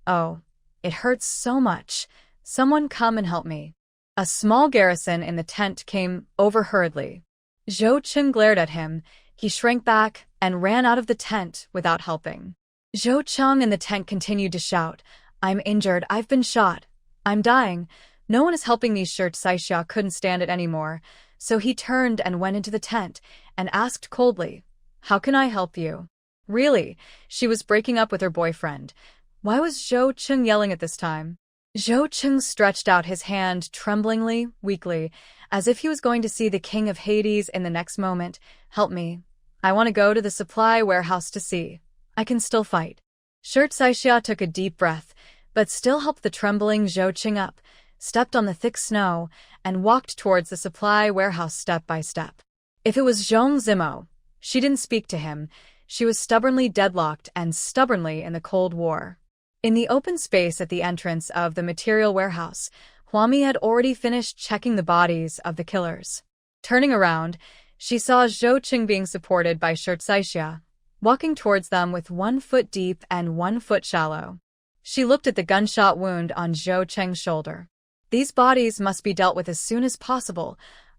A: Oh, it hurts so much. Someone come and help me. A small garrison in the tent came over hurriedly. Zhou Cheng glared at him. He shrank back and ran out of the tent without helping. Zhou Cheng in the tent continued to shout, I'm injured, I've been shot. I'm dying. No one is helping me. Shirt Saixia couldn't stand it anymore, so he turned and went into the tent and asked coldly, How can I help you? Really, she was breaking up with her boyfriend. Why was Zhou Cheng yelling at this time? Zhou Cheng stretched out his hand tremblingly, weakly, as if he was going to see the king of Hades in the next moment. Help me. I want to go to the supply warehouse to see. I can still fight. Shirt Saixia took a deep breath, but still helped the trembling Zhou Cheng up, stepped on the thick snow, and walked towards the supply warehouse step by step. If it was Zhong Zimo, She didn't speak to him. She was stubbornly deadlocked and stubbornly in the Cold War. In the open space at the entrance of the material warehouse, Huami had already finished checking the bodies of the killers. Turning around, she saw Zhou Qing being supported by Shirt Saixia, walking towards them with 1 foot deep and 1 foot shallow. She looked at the gunshot wound on Zhou Qing's shoulder. These bodies must be dealt with as soon as possible,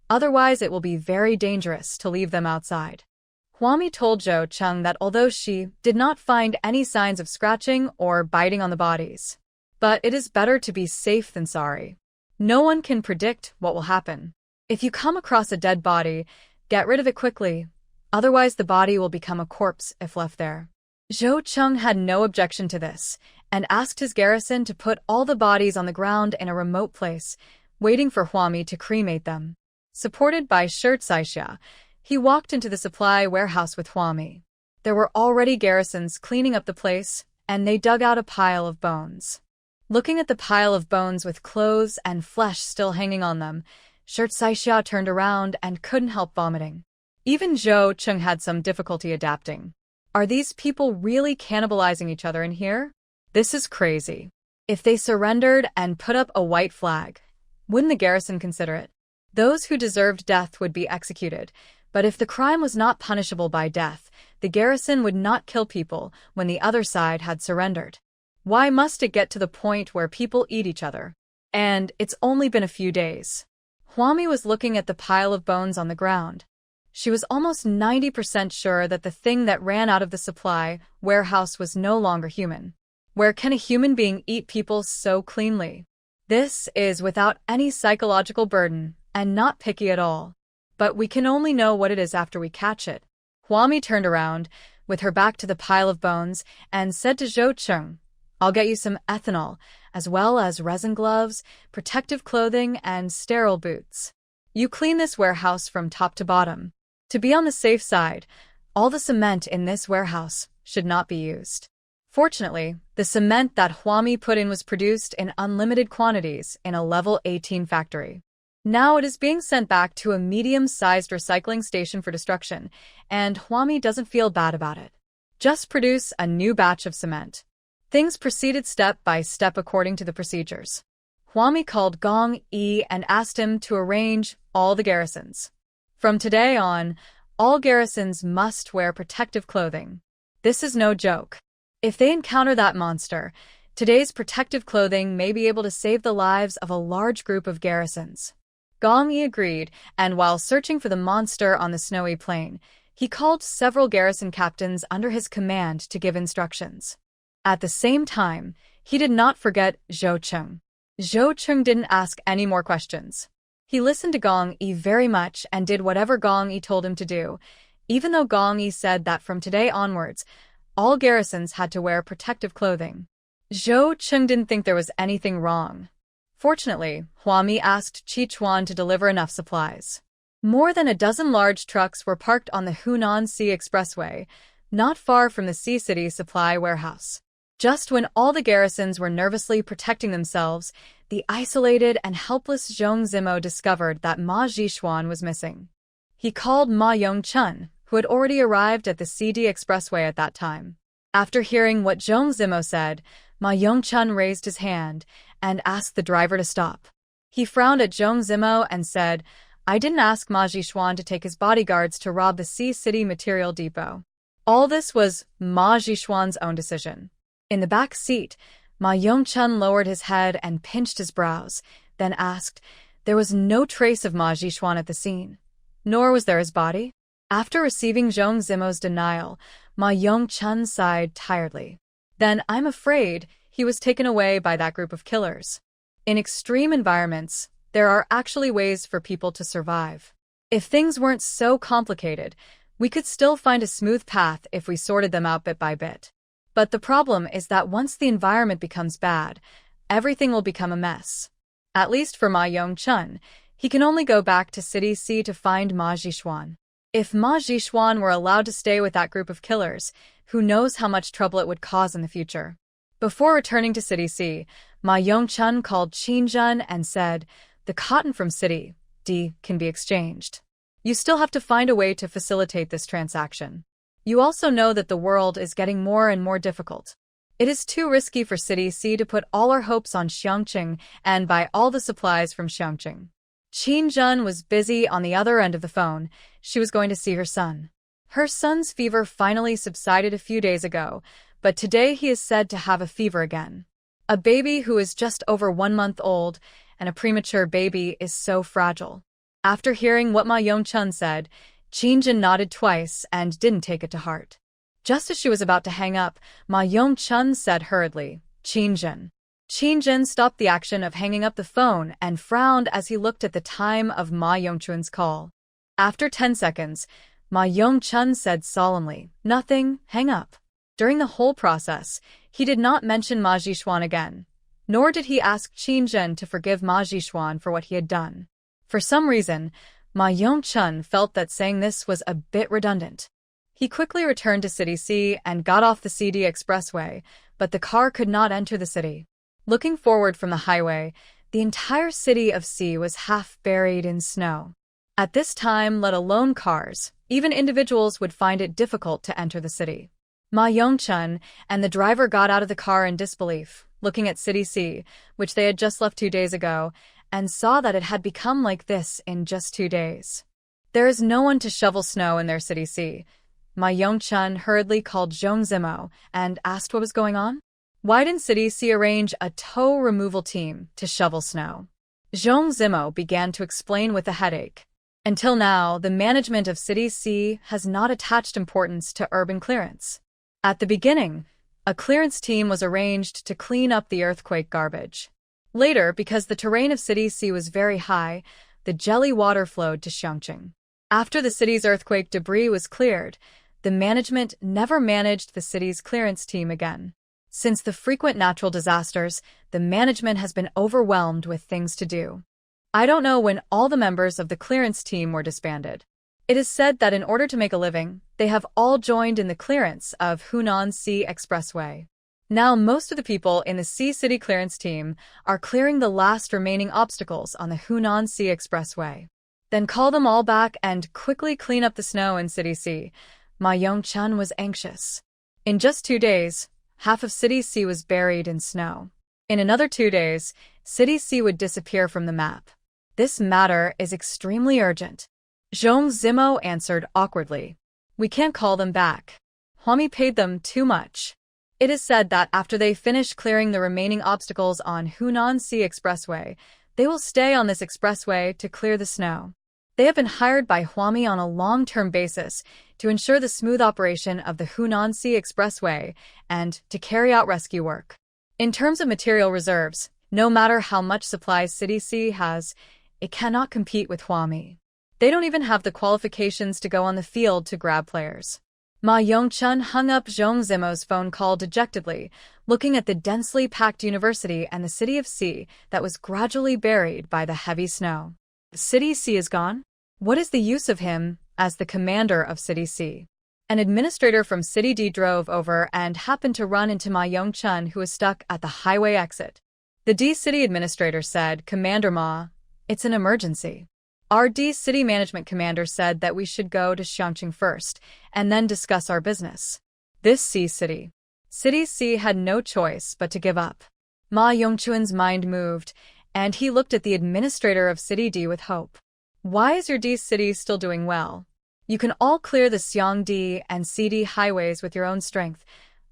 A: otherwise it will be very dangerous to leave them outside. Huami told Zhou Qing that although she did not find any signs of scratching or biting on the bodies, but it is better to be safe than sorry. No one can predict what will happen. If you come across a dead body, get rid of it quickly, otherwise the body will become a corpse if left there. Zhou Qing had no objection to this, and asked his garrison to put all the bodies on the ground in a remote place, waiting for Huami to cremate them. Supported by Shirt Saixia, he walked into the supply warehouse with Huami. There were already garrisons cleaning up the place, and they dug out a pile of bones. Looking at the pile of bones with clothes and flesh still hanging on them, Shirt Saixia turned around and couldn't help vomiting. Even Zhou Qing had some difficulty adapting. Are these people really cannibalizing each other in here? This is crazy. If they surrendered and put up a white flag, wouldn't the garrison consider it? Those who deserved death would be executed, but if the crime was not punishable by death, the garrison would not kill people when the other side had surrendered. Why must it get to the point where people eat each other? And it's only been a few days. Huami was looking at the pile of bones on the ground. She was almost 90% sure that the thing that ran out of the supply warehouse was no longer human. Where can a human being eat people so cleanly? This is without any psychological burden and not picky at all. But we can only know what it is after we catch it. Huami turned around, with her back to the pile of bones, and said to Zhou Qing, "I'll get you some ethanol, as well as resin gloves, protective clothing, and sterile boots. You clean this warehouse from top to bottom. To be on the safe side, all the cement in this warehouse should not be used." Fortunately, the cement that Huami put in was produced in unlimited quantities in a level 18 factory. Now it is being sent back to a medium-sized recycling station for destruction, and Huami doesn't feel bad about it. Just produce a new batch of cement. Things proceeded step by step according to the procedures. Huami called Gong Yi and asked him to arrange all the garrisons. From today on, all garrisons must wear protective clothing. This is no joke. If they encounter that monster, today's protective clothing may be able to save the lives of a large group of garrisons. Gong Yi agreed, and while searching for the monster on the snowy plain, he called several garrison captains under his command to give instructions. At the same time, he did not forget Zhou Qing. Zhou Qing didn't ask any more questions. He listened to Gong Yi very much and did whatever Gong Yi told him to do, even though Gong Yi said that from today onwards, all garrisons had to wear protective clothing. Zhou Qing didn't think there was anything wrong. Fortunately, Huami asked Qichuan to deliver enough supplies. More than a dozen large trucks were parked on the Hunan Sea Expressway, not far from the Sea City supply warehouse. Just when all the garrisons were nervously protecting themselves, the isolated and helpless Zhong Zimo discovered that Ma Zhishuan was missing. He called Ma Yongchun, who had already arrived at the CD Expressway at that time. After hearing what Zhong Zimo said, Ma Yongchun raised his hand and asked the driver to stop. He frowned at Zhong Zimo and said, "I didn't ask Ma Zhishuan to take his bodyguards to rob the Sea City Material Depot. All this was Ma Zhishuan's own decision." In the back seat, Ma Yongchun lowered his head and pinched his brows, then asked, "There was no trace of Ma Zhishuan at the scene, nor was there his body?" After receiving Zhong Zimo's denial, Ma Yongchun sighed tiredly. "Then I'm afraid he was taken away by that group of killers. In extreme environments, there are actually ways for people to survive. If things weren't so complicated, we could still find a smooth path if we sorted them out bit by bit. But the problem is that once the environment becomes bad, everything will become a mess. At least for Ma Yongchun, he can only go back to City C to find Ma Zhishuan. If Ma Zhishuan were allowed to stay with that group of killers, who knows how much trouble it would cause in the future." Before returning to City C, Ma Yongchun called Qinjun and said, "The cotton from City D can be exchanged." You still have to find a way to facilitate this transaction. You also know that the world is getting more and more difficult. It is too risky for City C to put all our hopes on Xiangqing and buy all the supplies from Xiangqing. Qin Jun was busy on the other end of the phone. She was going to see her son. Her son's fever finally subsided a few days ago, but today he is said to have a fever again. A baby who is just over 1 month old, and a premature baby is so fragile. After hearing what Ma Yongchun said, Qin Jun nodded twice and didn't take it to heart. Just as she was about to hang up, Ma Yongchun said hurriedly, Qin Jun. Qin Jun stopped the action of hanging up the phone and frowned as he looked at the time of Ma Yongchun's call. After 10 seconds, Ma Yongchun said solemnly, nothing, hang up. During the whole process, he did not mention Ma Jixuan again, nor did he ask Qin Jun to forgive Ma Jixuan for what he had done. For some reason, Ma Yongchun felt that saying this was a bit redundant. He quickly returned to City C and got off the CD Expressway, but the car could not enter the city. Looking forward from the highway, the entire city of C was half buried in snow. At this time, let alone cars, even individuals would find it difficult to enter the city. Ma Yongchun and the driver got out of the car in disbelief, looking at City C, which they had just left 2 days ago, and saw that it had become like this in just 2 days. There is no one to shovel snow in their City C. Ma Yongchun hurriedly called Zhong Zimo and asked what was going on. Why didn't City C arrange a tow removal team to shovel snow? Zhong Zimo began to explain with a headache. Until now, the management of City C has not attached importance to urban clearance. At the beginning, a clearance team was arranged to clean up the earthquake garbage. Later, because the terrain of City C was very high, the jelly water flowed to Xiangqing. After the city's earthquake debris was cleared, the management never managed the city's clearance team again. Since the frequent natural disasters, the management has been overwhelmed with things to do. I don't know when all the members of the clearance team were disbanded. It is said that in order to make a living, they have all joined in the clearance of Hunan Sea Expressway. Now most of the people in the Sea City clearance team are clearing the last remaining obstacles on the Hunan Sea Expressway. Then call them all back and quickly clean up the snow in City C. Ma Yongchun was anxious. In just 2 days, half of City C was buried in snow. In another 2 days, City C would disappear from the map. This matter is extremely urgent. Zhong Zimo answered awkwardly. We can't call them back. Huami paid them too much. It is said that after they finish clearing the remaining obstacles on Hunan Sea Expressway, they will stay on this expressway to clear the snow. They have been hired by Huami on a long-term basis to ensure the smooth operation of the Hunan Sea Expressway and to carry out rescue work. In terms of material reserves, no matter how much supplies City C has, it cannot compete with Huami. They don't even have the qualifications to go on the field to grab players. Ma Yongchun hung up Zhong Zimo's phone call dejectedly, looking at the densely packed university and the city of C that was gradually buried by the heavy snow. City C is gone? What is the use of him as the commander of City C? An administrator from City D drove over and happened to run into Ma Yongchun, who was stuck at the highway exit. The D City administrator said, Commander Ma, it's an emergency. Our D City management commander said that we should go to Xiangqing first and then discuss our business. This C City. City C had no choice but to give up. Ma Yongchun's mind moved, and he looked at the administrator of City D with hope. Why is your D City still doing well? You can all clear the Xiang D and CD highways with your own strength.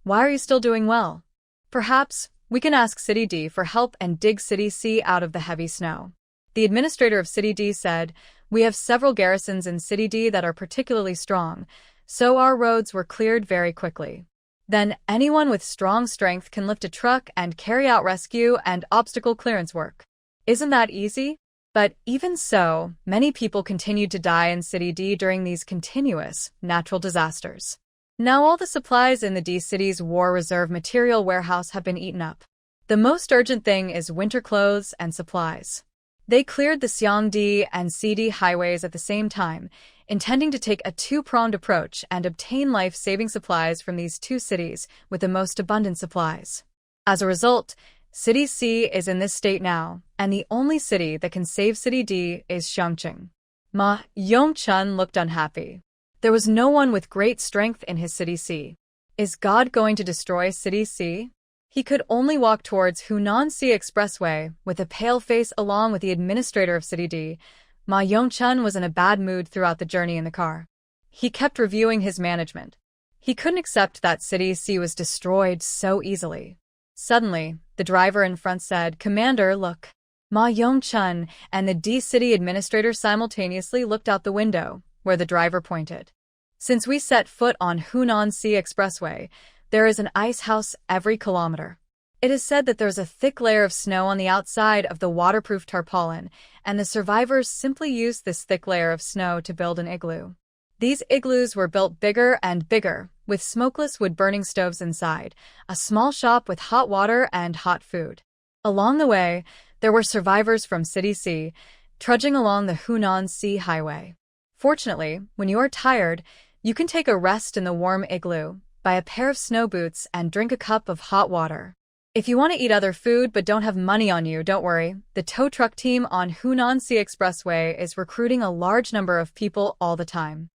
A: Why are you still doing well? Perhaps we can ask City D for help and dig City C out of the heavy snow. The administrator of City D said, we have several garrisons in City D that are particularly strong, so our roads were cleared very quickly. Then anyone with strong strength can lift a truck and carry out rescue and obstacle clearance work. Isn't that easy? But even so, many people continued to die in City D during these continuous natural disasters. Now all the supplies in the D City's War Reserve material warehouse have been eaten up. The most urgent thing is winter clothes and supplies. They cleared the Xiang D and CD highways at the same time, intending to take a two-pronged approach and obtain life-saving supplies from these two cities with the most abundant supplies. As a result, City C is in this state now, and the only city that can save City D is Xiangqing. Ma Yongchun looked unhappy. There was no one with great strength in his city C. Is God going to destroy City C? He could only walk towards Hunan Sea Expressway with a pale face along with the administrator of City D. Ma Yongchun was in a bad mood throughout the journey in the car. He kept reviewing his management. He couldn't accept that City C was destroyed so easily. Suddenly, the driver in front said, "Commander, look." Ma Yongchun and the D City administrator simultaneously looked out the window, where the driver pointed. Since we set foot on Hunan Sea Expressway, there is an ice house every kilometer. It is said that there's a thick layer of snow on the outside of the waterproof tarpaulin, and the survivors simply used this thick layer of snow to build an igloo. These igloos were built bigger and bigger, with smokeless wood-burning stoves inside, a small shop with hot water and hot food. Along the way, there were survivors from City C, trudging along the Hunan Sea Highway. Fortunately, when you are tired, you can take a rest in the warm igloo, buy a pair of snow boots, and drink a cup of hot water. If you want to eat other food but don't have money on you, don't worry. The tow truck team on Hunan Sea Expressway is recruiting a large number of people all the time.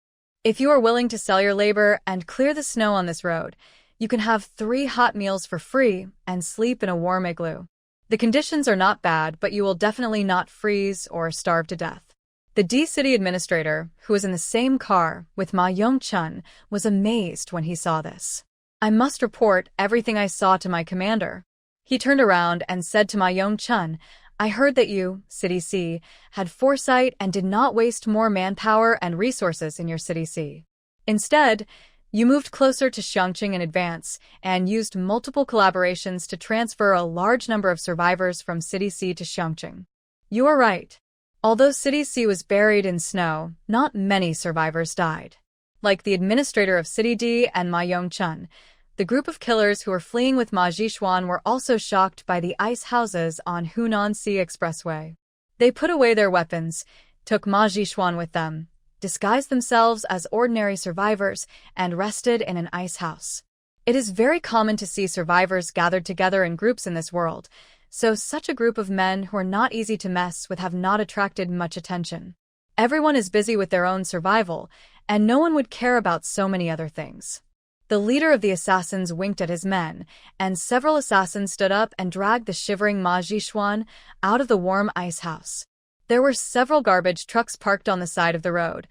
A: If you are willing to sell your labor and clear the snow on this road, you can have 3 hot meals for free and sleep in a warm igloo. The conditions are not bad, but you will definitely not freeze or starve to death. The D City administrator, who was in the same car with Ma Yongchun, was amazed when he saw this. "I must report everything I saw to my commander." He turned around and said to Ma Yongchun, "I heard that you, City C, had foresight and did not waste more manpower and resources in your City C. Instead, you moved closer to Xiangqing in advance and used multiple collaborations to transfer a large number of survivors from City C to Xiangqing. You are right. Although City C was buried in snow, not many survivors died. Like the administrator of City D and Ma Yongchun, the group of killers who were fleeing with Ma Zhishuan were also shocked by the ice houses on Hunan Sea Expressway. They put away their weapons, took Ma Zhishuan with them, disguised themselves as ordinary survivors, and rested in an ice house. It is very common to see survivors gathered together in groups in this world, so such a group of men who are not easy to mess with have not attracted much attention. Everyone is busy with their own survival, and no one would care about so many other things. The leader of the assassins winked at his men, and several assassins stood up and dragged the shivering Ma Zhishuan out of the warm ice house. There were several garbage trucks parked on the side of the road,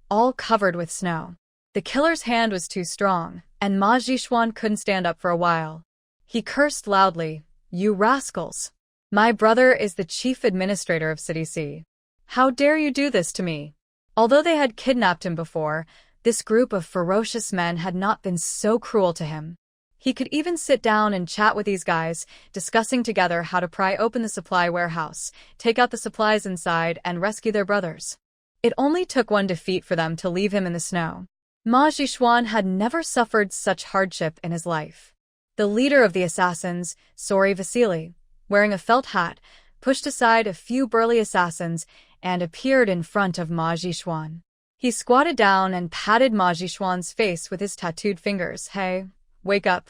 A: all covered with snow. The killer's hand was too strong, and Ma Zhishuan couldn't stand up for a while. He cursed loudly, "You rascals! My brother is the chief administrator of City C. How dare you do this to me?" Although they had kidnapped him before, this group of ferocious men had not been so cruel to him. He could even sit down and chat with these guys, discussing together how to pry open the supply warehouse, take out the supplies inside, and rescue their brothers. It only took one defeat for them to leave him in the snow. Ma Zhishuan had never suffered such hardship in his life. The leader of the assassins, Sori Vasily, wearing a felt hat, pushed aside a few burly assassins and appeared in front of Ma Zhishuan. He squatted down and patted Ma Zhishuan's face with his tattooed fingers. "Hey, wake up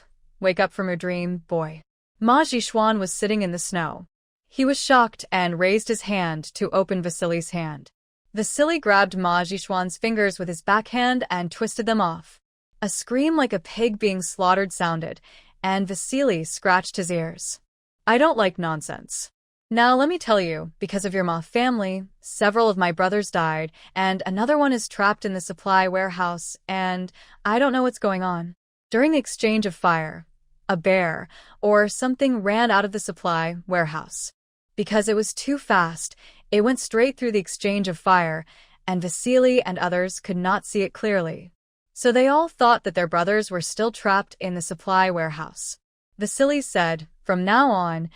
A: from your dream, boy." Ma Zhishuan was sitting in the snow. He was shocked and raised his hand to open Vasily's hand. Vasily grabbed Ma Zhishuan's fingers with his backhand and twisted them off. A scream like a pig being slaughtered sounded, and Vasily scratched his ears. "I don't like nonsense. Now let me tell you, because of your Ma family, several of my brothers died, and another one is trapped in the supply warehouse, and I don't know what's going on." During the exchange of fire, a bear or something ran out of the supply warehouse. Because it was too fast, it went straight through the exchange of fire, and Vasily and others could not see it clearly. So they all thought that their brothers were still trapped in the supply warehouse. Vasily said, "From now on,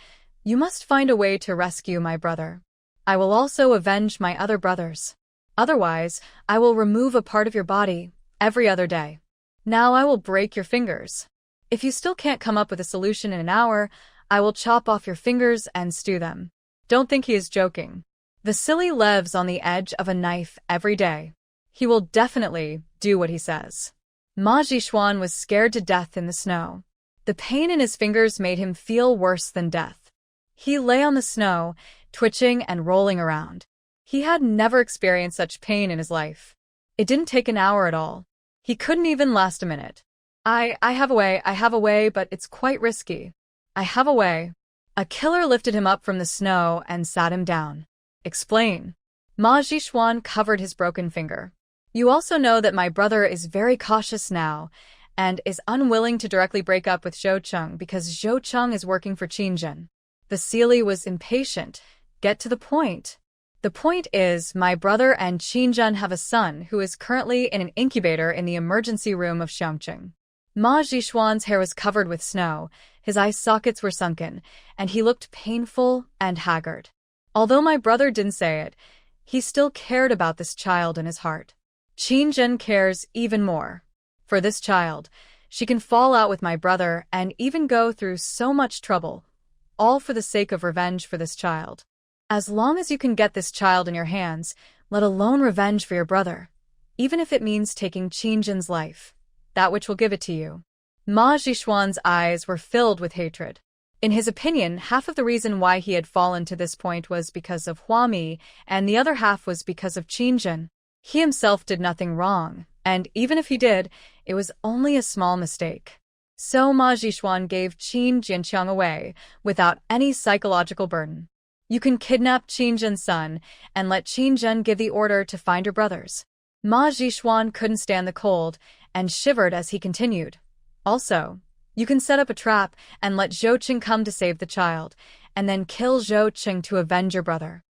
A: you must find a way to rescue my brother. I will also avenge my other brothers. Otherwise, I will remove a part of your body every other day. Now I will break your fingers. If you still can't come up with a solution in an hour, I will chop off your fingers and stew them." Don't think he is joking. Vasily lives on the edge of a knife every day. He will definitely do what he says. Ma Zhishuan was scared to death in the snow. The pain in his fingers made him feel worse than death. He lay on the snow, twitching and rolling around. He had never experienced such pain in his life. It didn't take an hour at all. He couldn't even last a minute. I have a way, but it's quite risky. I have a way. A killer lifted him up from the snow and sat him down. Explain. Ma Jishuan covered his broken finger. You also know that my brother is very cautious now and is unwilling to directly break up with Zhou Cheng because Zhou Cheng is working for Qingjin. Vasily was impatient. Get to the point. The point is, my brother and Qingjin have a son who is currently in an incubator in the emergency room of Xiangqing. Ma Jishuan's hair was covered with snow, his eye sockets were sunken, and he looked painful and haggard. Although my brother didn't say it, he still cared about this child in his heart. Qingjin cares even more. For this child, she can fall out with my brother and even go through so much trouble, all for the sake of revenge for this child. As long as you can get this child in your hands, let alone revenge for your brother, even if it means taking Qingjin's life, that which will give it to you. Ma Jishuan's eyes were filled with hatred. In his opinion, half of the reason why he had fallen to this point was because of Huami, and the other half was because of Qingjin. He himself did nothing wrong, and even if he did, it was only a small mistake. So Ma Jishuan gave Qin Jinqiang away, without any psychological burden. You can kidnap Qingjin's son, and let Qingjin give the order to find your brothers. Ma Jishuan couldn't stand the cold, and shivered as he continued. Also, you can set up a trap and let Zhou Qing come to save the child, and then kill Zhou Qing to avenge your brother.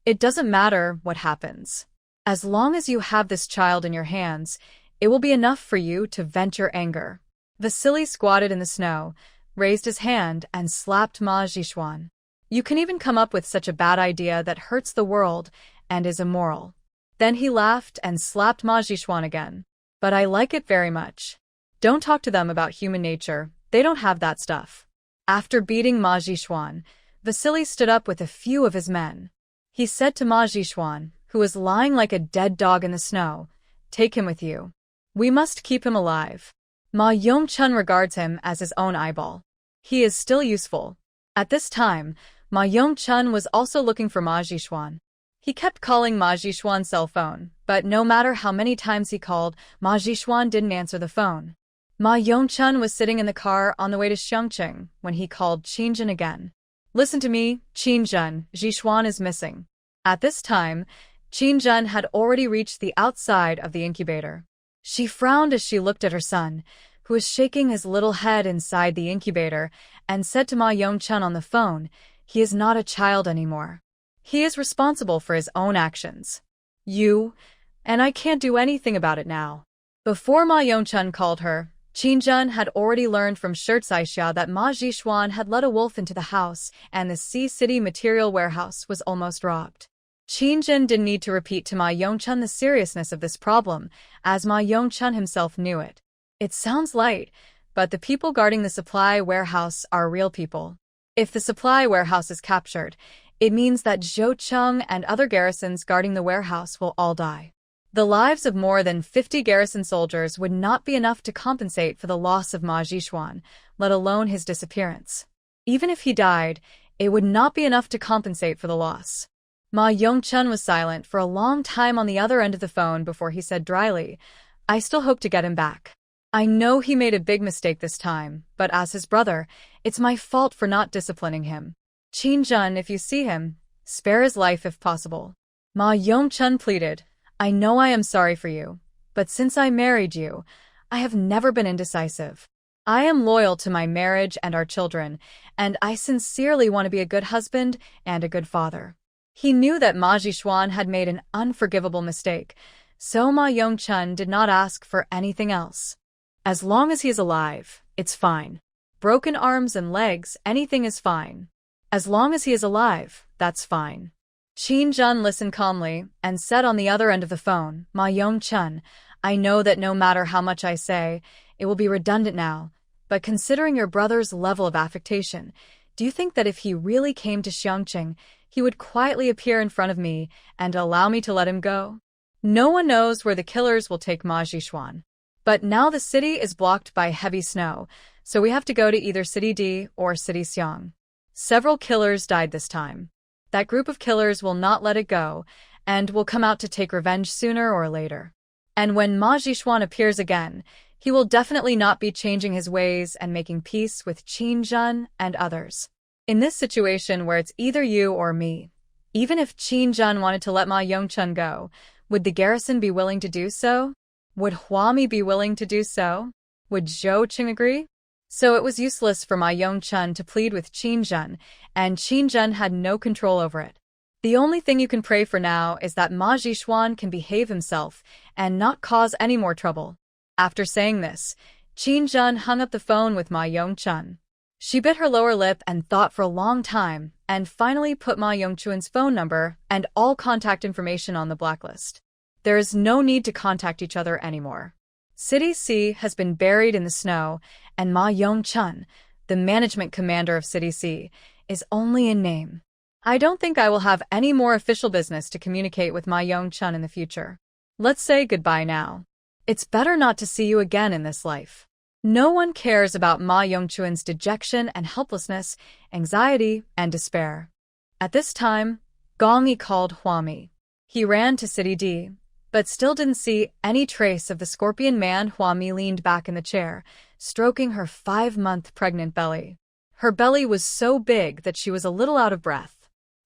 A: It doesn't matter what happens. As long as you have this child in your hands, it will be enough for you to vent your anger. Vasily squatted in the snow, raised his hand, and slapped Ma Jishuan. You can even come up with such a bad idea that hurts the world and is immoral. Then he laughed and slapped Ma Jishuan again. But I like it very much. Don't talk to them about human nature, they don't have that stuff. After beating Ma Jishuan, Vasily stood up with a few of his men. He said to Ma Jishuan, who was lying like a dead dog in the snow, "Take him with you. We must keep him alive." Ma Yongchun regards him as his own eyeball. He is still useful. At this time, Ma Yongchun was also looking for Ma Jishuan. He kept calling Ma Jishuan's cell phone, but no matter how many times he called, Ma Jishuan didn't answer the phone. Ma Yongchun was sitting in the car on the way to Xiangqing when he called Qingjin again. "Listen to me, Qingjin, Jishuan is missing." At this time, Qingjin had already reached the outside of the incubator. She frowned as she looked at her son, who was shaking his little head inside the incubator, and said to Ma Yongchun on the phone, "He is not a child anymore. He is responsible for his own actions. And I can't do anything about it now." Before Ma Yongchun called her, Qingjin had already learned from Shirtsaixia that Ma Jishuan had let a wolf into the house, and the City material warehouse was almost robbed. Qingjin didn't need to repeat to Ma Yongchun the seriousness of this problem, as Ma Yongchun himself knew it. It sounds light, but the people guarding the supply warehouse are real people. If the supply warehouse is captured, it means that Zhou Cheng and other garrisons guarding the warehouse will all die. The lives of more than 50 garrison soldiers would not be enough to compensate for the loss of Ma Jishuan, let alone his disappearance. Even if he died, it would not be enough to compensate for the loss. Ma Yongchun was silent for a long time on the other end of the phone before he said dryly, "I still hope to get him back. I know he made a big mistake this time, but as his brother, it's my fault for not disciplining him. Qingjin, if you see him, spare his life if possible." Ma Yongchun pleaded, "I know I am sorry for you, but since I married you, I have never been indecisive. I am loyal to my marriage and our children, and I sincerely want to be a good husband and a good father." He knew that Ma Jishuan had made an unforgivable mistake, so Ma Yongchun did not ask for anything else. As long as he is alive, it's fine. Broken arms and legs, anything is fine. As long as he is alive, that's fine. Qingjin listened calmly and said on the other end of the phone, "Ma Yongchun, I know that no matter how much I say, it will be redundant now, but considering your brother's level of affectation, do you think that if he really came to Xiangqing, he would quietly appear in front of me and allow me to let him go? No one knows where the killers will take Ma Jishuan. But now the city is blocked by heavy snow, so we have to go to either City D or City Xiang. Several killers died this time. That group of killers will not let it go, and will come out to take revenge sooner or later. And when Ma Jishuan appears again, he will definitely not be changing his ways and making peace with Qin Zhen and others. In this situation where it's either you or me, even if Qin Zhen wanted to let Ma Yongchun go, would the garrison be willing to do so? Would Huami be willing to do so? Would Zhou Qing agree? So it was useless for Ma Yongchun to plead with Qin Zhen, and Qin Zhen had no control over it. The only thing you can pray for now is that Ma Jishuan can behave himself and not cause any more trouble. After saying this, Qin Zhen hung up the phone with Ma Yongchun. She bit her lower lip and thought for a long time, and finally put Ma Yongchun's phone number and all contact information on the blacklist. There is no need to contact each other anymore. City C has been buried in the snow, and Ma Yongchun, the management commander of City C, is only in name. I don't think I will have any more official business to communicate with Ma Yongchun in the future. Let's say goodbye now. It's better not to see you again in this life. No one cares about Ma Yongchun's dejection and helplessness, anxiety, and despair. At this time, Gong Yi called Huami. He ran to City D, but still didn't see any trace of the scorpion man. Huami leaned back in the chair, stroking her 5-month pregnant belly. Her belly was so big that she was a little out of breath.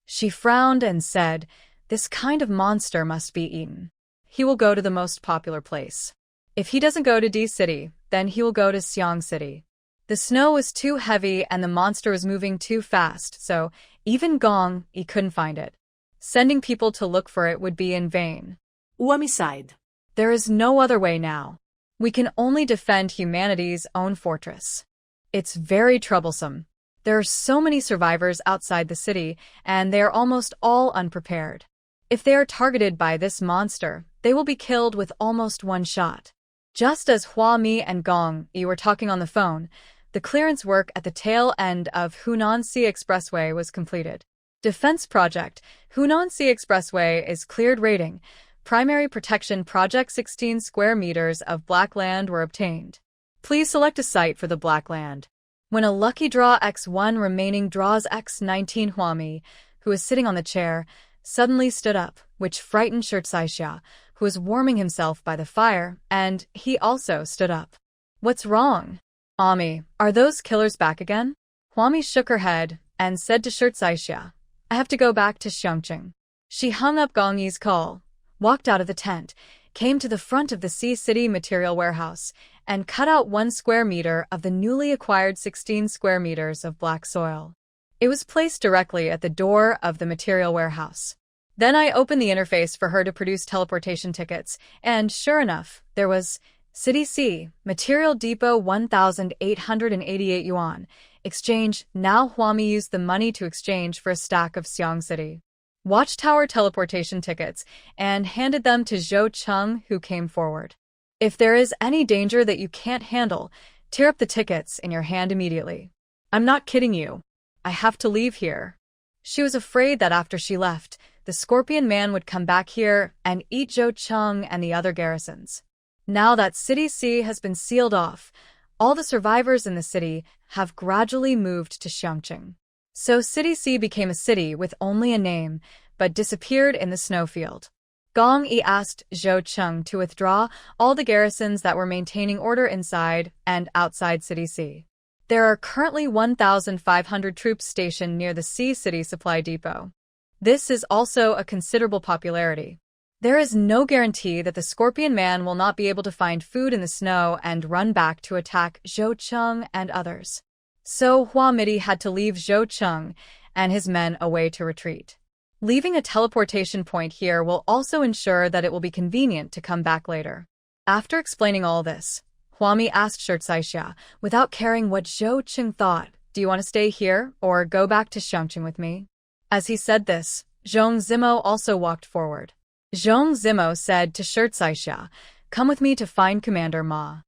A: She frowned and said, "This kind of monster must be eaten. He will go to the most popular place. If he doesn't go to D City, then he will go to Xiang City." The snow was too heavy and the monster was moving too fast, so even Gong Yi couldn't find it. Sending people to look for it would be in vain.
B: Huami sighed.
A: There is no other way now. We can only defend humanity's own fortress. It's very troublesome. There are so many survivors outside the city, and they are almost all unprepared. If they are targeted by this monster, they will be killed with almost one shot. Just as Huami and Gong Yi were talking on the phone, the clearance work at the tail end of Hunanxi Expressway was completed. Defense Project Hunanxi Expressway is cleared. Rating Primary Protection Project. 16 square meters of black land were obtained. Please select a site for the black land. When a lucky draw X1 remaining draws X19, Huami, who was sitting on the chair, suddenly stood up, which frightened Shirt Saixia, who was warming himself by the fire, and he also stood up. "What's wrong? Ami, are those killers back again?" Huami shook her head and said to Shirt Saixia, "I have to go back to Xiangqing." She hung up Gong Yi's call, walked out of the tent, came to the front of the Sea City material warehouse, and cut out 1 square meter of the newly acquired 16 square meters of black soil. It was placed directly at the door of the material warehouse. Then I opened the interface for her to produce teleportation tickets, and sure enough, there was City C, Material Depot 1,888 yuan. Exchange. Now Huami used the money to exchange for a stack of Xiang City Watchtower teleportation tickets and handed them to Zhou Cheng, who came forward. "If there is any danger that you can't handle, tear up the tickets in your hand immediately. I'm not kidding you. I have to leave here." She was afraid that after she left, the Scorpion Man would come back here and eat Zhou Cheng and the other garrisons. Now that City C has been sealed off, all the survivors in the city have gradually moved to Xiangqing. So City C became a city with only a name, but disappeared in the snowfield. Gong Yi asked Zhou Cheng to withdraw all the garrisons that were maintaining order inside and outside City C. There are currently 1,500 troops stationed near the Sea City Supply Depot. This is also a considerable popularity. There is no guarantee that the Scorpion Man will not be able to find food in the snow and run back to attack Zhou Cheng and others. So Huamidi had to leave Zhou Cheng and his men away to retreat. Leaving a teleportation point here will also ensure that it will be convenient to come back later. After explaining all this, Huami asked Shirt Saixia, without caring what Zhou Cheng thought, "Do you want to stay here or go back to Xiangqing with me?" As he said this, Zhong Zimo also walked forward. Zhong Zimo said to Shirt Saixia, "Come with me to find Commander Ma."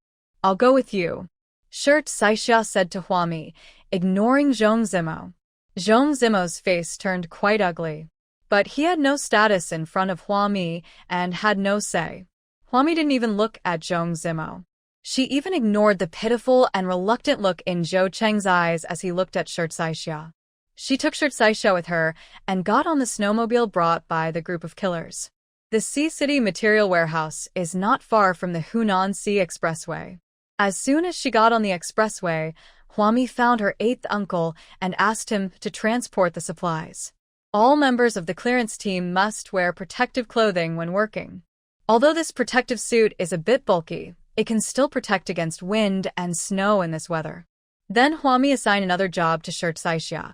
A: "I'll go with you," Shirt Saixia said to Huami, ignoring Zhong Zimo. Zhong Zimo's face turned quite ugly. But he had no status in front of Huami and had no say. Huami didn't even look at Zhong Zimo. She even ignored the pitiful and reluctant look in Zhou Cheng's eyes as he looked at Shirt Saixia. She took Saisha with her and got on the snowmobile brought by the group of killers. The Sea City Material Warehouse is not far from the Hunan Sea Expressway. As soon as she got on the expressway, Huami found her eighth uncle and asked him to transport the supplies. All members of the clearance team must wear protective clothing when working. Although this protective suit is a bit bulky, it can still protect against wind and snow in this weather. Then Huami assigned another job to Saisha,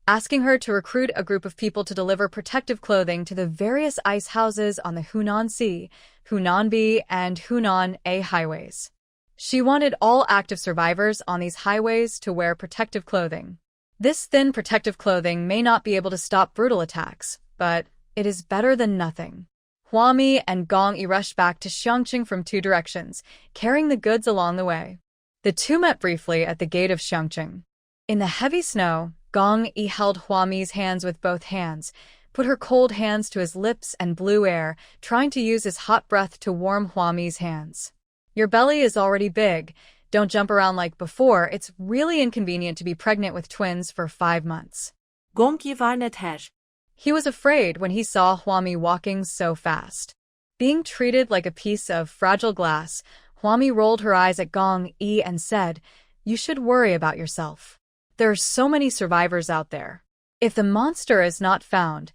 A: asking her to recruit a group of people to deliver protective clothing to the various ice houses on the Hunan Sea, Hunan B, and Hunan A highways. She wanted all active survivors on these highways to wear protective clothing. This thin protective clothing may not be able to stop brutal attacks, but it is better than nothing. Huami and Gong Yi rushed back to Xiangqing from two directions, carrying the goods along the way. The two met briefly at the gate of Xiangqing. In the heavy snow, Gong Yi held Huami's hands with both hands, put her cold hands to his lips and blew air, trying to use his hot breath to warm Huami's hands. Your belly is already big. Don't jump around like before. It's really inconvenient to be pregnant with twins for 5 months.
B: Gong Yi war nett.
A: He was afraid when he saw Huami walking so fast. Being treated like a piece of fragile glass, Huami rolled her eyes at Gong Yi and said, "You should worry about yourself. There are so many survivors out there. If the monster is not found,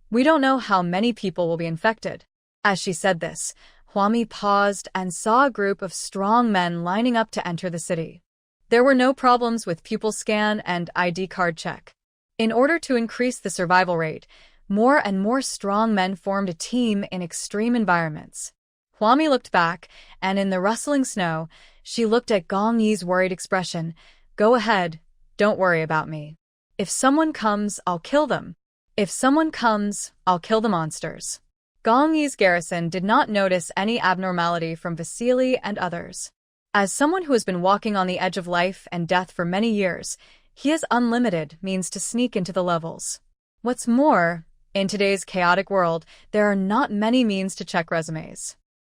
A: we don't know how many people will be infected." As she said this, Huami paused and saw a group of strong men lining up to enter the city. There were no problems with pupil scan and ID card check. In order to increase the survival rate, more and more strong men formed a team in extreme environments. Huami looked back, and in the rustling snow, she looked at Gong Yi's worried expression. "Go ahead, don't worry about me. If someone comes, I'll kill them. If someone comes, I'll kill the monsters." Gong Yi's garrison did not notice any abnormality from Vasily and others. As someone who has been walking on the edge of life and death for many years, he has unlimited means to sneak into the levels. What's more, in today's chaotic world, there are not many means to check resumes.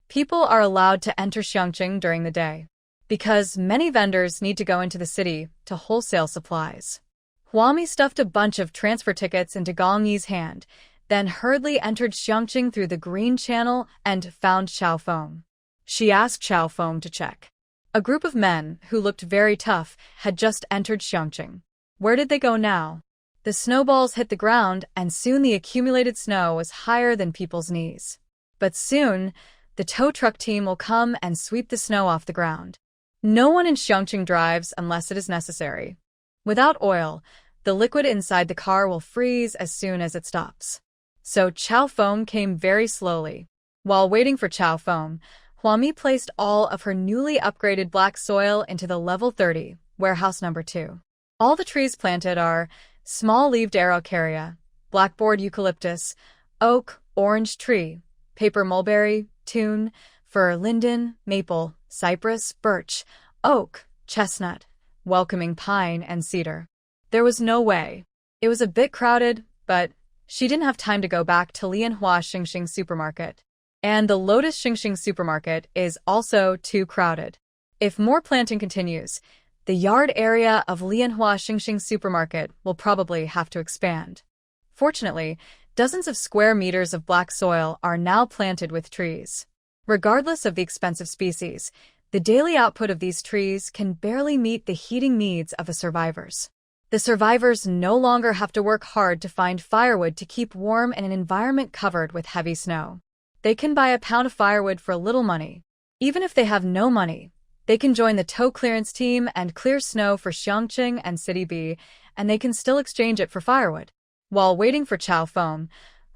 A: People are allowed to enter Xiangqing during the day, because many vendors need to go into the city to wholesale supplies. Huami stuffed a bunch of transfer tickets into Gong Yi's hand, then hurriedly entered Xiangqing through the Green Channel and found Xiaofeng. She asked Xiaofeng to check. A group of men, who looked very tough, had just entered Xiangqing. Where did they go now? The snowballs hit the ground, and soon the accumulated snow was higher than people's knees. But soon, the tow truck team will come and sweep the snow off the ground. No one in Xiangqing drives unless it is necessary. Without oil, the liquid inside the car will freeze as soon as it stops. So Xiaofeng came very slowly. While waiting for Xiaofeng, Huami placed all of her newly upgraded black soil into the level 30, warehouse number 2. All the trees planted are small-leaved araucaria, blackboard eucalyptus, oak, orange tree, paper mulberry, tune, fir, linden, maple, cypress, birch, oak, chestnut, welcoming pine, and cedar. There was no way. It was a bit crowded, but she didn't have time to go back to Lianhua Xingxing Supermarket. And the Lotus Xingxing Supermarket is also too crowded. If more planting continues, the yard area of Lianhua Xingxing Supermarket will probably have to expand. Fortunately, dozens of square meters of black soil are now planted with trees. Regardless of the expensive species, the daily output of these trees can barely meet the heating needs of the survivors. The survivors no longer have to work hard to find firewood to keep warm in an environment covered with heavy snow. They can buy a pound of firewood for little money. Even if they have no money, they can join the tow clearance team and clear snow for Xiangqing and City B, and they can still exchange it for firewood. While waiting for Xiaofeng,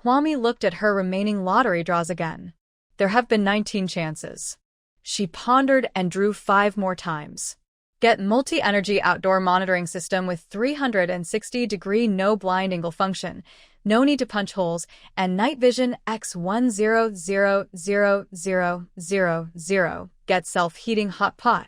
A: Huami looked at her remaining lottery draws again. There have been 19 chances. She pondered and drew 5 more times. Get multi-energy outdoor monitoring system with 360-degree no blind angle function, no need to punch holes, and night vision X10000000. Get self-heating hot pot,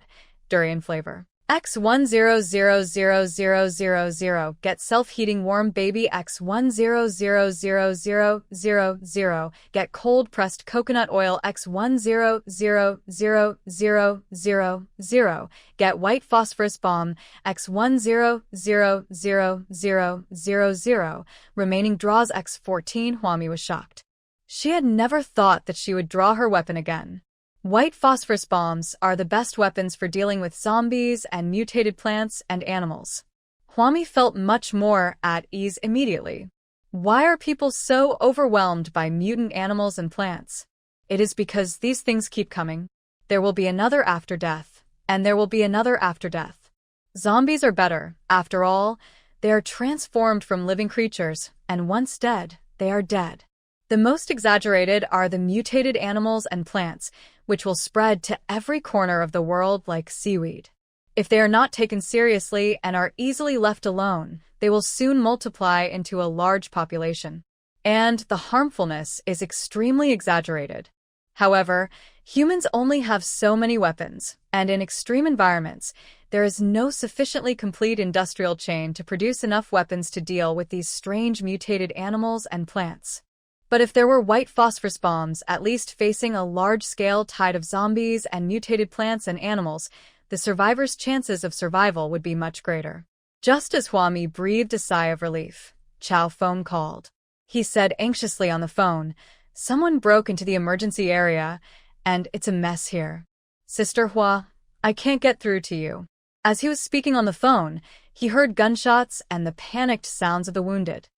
A: durian flavor. X100000, get self-heating warm baby. X100000, get cold pressed coconut oil. X100000, get white phosphorus bomb. X100000, remaining draws. X14. Huami was shocked. She had never thought that she would draw her weapon again. White phosphorus bombs are the best weapons for dealing with zombies and mutated plants and animals. Huami felt much more at ease immediately. Why are people so overwhelmed by mutant animals and plants? It is because these things keep coming. There will be another after death, and there will be another after death. Zombies are better. After all, they are transformed from living creatures, and once dead, they are dead. The most exaggerated are the mutated animals and plants, which will spread to every corner of the world like seaweed. If they are not taken seriously and are easily left alone, they will soon multiply into a large population. And the harmfulness is extremely exaggerated. However, humans only have so many weapons, and in extreme environments, there is no sufficiently complete industrial chain to produce enough weapons to deal with these strange mutated animals and plants. But if there were white phosphorus bombs, at least facing a large-scale tide of zombies and mutated plants and animals, the survivors' chances of survival would be much greater. Just as Huami breathed a sigh of relief, Chao phone called. He said anxiously on the phone, "Someone broke into the emergency area, and it's a mess here. Sister Hua, I can't get through to you." As he was speaking on the phone, he heard gunshots and the panicked sounds of the wounded.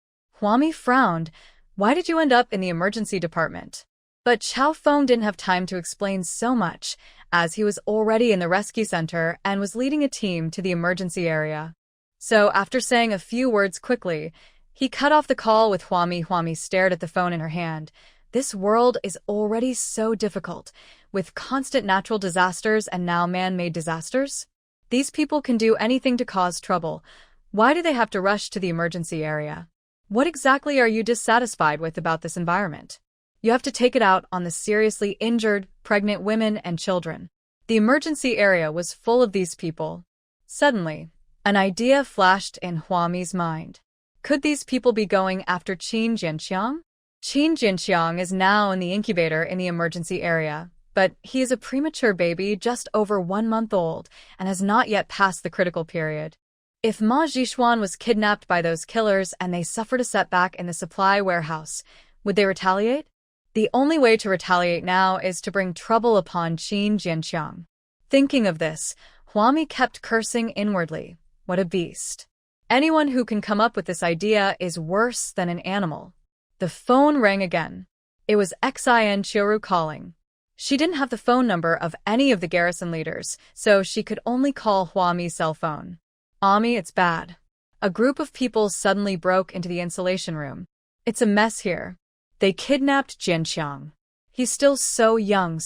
A: Huami frowned. "Why did you end up in the emergency department?" But Chao Feng didn't have time to explain so much, as he was already in the rescue center and was leading a team to the emergency area. So after saying a few words quickly, he cut off the call with Huami. Huami stared at the phone in her hand. This world is already so difficult, with constant natural disasters and now man-made disasters. These people can do anything to cause trouble. Why do they have to rush to the emergency area? What exactly are you dissatisfied with about this environment? You have to take it out on the seriously injured, pregnant women and children. The emergency area was full of these people. Suddenly, an idea flashed in Huami's mind. Could these people be going after Qin Jianqiang? Qin Jianqiang is now in the incubator in the emergency area, but he is a premature baby just over 1 month old and has not yet passed the critical period. If Ma Zhishuan was kidnapped by those killers and they suffered a setback in the supply warehouse, would they retaliate? The only way to retaliate now is to bring trouble upon Qin Jianqiang. Thinking of this, Huami kept cursing inwardly. What a beast. Anyone who can come up with this idea is worse than an animal. The phone rang again. It was Xin Qiuru calling. She didn't have the phone number of any of the garrison leaders, so she could only call Huami's cell phone. "Ami, it's bad." A group of people suddenly broke into the insulation room. "It's a mess here. They kidnapped Jianqiang. He's still so young,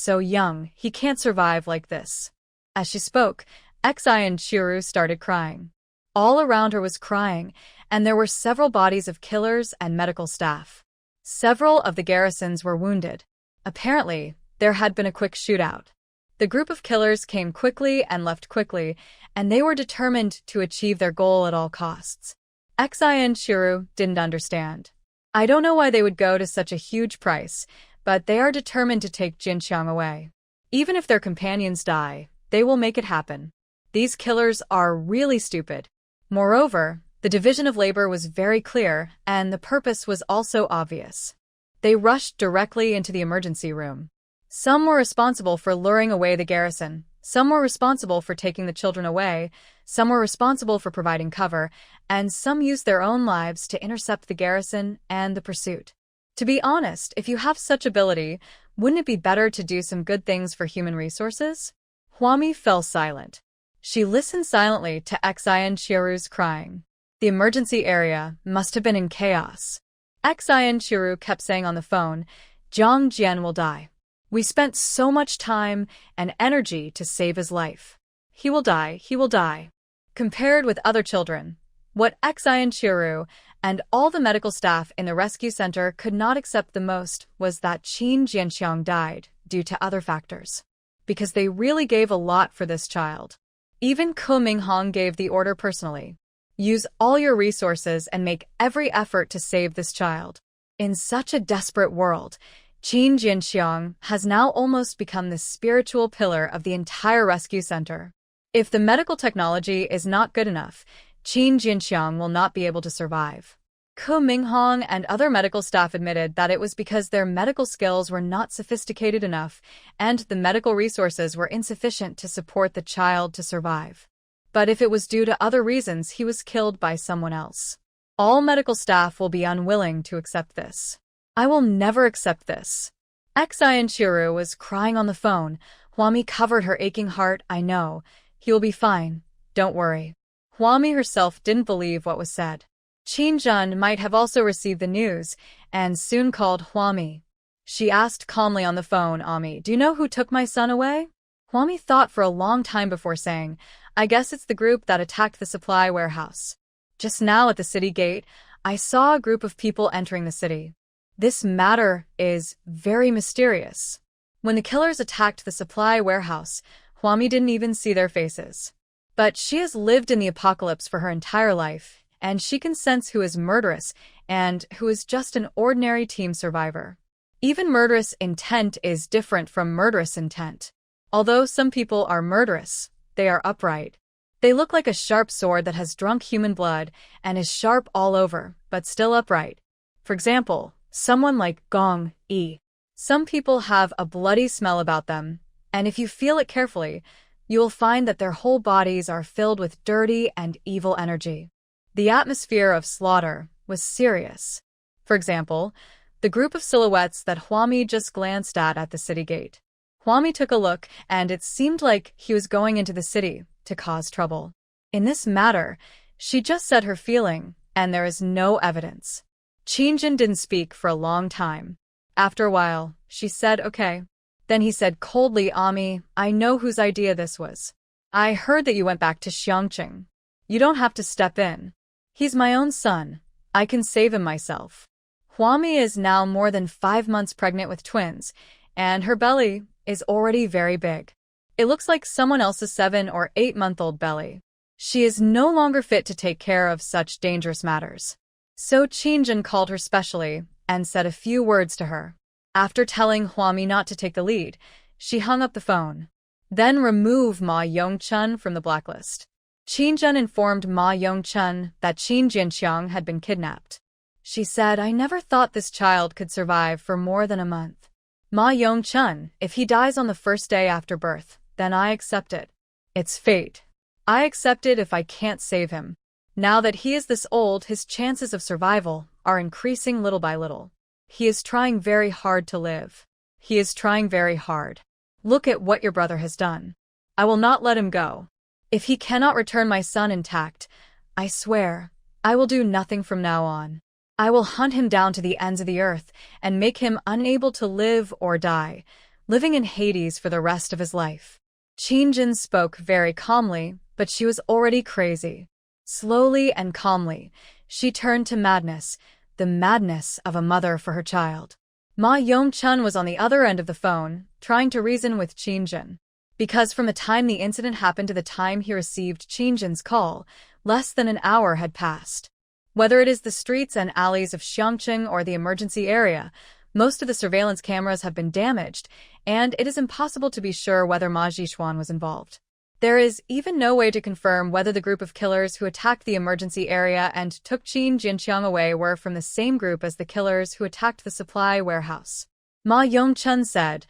A: he can't survive like this." As she spoke, Xin Qiuru started crying. All around her was crying, and there were several bodies of killers and medical staff. Several of the garrisons were wounded. Apparently, there had been a quick shootout. The group of killers came quickly and left quickly, and they were determined to achieve their goal at all costs. Xin Qiuru didn't understand. "I don't know why they would go to such a huge price, but they are determined to take Jinqiang away. Even if their companions die, they will make it happen. These killers are really stupid." Moreover, the division of labor was very clear, and the purpose was also obvious. They rushed directly into the emergency room. Some were responsible for luring away the garrison, some were responsible for taking the children away, some were responsible for providing cover, and some used their own lives to intercept the garrison and the pursuit. To be honest, if you have such ability, wouldn't it be better to do some good things for human resources? Huami fell silent. She listened silently to Xin Qiuru's crying. The emergency area must have been in chaos. Xin Qiuru kept saying on the phone, "Jiang Jian will die. We spent so much time and energy to save his life. He will die, he will die." Compared with other children, what Xin Qiuru and all the medical staff in the rescue center could not accept the most was that Qin Jianqiang died due to other factors. Because they really gave a lot for this child. Even Ko Minghong gave the order personally. Use all your resources and make every effort to save this child. In such a desperate world, Qin Jinxiang has now almost become the spiritual pillar of the entire rescue center. If the medical technology is not good enough, Qin Jinxiang will not be able to survive. Ko Minghong and other medical staff admitted that it was because their medical skills were not sophisticated enough and the medical resources were insufficient to support the child to survive. But if it was due to other reasons, he was killed by someone else. All medical staff will be unwilling to accept this. I will never accept this. Xian Chiru was crying on the phone. Huami covered her aching heart. I know. He will be fine. Don't worry. Huami herself didn't believe what was said. Qin Jun might have also received the news, and soon called Huami. She asked calmly on the phone, Ami, do you know who took my son away? Huami thought for a long time before saying, I guess it's the group that attacked the supply warehouse. Just now at the city gate, I saw a group of people entering the city. This matter is very mysterious. When the killers attacked the supply warehouse, Huami didn't even see their faces. But she has lived in the apocalypse for her entire life, and she can sense who is murderous and who is just an ordinary team survivor. Even murderous intent is different from murderous intent. Although some people are murderous, they are upright. They look like a sharp sword that has drunk human blood and is sharp all over, but still upright. For example, someone like Gong Yi. Some people have a bloody smell about them, and if you feel it carefully, you will find that their whole bodies are filled with dirty and evil energy. The atmosphere of slaughter was serious. For example, the group of silhouettes that Huami just glanced at the city gate. Huami took a look, and it seemed like he was going into the city to cause trouble. In this matter, she just said her feeling, and there is no evidence. Qin Jin didn't speak for a long time. After a while, she said, okay. Then he said coldly, Ami, I know whose idea this was. I heard that you went back to Xiangqing. You don't have to step in. He's my own son. I can save him myself. Huami is now more than 5 months pregnant with twins, and her belly is already very big. It looks like someone else's 7 or 8-month-old belly. She is no longer fit to take care of such dangerous matters. So Qin Jin called her specially and said a few words to her. After telling Huami not to take the lead, she hung up the phone. Then remove Ma Yongchun from the blacklist. Qin Jun informed Ma Yongchun that Qin Jinxiang had been kidnapped. She said, I never thought this child could survive for more than a month. Ma Yongchun, if he dies on the first day after birth, then I accept it. It's fate. I accept it if I can't save him. Now that he is this old, his chances of survival are increasing little by little. He is trying very hard to live. He is trying very hard. Look at what your brother has done. I will not let him go. If he cannot return my son intact, I swear, I will do nothing from now on. I will hunt him down to the ends of the earth and make him unable to live or die, living in Hades for the rest of his life. Qin Jin spoke very calmly, but she was already crazy. Slowly and calmly, she turned to madness, the madness of a mother for her child. Ma Yongchun was on the other end of the phone, trying to reason with Qin Jin. Because from the time the incident happened to the time he received Qin Jin's call, less than an hour had passed. Whether it is the streets and alleys of Xiangqing or the emergency area, most of the surveillance cameras have been damaged, and it is impossible to be sure whether Ma Zhishuan was involved. There is even no way to confirm whether the group of killers who attacked the emergency area and took Qin Jinxiang away were from the same group as the killers who attacked the supply warehouse. Ma Yongchun said,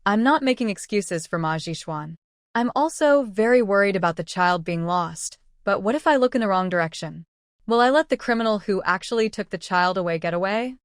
A: I'm not making excuses for Ma Zhishuan. I'm also very worried about the child being lost, but what if I look in the wrong direction? Will I let the criminal who actually took the child away get away?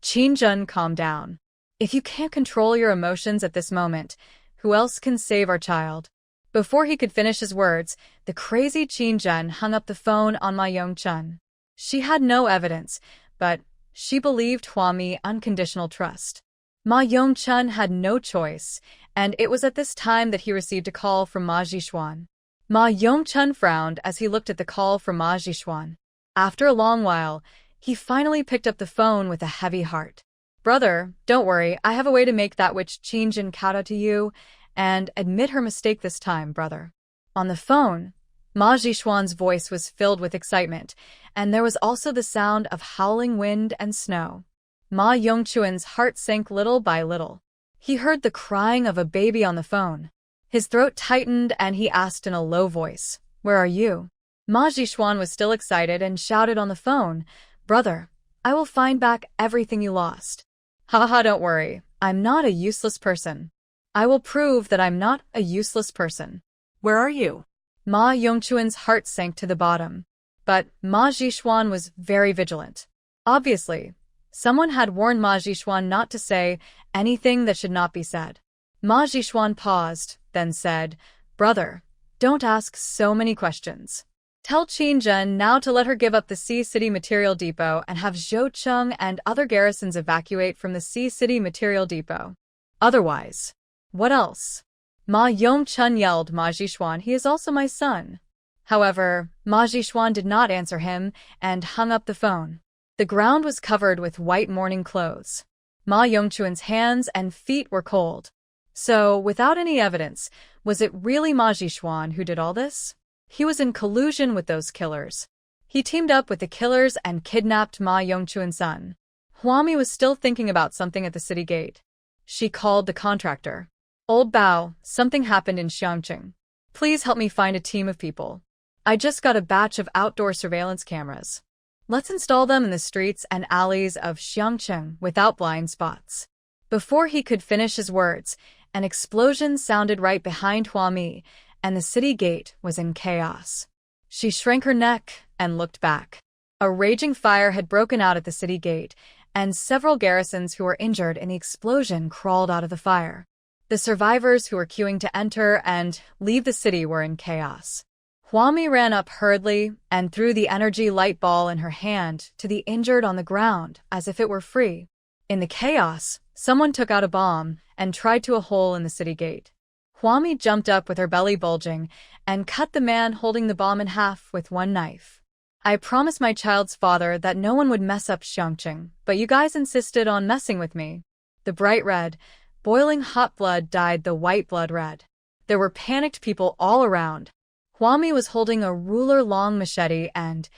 A: Qin Jun, calm down. If you can't control your emotions at this moment, who else can save our child? Before he could finish his words, the crazy Qin Jun hung up the phone on Ma Yongchun. She had no evidence, but she believed Huami unconditional trust. Ma Yongchun had no choice, and it was at this time that he received a call from Ma Zhishuan. Ma Yongchun frowned as he looked at the call from Ma Zhishuan. After a long while, he finally picked up the phone with a heavy heart. Brother, don't worry, I have a way to make that witch Qin Jin kowtow to you, and admit her mistake this time, brother. On the phone, Ma Jishuan's voice was filled with excitement, and there was also the sound of howling wind and snow. Ma Yongchuan's heart sank little by little. He heard the crying of a baby on the phone. His throat tightened and he asked in a low voice, "Where are you?" Ma Jishuan was still excited and shouted on the phone, "Brother, I will find back everything you lost." Haha, don't worry. I'm not a useless person. I will prove that I'm not a useless person.
B: Where are you?
A: Ma Yongchuan's heart sank to the bottom. But Ma Jishuan was very vigilant. Obviously, someone had warned Ma Jishuan not to say anything that should not be said. Ma Jishuan paused, then said, "Brother, don't ask so many questions. Tell Qin Zhen now to let her give up the Sea City Material Depot and have Zhou Cheng and other garrisons evacuate from the Sea City Material Depot. Otherwise." "What else?" Ma Yongchun yelled. "Ma Jishuan, he is also my son." However, Ma Jishuan did not answer him and hung up the phone. The ground was covered with white mourning clothes. Ma Yongchuan's hands and feet were cold. So, without any evidence, was it really Ma Jishuan who did all this? He was in collusion with those killers. He teamed up with the killers and kidnapped Ma Yongchuan's son. Huami was still thinking about something at the city gate. She called the contractor. "Old Bao, something happened in Xiangqing. Please help me find a team of people. I just got a batch of outdoor surveillance cameras. Let's install them in the streets and alleys of Xiangqing without blind spots." Before he could finish his words, an explosion sounded right behind Huami, and the city gate was in chaos. She shrank her neck and looked back. A raging fire had broken out at the city gate, and several garrisons who were injured in the explosion crawled out of the fire. The survivors who were queuing to enter and leave the city were in chaos. Huami ran up hurriedly and threw the energy light ball in her hand to the injured on the ground as if it were free. In the chaos, someone took out a bomb and tried to a hole in the city gate. Huami jumped up with her belly bulging and cut the man holding the bomb in half with one knife. "I promised my child's father that no one would mess up Xiangqing, but you guys insisted on messing with me." The bright red, boiling hot blood dyed the white blood red. There were panicked people all around. Huami was holding a ruler-long machete and,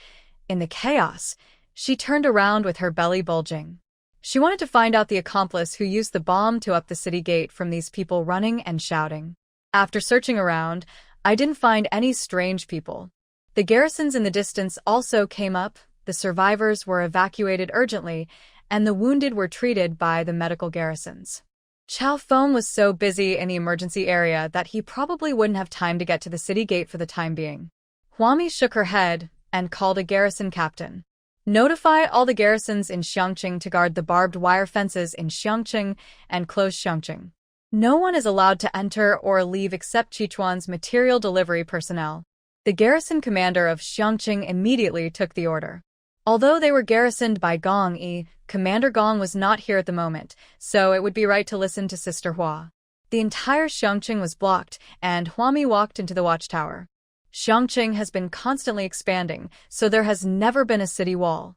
A: in the chaos, she turned around with her belly bulging. She wanted to find out the accomplice who used the bomb to up the city gate from these people running and shouting. After searching around, I didn't find any strange people. The garrisons in the distance also came up, the survivors were evacuated urgently, and the wounded were treated by the medical garrisons. Chao Feng was so busy in the emergency area that he probably wouldn't have time to get to the city gate for the time being. Huami shook her head and called a garrison captain. "Notify all the garrisons in Xiangqing to guard the barbed wire fences in Xiangqing and close Xiangqing. No one is allowed to enter or leave except Qichuan's material delivery personnel." The garrison commander of Xiangqing immediately took the order. Although they were garrisoned by Gong Yi, Commander Gong was not here at the moment, so it would be right to listen to Sister Hua. The entire Xiangqing was blocked, and Huami walked into the watchtower. Xiangqing has been constantly expanding, so there has never been a city wall.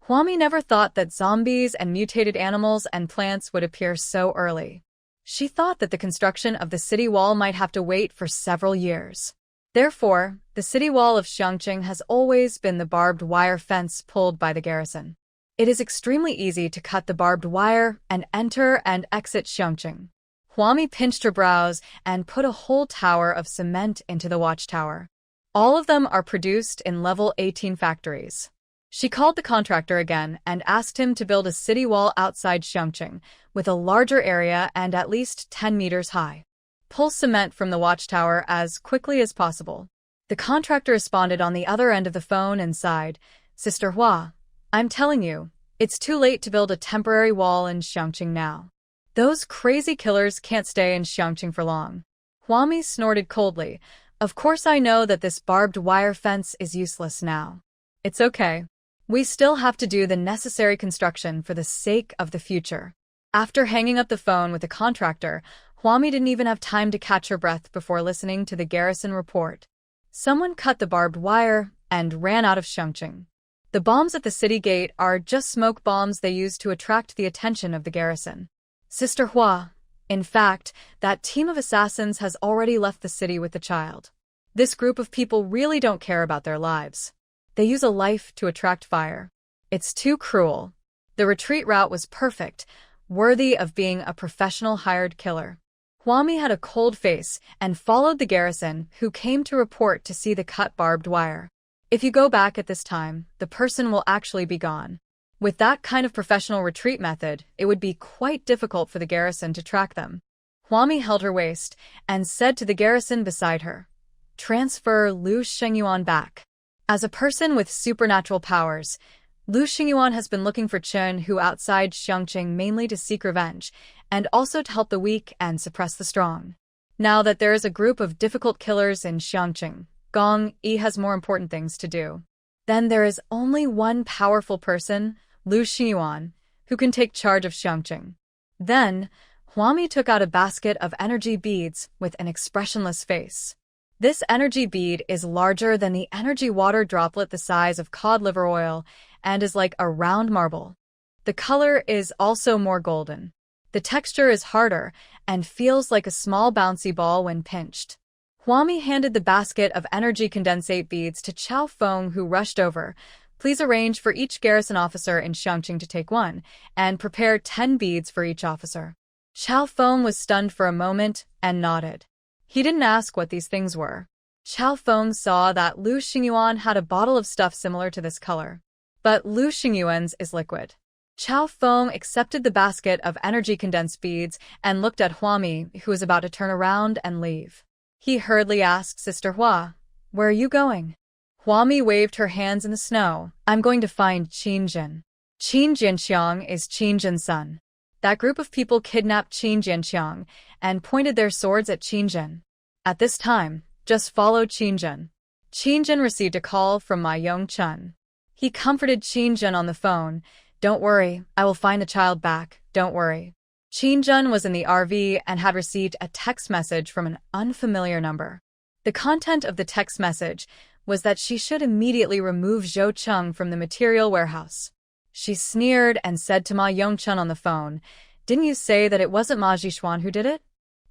A: Huami never thought that zombies and mutated animals and plants would appear so early. She thought that the construction of the city wall might have to wait for several years. Therefore, the city wall of Xiangqing has always been the barbed wire fence pulled by the garrison. It is extremely easy to cut the barbed wire and enter and exit Xiangqing. Huami pinched her brows and put a whole tower of cement into the watchtower. All of them are produced in level 18 factories. She called the contractor again and asked him to build a city wall outside Xiangqing, with a larger area and at least 10 meters high. Pull cement from the watchtower as quickly as possible. The contractor responded on the other end of the phone and sighed, "Sister Hua, I'm telling you, it's too late to build a temporary wall in Xiangqing now. Those crazy killers can't stay in Xiangqing for long." Huami snorted coldly. "Of course I know that this barbed wire fence is useless now. It's okay. We still have to do the necessary construction for the sake of the future." After hanging up the phone with the contractor, Huami didn't even have time to catch her breath before listening to the garrison report. Someone cut the barbed wire and ran out of Xiangqing. The bombs at the city gate are just smoke bombs they use to attract the attention of the garrison. Sister Hua, in fact, that team of assassins has already left the city with the child. This group of people really don't care about their lives. They use a life to attract fire. It's too cruel. The retreat route was perfect, worthy of being a professional hired killer. Huami had a cold face and followed the garrison, who came to report to see the cut barbed wire. If you go back at this time, the person will actually be gone. With that kind of professional retreat method, it would be quite difficult for the garrison to track them. Huami held her waist and said to the garrison beside her, "Transfer Lu Shengyuan back." As a person with supernatural powers, Lu Xingyuan has been looking for Chen Hu outside Xiangqing mainly to seek revenge, and also to help the weak and suppress the strong. Now that there is a group of difficult killers in Xiangqing, Gong Yi has more important things to do. Then there is only one powerful person, Lu Xingyuan, who can take charge of Xiangqing. Then, Huami took out a basket of energy beads with an expressionless face. This energy bead is larger than the energy water droplet the size of cod liver oil and is like a round marble. The color is also more golden. The texture is harder and feels like a small bouncy ball when pinched. Huami handed the basket of energy condensate beads to Chao Feng, who rushed over. "Please arrange for each garrison officer in Xiangqing to take one, and prepare 10 beads for each officer." Chao Feng was stunned for a moment and nodded. He didn't ask what these things were. Chao Feng saw that Lu Xingyuan had a bottle of stuff similar to this color. But Lu Xingyuan's is liquid. Chao Feng accepted the basket of energy condensed beads and looked at Huami, who was about to turn around and leave. He hurriedly asked Sister Hua, "Where are you going?" Huami waved her hands in the snow. "I'm going to find Qin Jin. Qin Jianqiang is Qin Jin's son." That group of people kidnapped Qin Jianqiang and pointed their swords at Qin Jin. At this time, just follow Qin Jin. Qin Jin received a call from Ma Yongchun. He comforted Qin Jin on the phone. "Don't worry, I will find the child back, don't worry." Qin Jin was in the RV and had received a text message from an unfamiliar number. The content of the text message was that she should immediately remove Zhou Cheng from the material warehouse. She sneered and said to Ma Yongchun on the phone, "Didn't you say that it wasn't Ma Zhishuan who did it?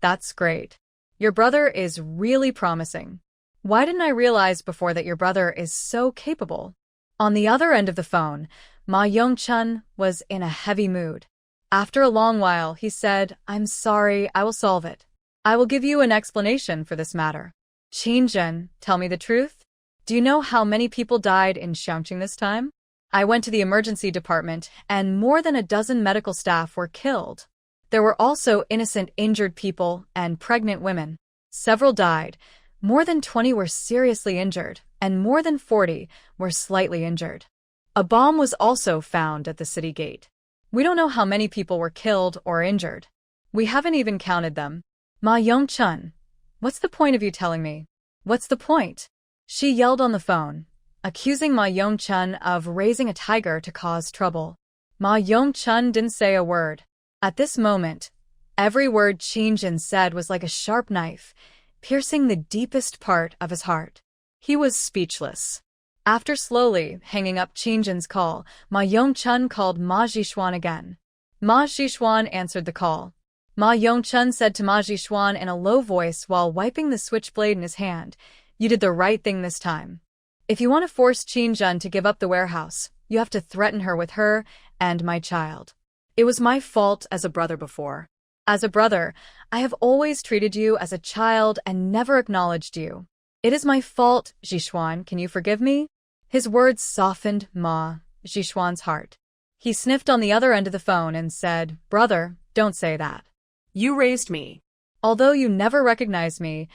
A: That's great. Your brother is really promising. Why didn't I realize before that your brother is so capable?" On the other end of the phone, Ma Yongchun was in a heavy mood. After a long while, he said, "I'm sorry, I will solve it. I will give you an explanation for this matter. Qin Jin, tell me the truth. Do you know how many people died in Xiangqing this time? I went to the emergency department, and more than a dozen medical staff were killed. There were also innocent injured people and pregnant women. Several died. More than 20 were seriously injured, and more than 40 were slightly injured. A bomb was also found at the city gate. We don't know how many people were killed or injured. We haven't even counted them." "Ma Yongchun, what's the point of you telling me? What's the point?" She yelled on the phone, accusing Ma Yongchun of raising a tiger to cause trouble. Ma Yongchun didn't say a word. At this moment, every word Qin Jin said was like a sharp knife, piercing the deepest part of his heart. He was speechless. After slowly hanging up Qin Jin's call, Ma Yongchun called Ma Zhishuan again. Ma Zhishuan answered the call. Ma Yongchun said to Ma Zhishuan in a low voice while wiping the switchblade in his hand, "You did the right thing this time. If you want to force Qin Jin to give up the warehouse, you have to threaten her with her and my child. It was my fault as a brother before. As a brother, I have always treated you as a child and never acknowledged you. It is my fault, Zhishuan, can you forgive me?" His words softened Ma Zhishuan's heart. He sniffed on the other end of the phone and said, "Brother, don't say that.
B: You raised me.
A: Although you never recognized me,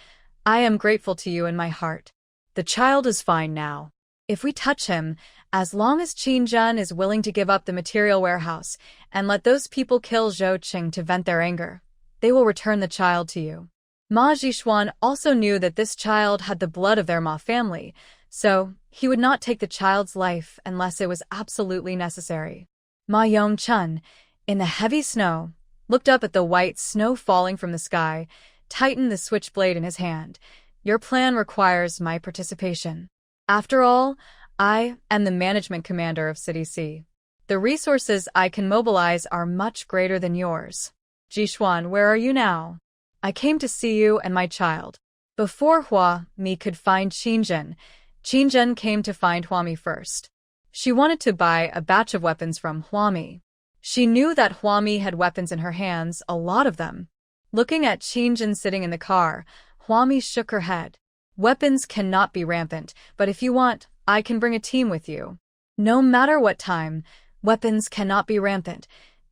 A: I am grateful to you in my heart. The child is fine now. If we touch him, as long as Qin Jin is willing to give up the material warehouse and let those people kill Zhou Qing to vent their anger, they will return the child to you." Ma Zhishuan also knew that this child had the blood of their Ma family, so he would not take the child's life unless it was absolutely necessary. Ma Yongchun, in the heavy snow, looked up at the white snow falling from the sky, tightened the switchblade in his hand. "Your plan requires my participation. After all, I am the management commander of City C. The resources I can mobilize are much greater than yours. Zhishuan, where are you now? I came to see you and my child." Before Hua Mi could find Qin Zhen came to find Hua Mi first. She wanted to buy a batch of weapons from Hua Mi. She knew that Hua Mi had weapons in her hands, a lot of them. Looking at Qin Zhen sitting in the car, Hua Mi shook her head. Weapons cannot be rampant, but if you want, I can bring a team with you. No matter what time, weapons cannot be rampant,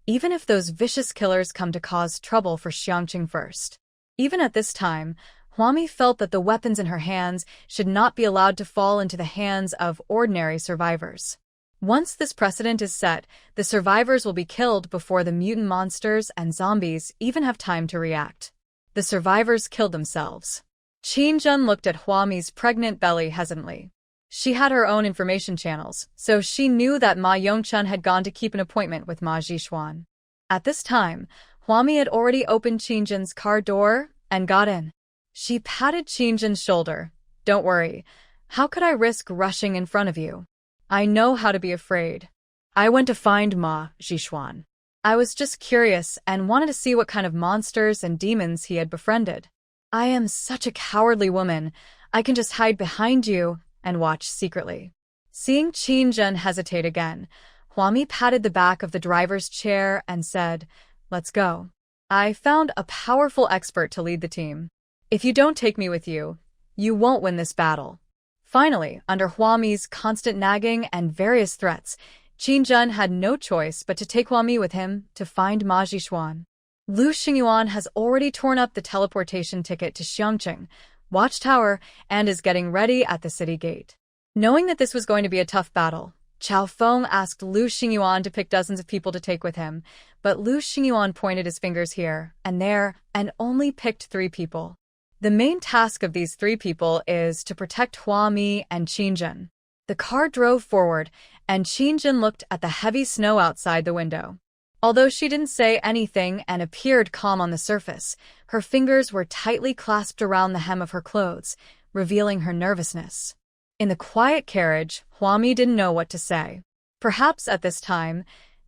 A: even if those vicious killers come to cause trouble for Xiangqing first. Even at this time, Hua Mi felt that the weapons in her hands should not be allowed to fall into the hands of ordinary survivors. Once this precedent is set, the survivors will be killed before the mutant monsters and zombies even have time to react. The survivors killed themselves. Qin Zhen looked at Hua Mi's pregnant belly hesitantly. She had her own information channels, so she knew that Ma Yongchun had gone to keep an appointment with Ma Zhishuan. At this time, Hua Mi had already opened Qin Zhen's car door and got in. She patted Qin Zhen's shoulder. Don't worry. How could I risk rushing in front of you? I know how to be afraid. I went to find Ma Zhishuan. I was just curious and wanted to see what kind of monsters and demons he had befriended. I am such a cowardly woman. I can just hide behind you and watch secretly. Seeing Qin Zhen hesitate again, Hua Mi patted the back of the driver's chair and said, "Let's go. I found a powerful expert to lead the team. If you don't take me with you, you won't win this battle." Finally, under Hua Mi's constant nagging and various threats, Qin Zhen had no choice but to take Hua Mi with him to find Ma Zhishuan. Lu Xingyuan has already torn up the teleportation ticket to Xiangqing Watchtower and is getting ready at the city gate. Knowing that this was going to be a tough battle, Chao Feng asked Lu Xingyuan to pick dozens of people to take with him, but Lu Xingyuan pointed his fingers here and there and only picked 3 people. The main task of these 3 people is to protect Hua Mi and Qin Zhen. The car drove forward, and Qin Zhen looked at the heavy snow outside the window. Although she didn't say anything and appeared calm on the surface, her fingers were tightly clasped around the hem of her clothes, revealing her nervousness. In the quiet carriage, Hua Mi didn't know what to say. Perhaps at this time,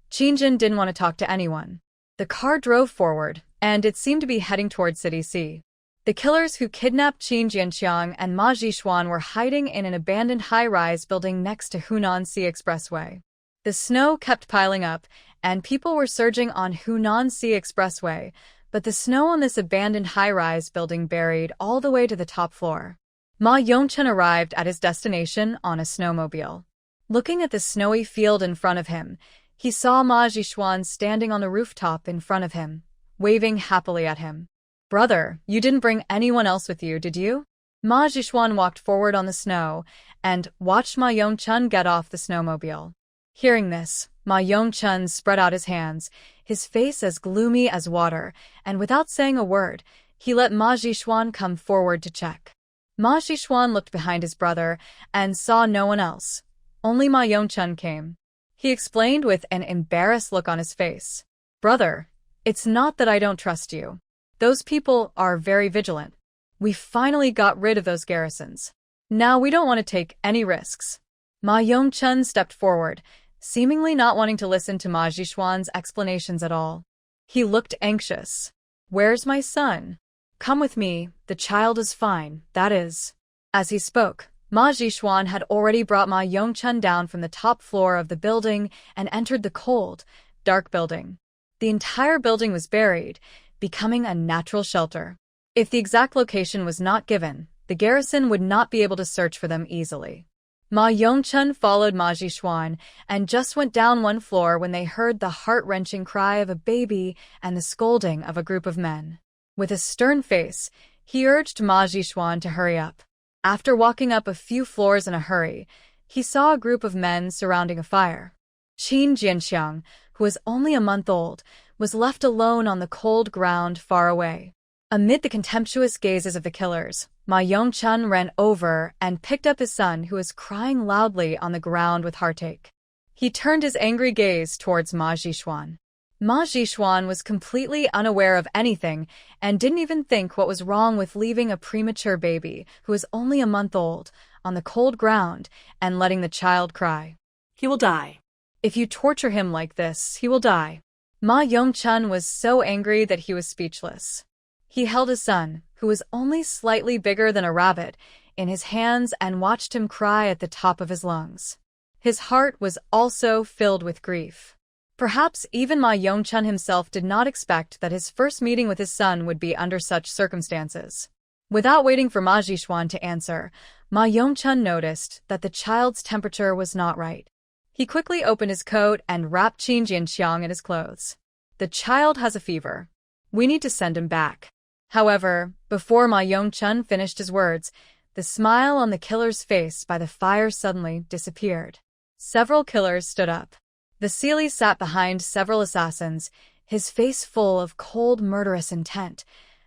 A: Qin Zhen didn't want to talk to anyone. The car drove forward, and it seemed to be heading toward City C. The killers who kidnapped Qin Jianqiang and Ma Zhishuan were hiding in an abandoned high-rise building next to Hunan Sea Expressway. The snow kept piling up, and people were surging on Hunan Sea Expressway, but the snow on this abandoned high-rise building buried all the way to the top floor. Ma Yongchun arrived at his destination on a snowmobile. Looking at the snowy field in front of him, he saw Ma Zhishuan standing on the rooftop in front of him, waving happily at him. "Brother, you didn't bring anyone else with you, did you?" Ma Zhishuan walked forward on the snow and watched Ma Yongchun get off the snowmobile. Hearing this, Ma Yongchun spread out his hands, his face as gloomy as water, and without saying a word, he let Ma Zhishuan come forward to check. Ma Zhishuan looked behind his brother and saw no one else. Only Ma Yongchun came. He explained with an embarrassed look on his face. "Brother, it's not that I don't trust you. Those people are very vigilant. We finally got rid of those garrisons. Now we don't want to take any risks." Ma Yongchun stepped forward, seemingly not wanting to listen to Ma Zhishuan's explanations at all. He looked anxious. "Where's my son? Come with me, the child is fine, that is." As he spoke, Ma Zhishuan had already brought Ma Yongchun down from the top floor of the building and entered the cold, dark building. The entire building was buried, becoming a natural shelter. If the exact location was not given, the garrison would not be able to search for them easily. Ma Yongchun followed Ma Zhishuan and just went down one floor when they heard the heart-wrenching cry of a baby and the scolding of a group of men. With a stern face, he urged Ma Zhishuan to hurry up. After walking up a few floors in a hurry, he saw a group of men surrounding a fire. Qin Jianqiang, who was only a month old, was left alone on the cold ground far away. Amid the contemptuous gazes of the killers, Ma Yongchun ran over and picked up his son who was crying loudly on the ground with heartache. He turned his angry gaze towards Ma Zhishuan. Ma Zhishuan was completely unaware of anything and didn't even think what was wrong with leaving a premature baby who was only a month old on the cold ground and letting the child cry.
B: "He will die.
A: If you torture him like this, he will die." Ma Yongchun was so angry that he was speechless. He held his son, who was only slightly bigger than a rabbit, in his hands and watched him cry at the top of his lungs. His heart was also filled with grief. Perhaps even Ma Yongchun himself did not expect that his first meeting with his son would be under such circumstances. Without waiting for Ma Jixuan to answer, Ma Yongchun noticed that the child's temperature was not right. He quickly opened his coat and wrapped Qin Jianxiang in his clothes. The child has a fever. We need to send him back. However, before Ma Yongchun finished his words, the smile on the killer's face by the fire suddenly disappeared. Several killers stood up. Vasily sat behind several assassins, his face full of cold, murderous intent.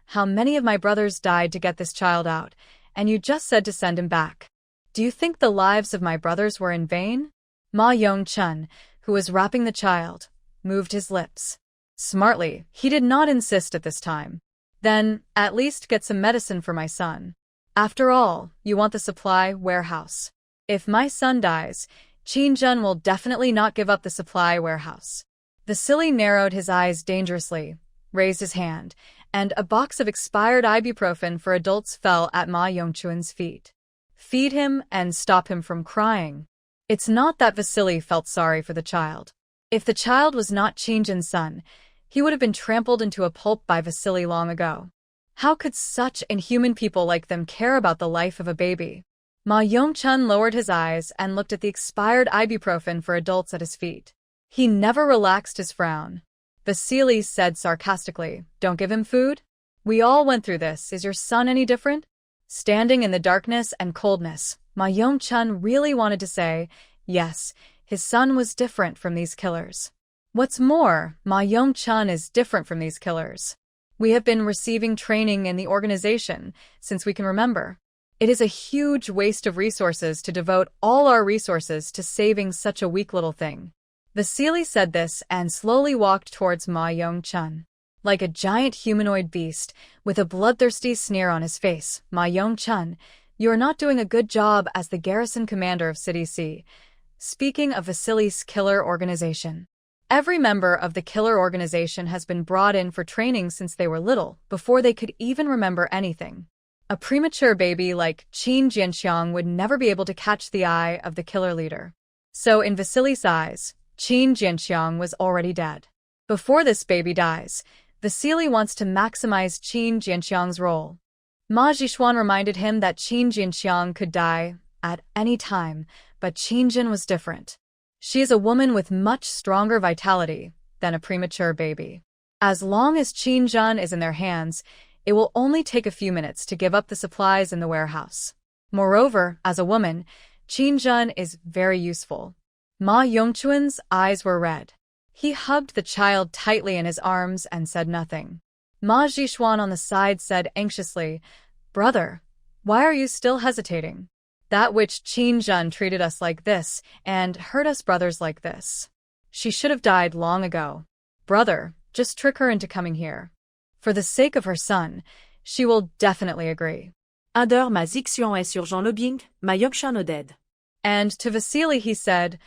A: How many of my brothers died to get this child out, and you just said to send him back. Do you think the lives of my brothers were in vain? Ma Yongchun, who was wrapping the child, moved his lips. Smartly, he did not insist at this time. Then, at least get some medicine for my son. After all, you want the supply warehouse. If my son dies, Qin will definitely not give up the supply warehouse. Vasily narrowed his eyes dangerously, raised his hand, and a box of expired ibuprofen for adults fell at Ma Yongchun's feet. Feed him and stop him from crying. It's not that Vasily felt sorry for the child. If the child was not Qin's son, he would have been trampled into a pulp by Vasily long ago. How could such inhuman people like them care about the life of a baby? Ma Yongchun lowered his eyes and looked at the expired ibuprofen for adults at his feet. He never relaxed his frown. Vasily said sarcastically, "Don't give him food? We all went through this. Is your son any different?" Standing in the darkness and coldness, Ma Yongchun really wanted to say, yes, his son was different from these killers. What's more, Ma Yongchun is different from these killers. We have been receiving training in the organization since we can remember. It is a huge waste of resources to devote all our resources to saving such a weak little thing. Vasily said this and slowly walked towards Ma Yongchun. Like a giant humanoid beast, with a bloodthirsty sneer on his face, Ma Yongchun, you are not doing a good job as the garrison commander of City C. Speaking of Vasily's killer organization. Every member of the killer organization has been brought in for training since they were little, before they could even remember anything. A premature baby like Qin Jianxiang would never be able to catch the eye of the killer leader. So in Vasily's eyes, Qin Jianxiang was already dead. Before this baby dies, Vasily wants to maximize Qin Jianxiang's role. Ma Jixuan reminded him that Qin Jianxiang could die at any time, but Qin was different. She is a woman with much stronger vitality than a premature baby. As long as Qin is in their hands, it will only take a few minutes to give up the supplies in the warehouse. Moreover, as a woman, Qin is very useful. Ma Yongchun's eyes were red. He hugged the child tightly in his arms and said nothing. Ma Jixuan on the side said anxiously, "Brother, why are you still hesitating? That witch Qin treated us like this and hurt us brothers like this. She should have died long ago. Brother, just trick her into coming here. For the sake of her son, she will definitely agree."
B: Adeur ma Xixian est sur Jean le Bing, ma Yongchun est dead.
A: And to Vasily he said,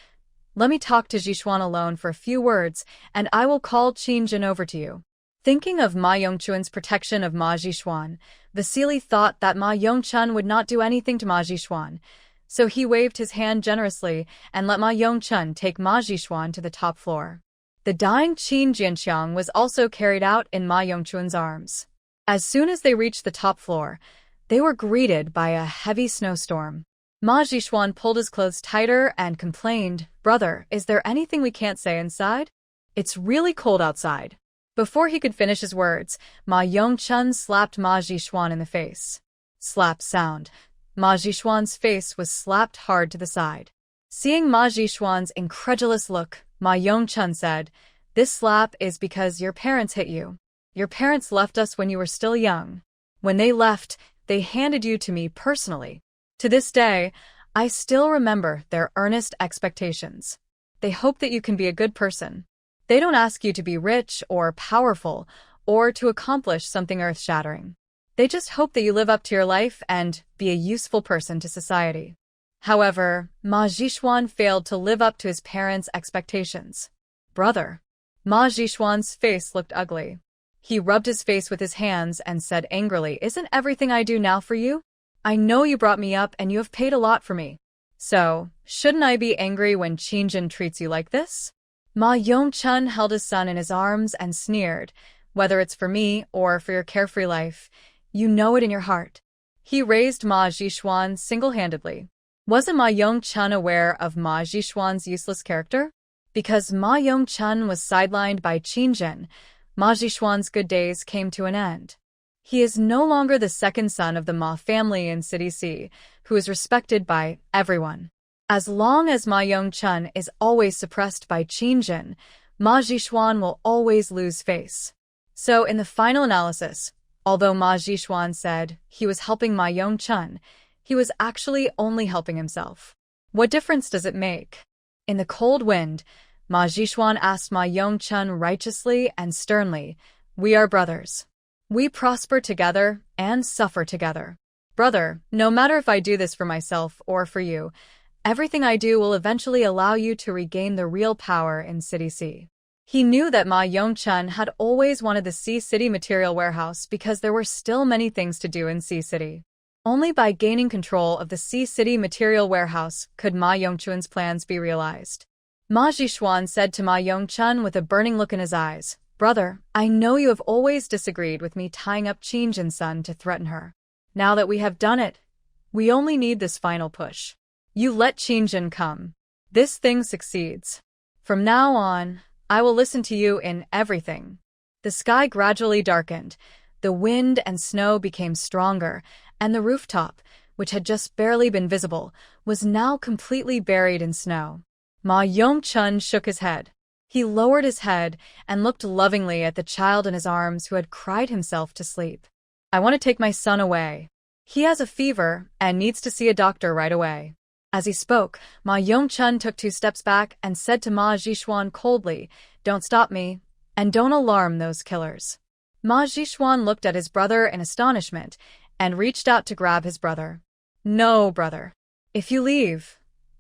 A: "Let me talk to Jixuan alone for a few words, and I will call Qin over to you." Thinking of Ma Yongchun's protection of Ma Jixuan, Vasily thought that Ma Yongchun would not do anything to Ma Jixuan, so he waved his hand generously and let Ma Yongchun take Ma Jixuan to the top floor. The dying Qin Jianxiang was also carried out in Ma Yongchun's arms. As soon as they reached the top floor, they were greeted by a heavy snowstorm. Ma Jixuan pulled his clothes tighter and complained, "Brother, is there anything we can't say inside? It's really cold outside." Before he could finish his words, Ma Yongchun slapped Ma Jixuan in the face. Slap sound. Ma Jixuan's face was slapped hard to the side. Seeing Ma Jixuan's incredulous look, Ma Yongchun said, "This slap is because your parents hit you. Your parents left us when you were still young. When they left, they handed you to me personally. To this day, I still remember their earnest expectations. They hope that you can be a good person. They don't ask you to be rich or powerful or to accomplish something earth-shattering. They just hope that you live up to your life and be a useful person to society." However, Ma Jixuan failed to live up to his parents' expectations. "Brother." Ma Jixuan's face looked ugly. He rubbed his face with his hands and said angrily, "Isn't everything I do now for you? I know you brought me up and you have paid a lot for me. So, shouldn't I be angry when Qingjin treats you like this?" Ma Yongchun held his son in his arms and sneered, "Whether it's for me or for your carefree life, you know it in your heart." He raised Ma Zhishuan single-handedly. Wasn't Ma Yongchun aware of Ma Zhishuan's useless character? Because Ma Yongchun was sidelined by Qingjin, Ma Zhishuan's good days came to an end. He is no longer the second son of the Ma family in City C, who is respected by everyone. As long as Ma Yongchun is always suppressed by Qingjin, Ma Zhishuan will always lose face. So in the final analysis, although Ma Zhishuan said he was helping Ma Yongchun, he was actually only helping himself. What difference does it make? In the cold wind, Ma Zhishuan asked Ma Yongchun righteously and sternly, "We are brothers. We prosper together and suffer together. Brother, no matter if I do this for myself or for you, everything I do will eventually allow you to regain the real power in City C." He knew that Ma Yongchun had always wanted the C City material warehouse because there were still many things to do in C City. Only by gaining control of the C City material warehouse could Ma Yongchun's plans be realized. Ma Zhishuan said to Ma Yongchun with a burning look in his eyes, "Brother, I know you have always disagreed with me tying up Qingjin's son to threaten her. Now that we have done it, we only need this final push. You let Qingjin come. This thing succeeds. From now on, I will listen to you in everything." The sky gradually darkened, the wind and snow became stronger, and the rooftop, which had just barely been visible, was now completely buried in snow. Ma Yongchun shook his head. He lowered his head and looked lovingly at the child in his arms who had cried himself to sleep. "I want to take my son away. He has a fever and needs to see a doctor right away." As he spoke, Ma Yongchun took 2 steps back and said to Ma Zhishuan coldly, "Don't stop me, and don't alarm those killers." Ma Zhishuan looked at his brother in astonishment and reached out to grab his brother. "No, brother. If you leave,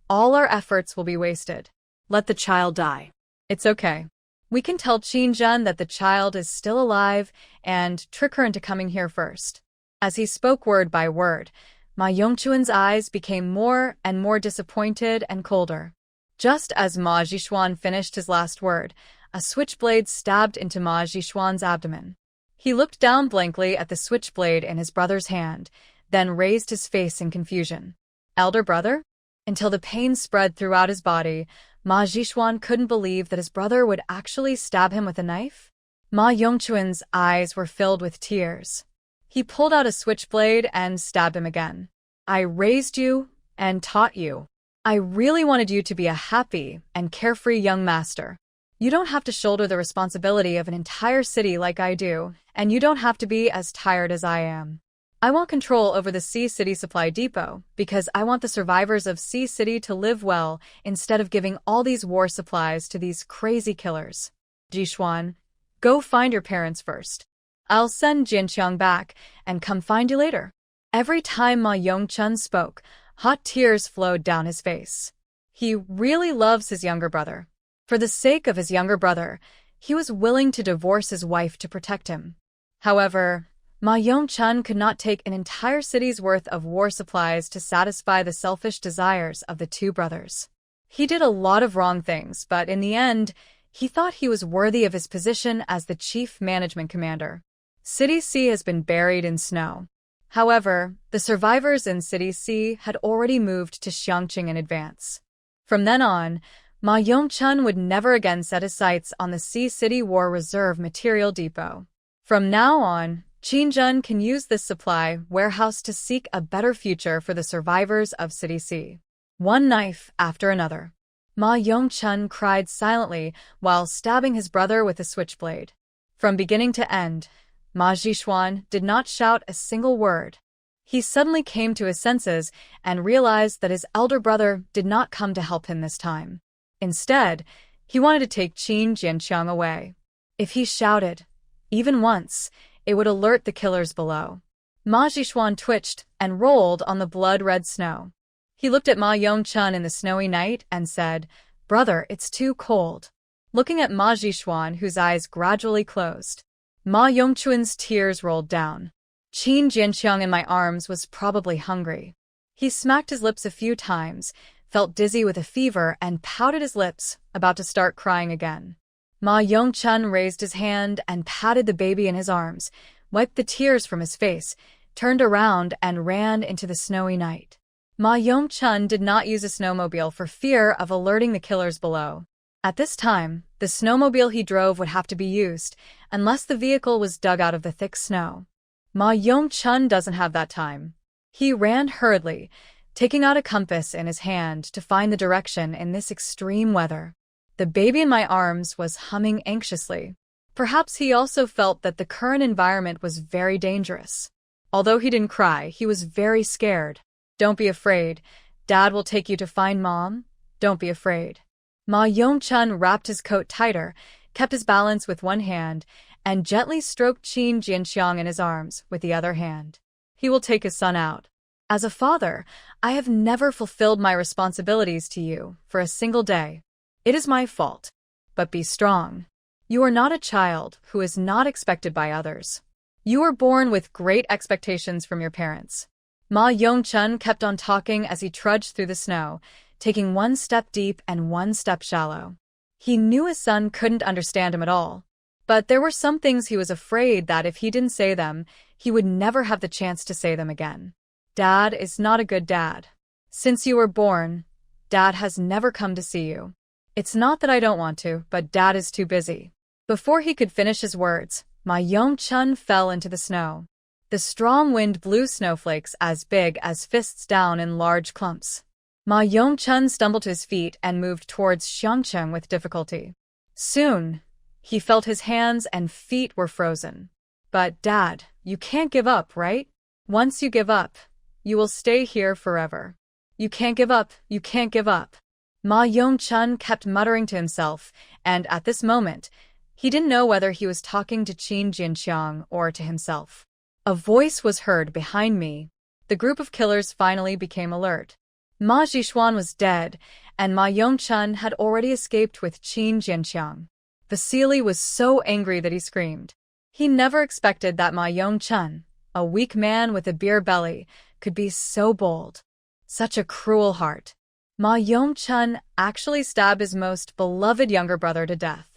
A: all our efforts will be wasted. Let the child die. It's okay. We can tell Qingjin that the child is still alive and trick her into coming here first." As he spoke word by word, Ma Yongchun's eyes became more and more disappointed and colder. Just as Ma Zhishuan finished his last word, a switchblade stabbed into Ma Zhishuan's abdomen. He looked down blankly at the switchblade in his brother's hand, then raised his face in confusion. "Elder brother?" Until the pain spread throughout his body, Ma Zhishuan couldn't believe that his brother would actually stab him with a knife. Ma Yongchun's eyes were filled with tears. He pulled out a switchblade and stabbed him again. "I raised you and taught you. I really wanted you to be a happy and carefree young master. You don't have to shoulder the responsibility of an entire city like I do, and you don't have to be as tired as I am. I want control over the C City Supply Depot because I want the survivors of C City to live well instead of giving all these war supplies to these crazy killers. Zhishuan, go find your parents first. I'll send Jinqiang back and come find you later." Every time Ma Yongchun spoke, hot tears flowed down his face. He really loves his younger brother. For the sake of his younger brother, he was willing to divorce his wife to protect him. However, Ma Yongchun could not take an entire city's worth of war supplies to satisfy the selfish desires of the 2 brothers. He did a lot of wrong things, but in the end, he thought he was worthy of his position as the chief management commander. City C has been buried in snow. However, the survivors in City C had already moved to Xiangqing in advance. From then on, Ma Yongchun would never again set his sights on the C City War Reserve Material Depot. From now on, Qingjin can use this supply warehouse to seek a better future for the survivors of City C. One knife after another. Ma Yongchun cried silently while stabbing his brother with a switchblade. From beginning to end, Ma Zhishuan did not shout a single word. He suddenly came to his senses and realized that his elder brother did not come to help him this time. Instead, he wanted to take Qin Jinqiang away. If he shouted, even once, it would alert the killers below. Ma Zhishuan twitched and rolled on the blood-red snow. He looked at Ma Yongchun in the snowy night and said, "Brother, it's too cold." Looking at Ma Zhishuan, whose eyes gradually closed. Ma Yongchuan's tears rolled down. Qin Jianqiang in my arms was probably hungry. He smacked his lips a few times, felt dizzy with a fever, and pouted his lips, about to start crying again. Ma Yongchun raised his hand and patted the baby in his arms, wiped the tears from his face, turned around and ran into the snowy night. Ma Yongchun did not use a snowmobile for fear of alerting the killers below. At this time, the snowmobile he drove would have to be used, unless the vehicle was dug out of the thick snow. Ma Yongchun doesn't have that time. He ran hurriedly, taking out a compass in his hand to find the direction in this extreme weather. The baby in my arms was humming anxiously. Perhaps he also felt that the current environment was very dangerous. Although he didn't cry, he was very scared. Don't be afraid. Dad will take you to find Mom. Don't be afraid. Ma Yongchun wrapped his coat tighter, kept his balance with one hand, and gently stroked Qin Jianqiang in his arms with the other hand. He will take his son out. As a father, I have never fulfilled my responsibilities to you for a single day. It is my fault. But be strong. You are not a child who is not expected by others. You were born with great expectations from your parents. Ma Yongchun kept on talking as he trudged through the snow, taking one step deep and one step shallow. He knew his son couldn't understand him at all. But there were some things he was afraid that if he didn't say them, he would never have the chance to say them again. Dad is not a good dad. Since you were born, Dad has never come to see you. It's not that I don't want to, but Dad is too busy. Before he could finish his words, Ma Yongchun fell into the snow. The strong wind blew snowflakes as big as fists down in large clumps. Ma Yongchun stumbled to his feet and moved towards Xiangcheng with difficulty. Soon, he felt his hands and feet were frozen. But Dad, you can't give up, right? Once you give up, you will stay here forever. You can't give up, you can't give up. Ma Yongchun kept muttering to himself, and at this moment, he didn't know whether he was talking to Qin Jianqiang or to himself. A voice was heard behind me. The group of killers finally became alert. Ma Zhishuan was dead, and Ma Yongchun had already escaped with Qin Jianqiang. Vasily was so angry that he screamed. He never expected that Ma Yongchun, a weak man with a beer belly, could be so bold. Such a cruel heart. Ma Yongchun actually stabbed his most beloved younger brother to death.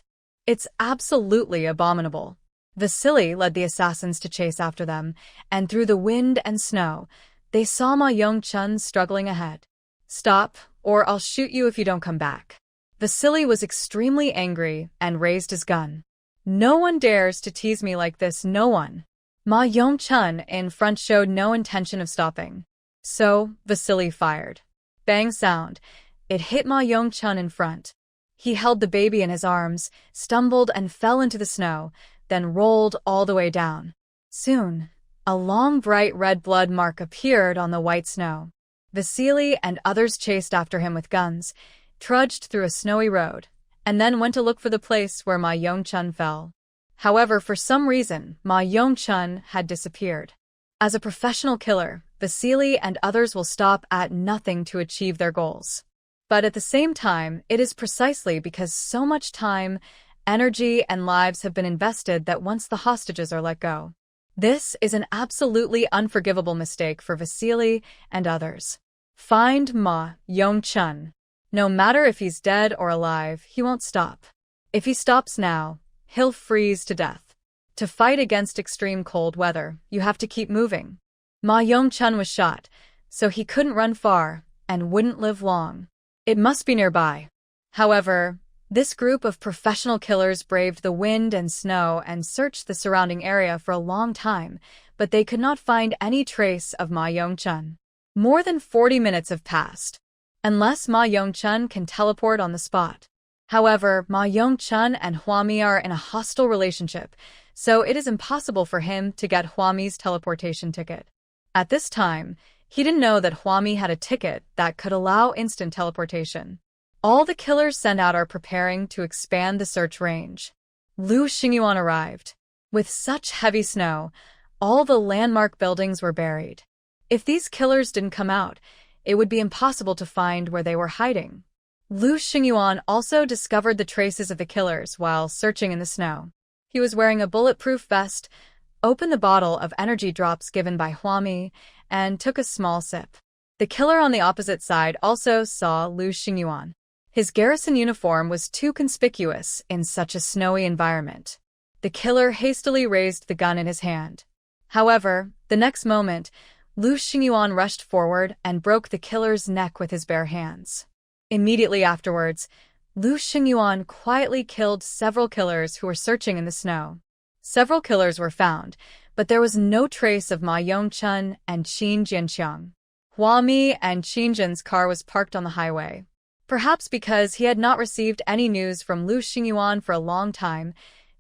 A: It's absolutely abominable. Vasily led the assassins to chase after them, and through the wind and snow, they saw Ma Yongchun struggling ahead. Stop, or I'll shoot you if you don't come back. Vasily was extremely angry and raised his gun. No one dares to tease me like this, no one. Ma Yongchun in front showed no intention of stopping. So, Vasily fired. Bang sound. It hit Ma Yongchun in front. He held the baby in his arms, stumbled and fell into the snow, then rolled all the way down. Soon, a long bright red blood mark appeared on the white snow. Vasily and others chased after him with guns, trudged through a snowy road, and then went to look for the place where Ma Yongchun fell. However, for some reason, Ma Yongchun had disappeared. As a professional killer, Vasily and others will stop at nothing to achieve their goals. But at the same time, it is precisely because so much time, energy, and lives have been invested that once the hostages are let go. This is an absolutely unforgivable mistake for Vasily and others. Find Ma Yongchun. No matter if he's dead or alive, he won't stop. If he stops now, he'll freeze to death. To fight against extreme cold weather, you have to keep moving. Ma Yongchun was shot, so he couldn't run far and wouldn't live long. It must be nearby. However, this group of professional killers braved the wind and snow and searched the surrounding area for a long time, but they could not find any trace of Ma Yongchun. More than 40 minutes have passed. Unless Ma Yongchun can teleport on the spot. However, Ma Yongchun and Huami are in a hostile relationship, so it is impossible for him to get Huami's teleportation ticket. At this time, he didn't know that Huami had a ticket that could allow instant teleportation. All the killers sent out are preparing to expand the search range. Lu Xingyuan arrived. With such heavy snow, all the landmark buildings were buried. If these killers didn't come out, it would be impossible to find where they were hiding. Lu Xingyuan also discovered the traces of the killers while searching in the snow. He was wearing a bulletproof vest, opened the bottle of energy drops given by Huami, and took a small sip. The killer on the opposite side also saw Lu Xingyuan. His garrison uniform was too conspicuous in such a snowy environment. The killer hastily raised the gun in his hand. However, the next moment, Lu Xingyuan rushed forward and broke the killer's neck with his bare hands. Immediately afterwards, Lu Xingyuan quietly killed several killers who were searching in the snow. Several killers were found, but there was no trace of Ma Yongchun and Qin Jianqiang. Huami and Qinzhen's car was parked on the highway. Perhaps because he had not received any news from Lu Xingyuan for a long time,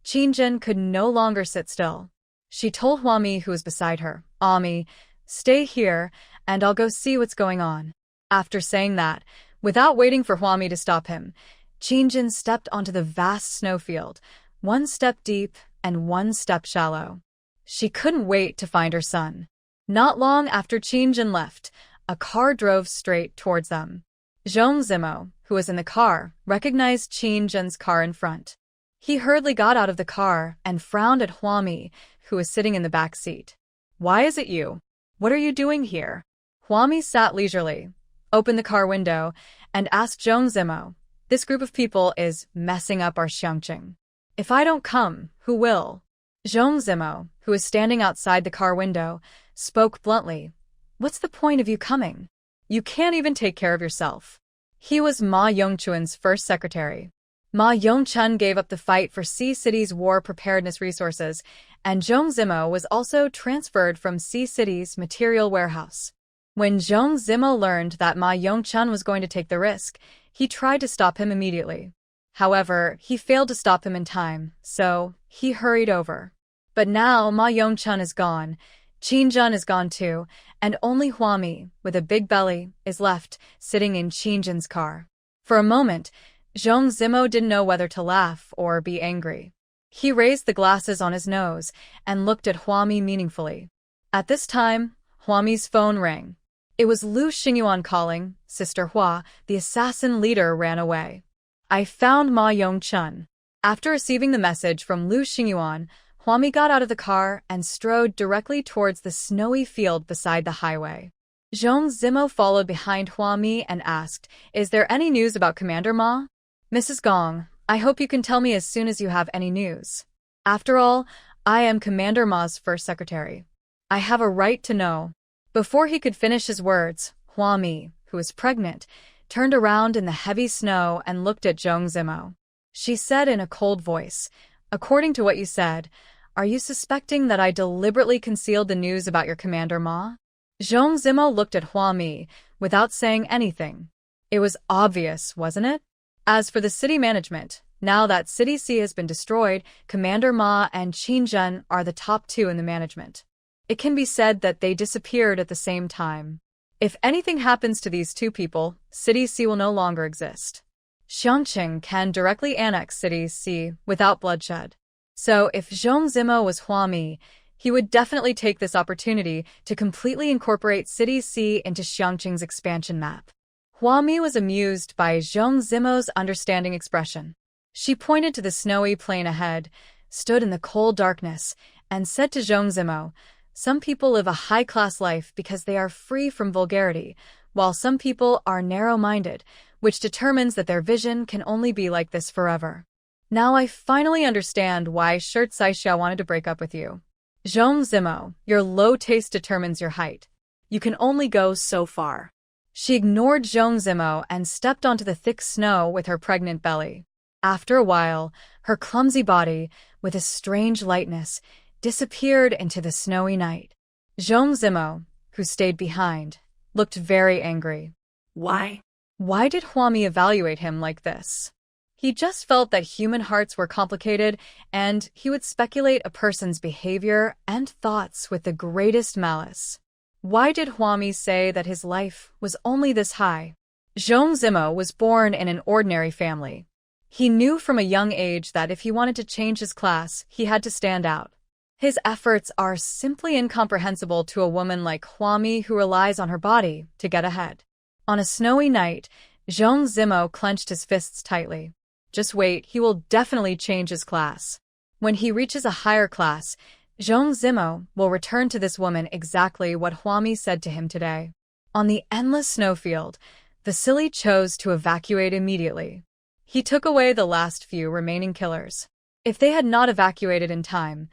A: Qinzhen could no longer sit still. She told Huami, who was beside her, "Ami, stay here, and I'll go see what's going on." After saying that, without waiting for Huami to stop him, Qinzhen stepped onto the vast snowfield, one step deep and one step shallow. She couldn't wait to find her son. Not long after Qinzhen left, a car drove straight towards them. Zhong Zimo, who was in the car, recognized Qinzhen's car in front. He hurriedly got out of the car and frowned at Huami, who was sitting in the back seat. "Why is it you? What are you doing here?" Huami sat leisurely, opened the car window, and asked Zhong Zimo, "This group of people is messing up our Xiangqing. If I don't come, who will?" Zhong Zimo, who was standing outside the car window, spoke bluntly, "What's the point of you coming? You can't even take care of yourself." He was Ma Yongchun's first secretary. Ma Yongchun gave up the fight for Sea City's war preparedness resources, and Zhong Zimo was also transferred from Sea City's material warehouse. When Zhong Zimo learned that Ma Yongchun was going to take the risk, he tried to stop him immediately. However, he failed to stop him in time, so he hurried over. But now Ma Yongchun is gone, Qinzhen is gone too, and only Huami, with a big belly, is left, sitting in Qinzhen's car. For a moment, Zhong Zimo didn't know whether to laugh or be angry. He raised the glasses on his nose and looked at Huami meaningfully. At this time, Huami's phone rang. It was Lu Xingyuan calling. "Sister Hua, the assassin leader ran away. I found Ma Yongchun." After receiving the message from Lu Xingyuan, Huami got out of the car and strode directly towards the snowy field beside the highway. Zhong Zimo followed behind Huami and asked, "Is there any news about Commander Ma?" "Mrs. Gong, I hope you can tell me as soon as you have any news. After all, I am Commander Ma's first secretary. I have a right to know." Before he could finish his words, Huami, who was pregnant, turned around in the heavy snow and looked at Zhong Zimo. She said in a cold voice, "According to what you said, are you suspecting that I deliberately concealed the news about your Commander Ma?" Zhong Zimo looked at Huami without saying anything. It was obvious, wasn't it? As for the city management, now that City C has been destroyed, Commander Ma and Qinzhen are the top two in the management. It can be said that they disappeared at the same time. If anything happens to these two people, City C will no longer exist. Xiangqing can directly annex City C without bloodshed. So if Zhong Zimo was Huami, he would definitely take this opportunity to completely incorporate City C into Xiangqing's expansion map. Huami was amused by Zhong Zimo's understanding expression. She pointed to the snowy plain ahead, stood in the cold darkness, and said to Zhong Zimo, "Some people live a high-class life because they are free from vulgarity, while some people are narrow-minded, which determines that their vision can only be like this forever. Now I finally understand why Shirt Saixia wanted to break up with you. Zhong Zimo, your low taste determines your height. You can only go so far." She ignored Zhong Zimo and stepped onto the thick snow with her pregnant belly. After a while, her clumsy body, with a strange lightness, disappeared into the snowy night. Zhong Zimo, who stayed behind, looked very angry.
B: Why?
A: Why did Huami evaluate him like this? He just felt that human hearts were complicated, and he would speculate a person's behavior and thoughts with the greatest malice. Why did Huami say that his life was only this high? Zhong Zimo was born in an ordinary family. He knew from a young age that if he wanted to change his class, he had to stand out. His efforts are simply incomprehensible to a woman like Huami who relies on her body to get ahead. On a snowy night, Zhong Zimo clenched his fists tightly. Just wait, he will definitely change his class. When he reaches a higher class, Zhong Zimo will return to this woman exactly what Huami said to him today. On the endless snowfield, Vasily chose to evacuate immediately. He took away the last few remaining killers. If they had not evacuated in time,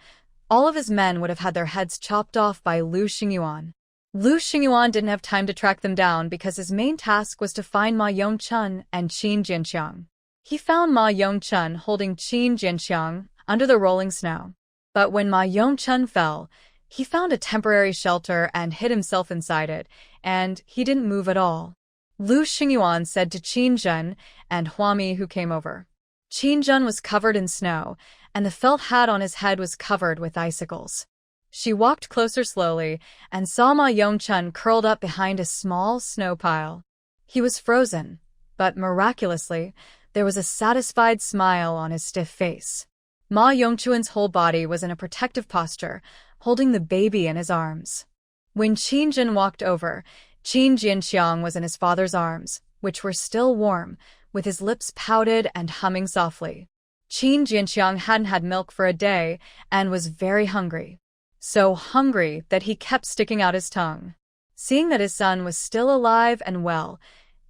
A: all of his men would have had their heads chopped off by Lu Xingyuan. Lu Xingyuan didn't have time to track them down because his main task was to find Ma Yongchun and Qin Jianqiang. He found Ma Yongchun holding Qin Jianqiang under the rolling snow. But when Ma Yongchun fell, he found a temporary shelter and hid himself inside it, and he didn't move at all. Lu Xingyuan said to Qin Zhen and Huami, who came over. Qin Zhen was covered in snow, and the felt hat on his head was covered with icicles. She walked closer slowly and saw Ma Yongchun curled up behind a small snow pile. He was frozen, but miraculously, there was a satisfied smile on his stiff face. Ma Yongchun's whole body was in a protective posture, holding the baby in his arms. When Qin Zhen walked over, Qin Jianqiang was in his father's arms, which were still warm, with his lips pouted and humming softly. Qin Jianqiang hadn't had milk for a day and was very hungry. So hungry that he kept sticking out his tongue. Seeing that his son was still alive and well,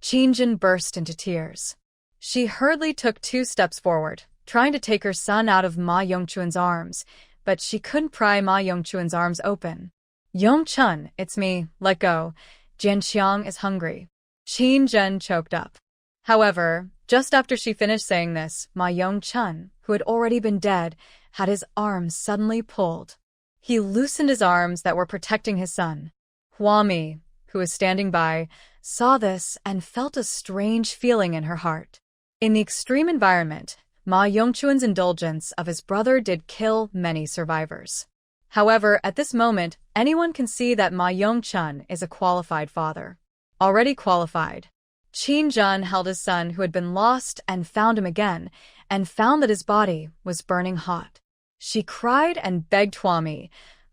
A: Qin Zhen burst into tears. She hurriedly took 2 steps forward, trying to take her son out of Ma Yongchun's arms, but she couldn't pry Ma Yongchun's arms open. "Yongchun, it's me, let go. Jianqiang is hungry." Qin Zhen choked up. However, just after she finished saying this, Ma Yongchun, who had already been dead, had his arms suddenly pulled. He loosened his arms that were protecting his son. Huami, who was standing by, saw this and felt a strange feeling in her heart. In the extreme environment, Ma Yongchun's indulgence of his brother did kill many survivors. However, at this moment, anyone can see that Ma Yongchun is a qualified father. Already qualified. Qin Zhen held his son who had been lost and found him again, and found that his body was burning hot. She cried and begged Huami,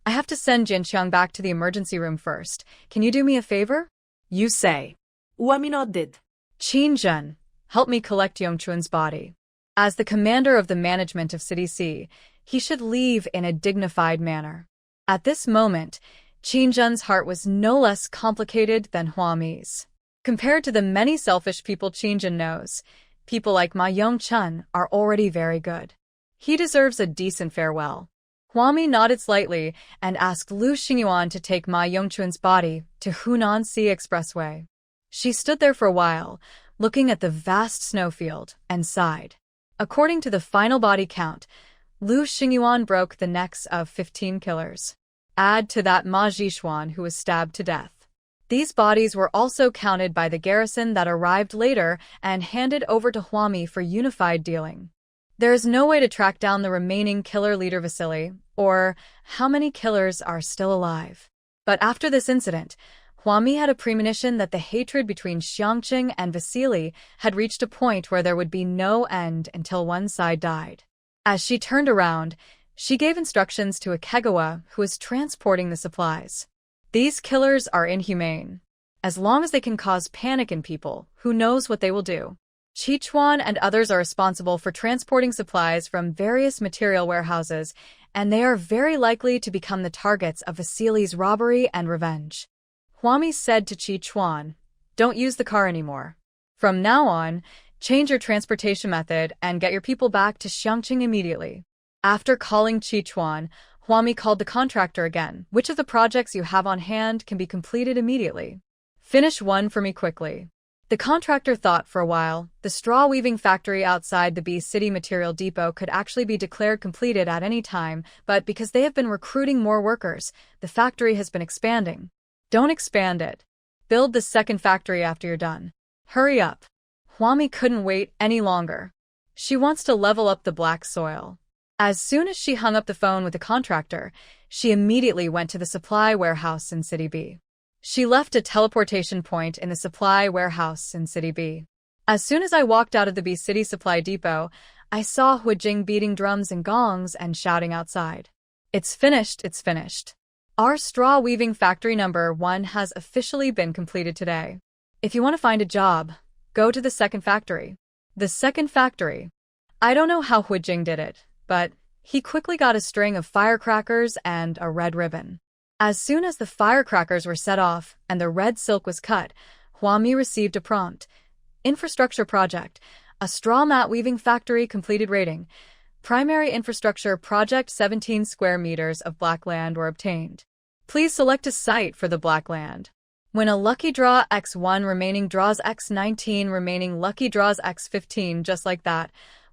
A: "I have to send Jianqiang back to the emergency room first. Can you do me a favor?"
B: You say. Huami nodded.
A: Qin Zhen, help me collect Yongchun's body. As the commander of the management of City C, he should leave in a dignified manner. At this moment, Qin Zhen's heart was no less complicated than Huami's. Compared to the many selfish people Qin Zhen knows, people like Ma Yongchun are already very good. He deserves a decent farewell. Huami nodded slightly and asked Lu Xingyuan to take Ma Yongchun's body to Hunan Sea Expressway. She stood there for a while, looking at the vast snowfield, and sighed. According to the final body count, Lu Xingyuan broke the necks of 15 killers. Add to that Ma Zhishuan, who was stabbed to death. These bodies were also counted by the garrison that arrived later and handed over to Huami for unified dealing. There is no way to track down the remaining killer leader Vasily, or how many killers are still alive. But after this incident, Huami had a premonition that the hatred between Xiangqing and Vasily had reached a point where there would be no end until one side died. As she turned around, she gave instructions to a Kegawa who was transporting the supplies. These killers are inhumane. As long as they can cause panic in people, who knows what they will do. Chichuan and others are responsible for transporting supplies from various material warehouses, and they are very likely to become the targets of Vasily's robbery and revenge. Huami said to Chichuan, "Don't use the car anymore. From now on, change your transportation method and get your people back to Xiangqing immediately." After calling Chichuan, Huami called the contractor again. "Which of the projects you have on hand can be completed immediately? Finish one for me quickly." The contractor thought for a while. The straw weaving factory outside the B City Material Depot could actually be declared completed at any time, but because they have been recruiting more workers, the factory has been expanding. "Don't expand it. Build the second factory after you're done. Hurry up." Huami couldn't wait any longer. She wants to level up the black soil. As soon as she hung up the phone with the contractor, she immediately went to the supply warehouse in City B. She left a teleportation point in the supply warehouse in City B. As soon as I walked out of the B City Supply Depot, I saw Huijing beating drums and gongs and shouting outside. "It's finished, it's finished. Our straw weaving factory number 1 has officially been completed today. If you want to find a job, go to the second factory." The second factory. I don't know how Huijing did it, but He quickly got a string of firecrackers and a red ribbon. As soon as the firecrackers were set off and the red silk was cut, Huami received a prompt. Infrastructure project. A straw mat weaving factory completed rating. Primary infrastructure project 17 square meters of black land were obtained. Please select a site for the black land. When a lucky draw X1 remaining draws X19 remaining lucky draws X15 just like that,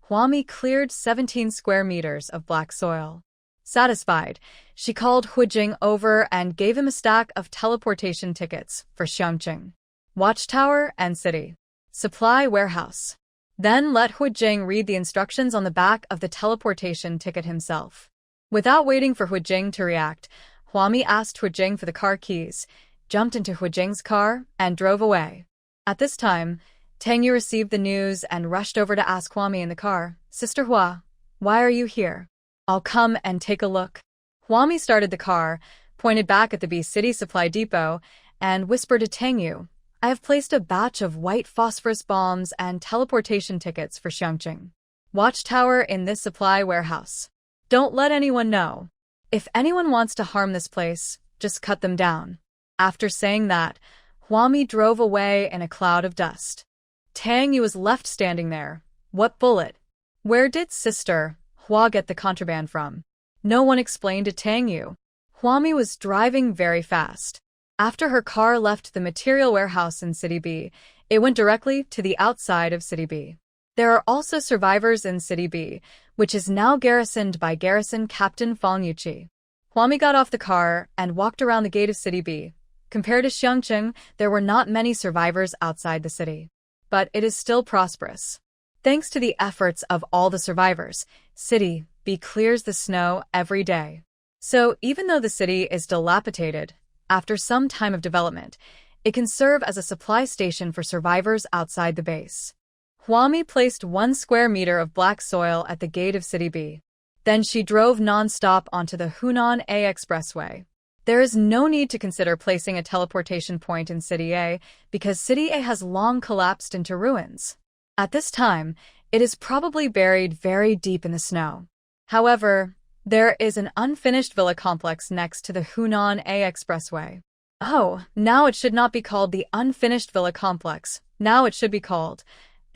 A: Huami cleared 17 square meters of black soil. Satisfied, she called Hujing over and gave him a stack of teleportation tickets for Xiangqing, Watchtower and City Supply Warehouse. Then let Hujing read the instructions on the back of the teleportation ticket himself. Without waiting for Hujing to react, Huami asked Hujing for the car keys, jumped into Hujing's car, and drove away. At this time, Tang Yu received the news and rushed over to ask Huami in the car, Sister Hua, why are you here? I'll come and take a look. Huami started the car, pointed back at the B City Supply Depot, and whispered to Tang Yu, I have placed a batch of white phosphorus bombs and teleportation tickets for Xiangqing Watchtower in this supply warehouse. Don't let anyone know. If anyone wants to harm this place, just cut them down. After saying that, Huami drove away in a cloud of dust. Tang Yu was left standing there. What bullet? Where did Sister Hua get the contraband from? No one explained to Tang Yu. Huami was driving very fast. After her car left the material warehouse in City B, it went directly to the outside of City B. There are also survivors in City B, which is now garrisoned by Garrison Captain Fang Yuqi. Huami got off the car and walked around the gate of City B. Compared to Xiangqing, there were not many survivors outside the city. But it is still prosperous. Thanks to the efforts of all the survivors, City B clears the snow every day. So even though the city is dilapidated, after some time of development, it can serve as a supply station for survivors outside the base. Huami placed 1 square meter of black soil at the gate of City B. Then she drove non-stop onto the Hunan A Expressway. There is no need to consider placing a teleportation point in City A because City A has long collapsed into ruins. At this time, it is probably buried very deep in the snow. However, there is an unfinished villa complex next to the Hunan A Expressway. Oh, now it should not be called the unfinished villa complex. Now it should be called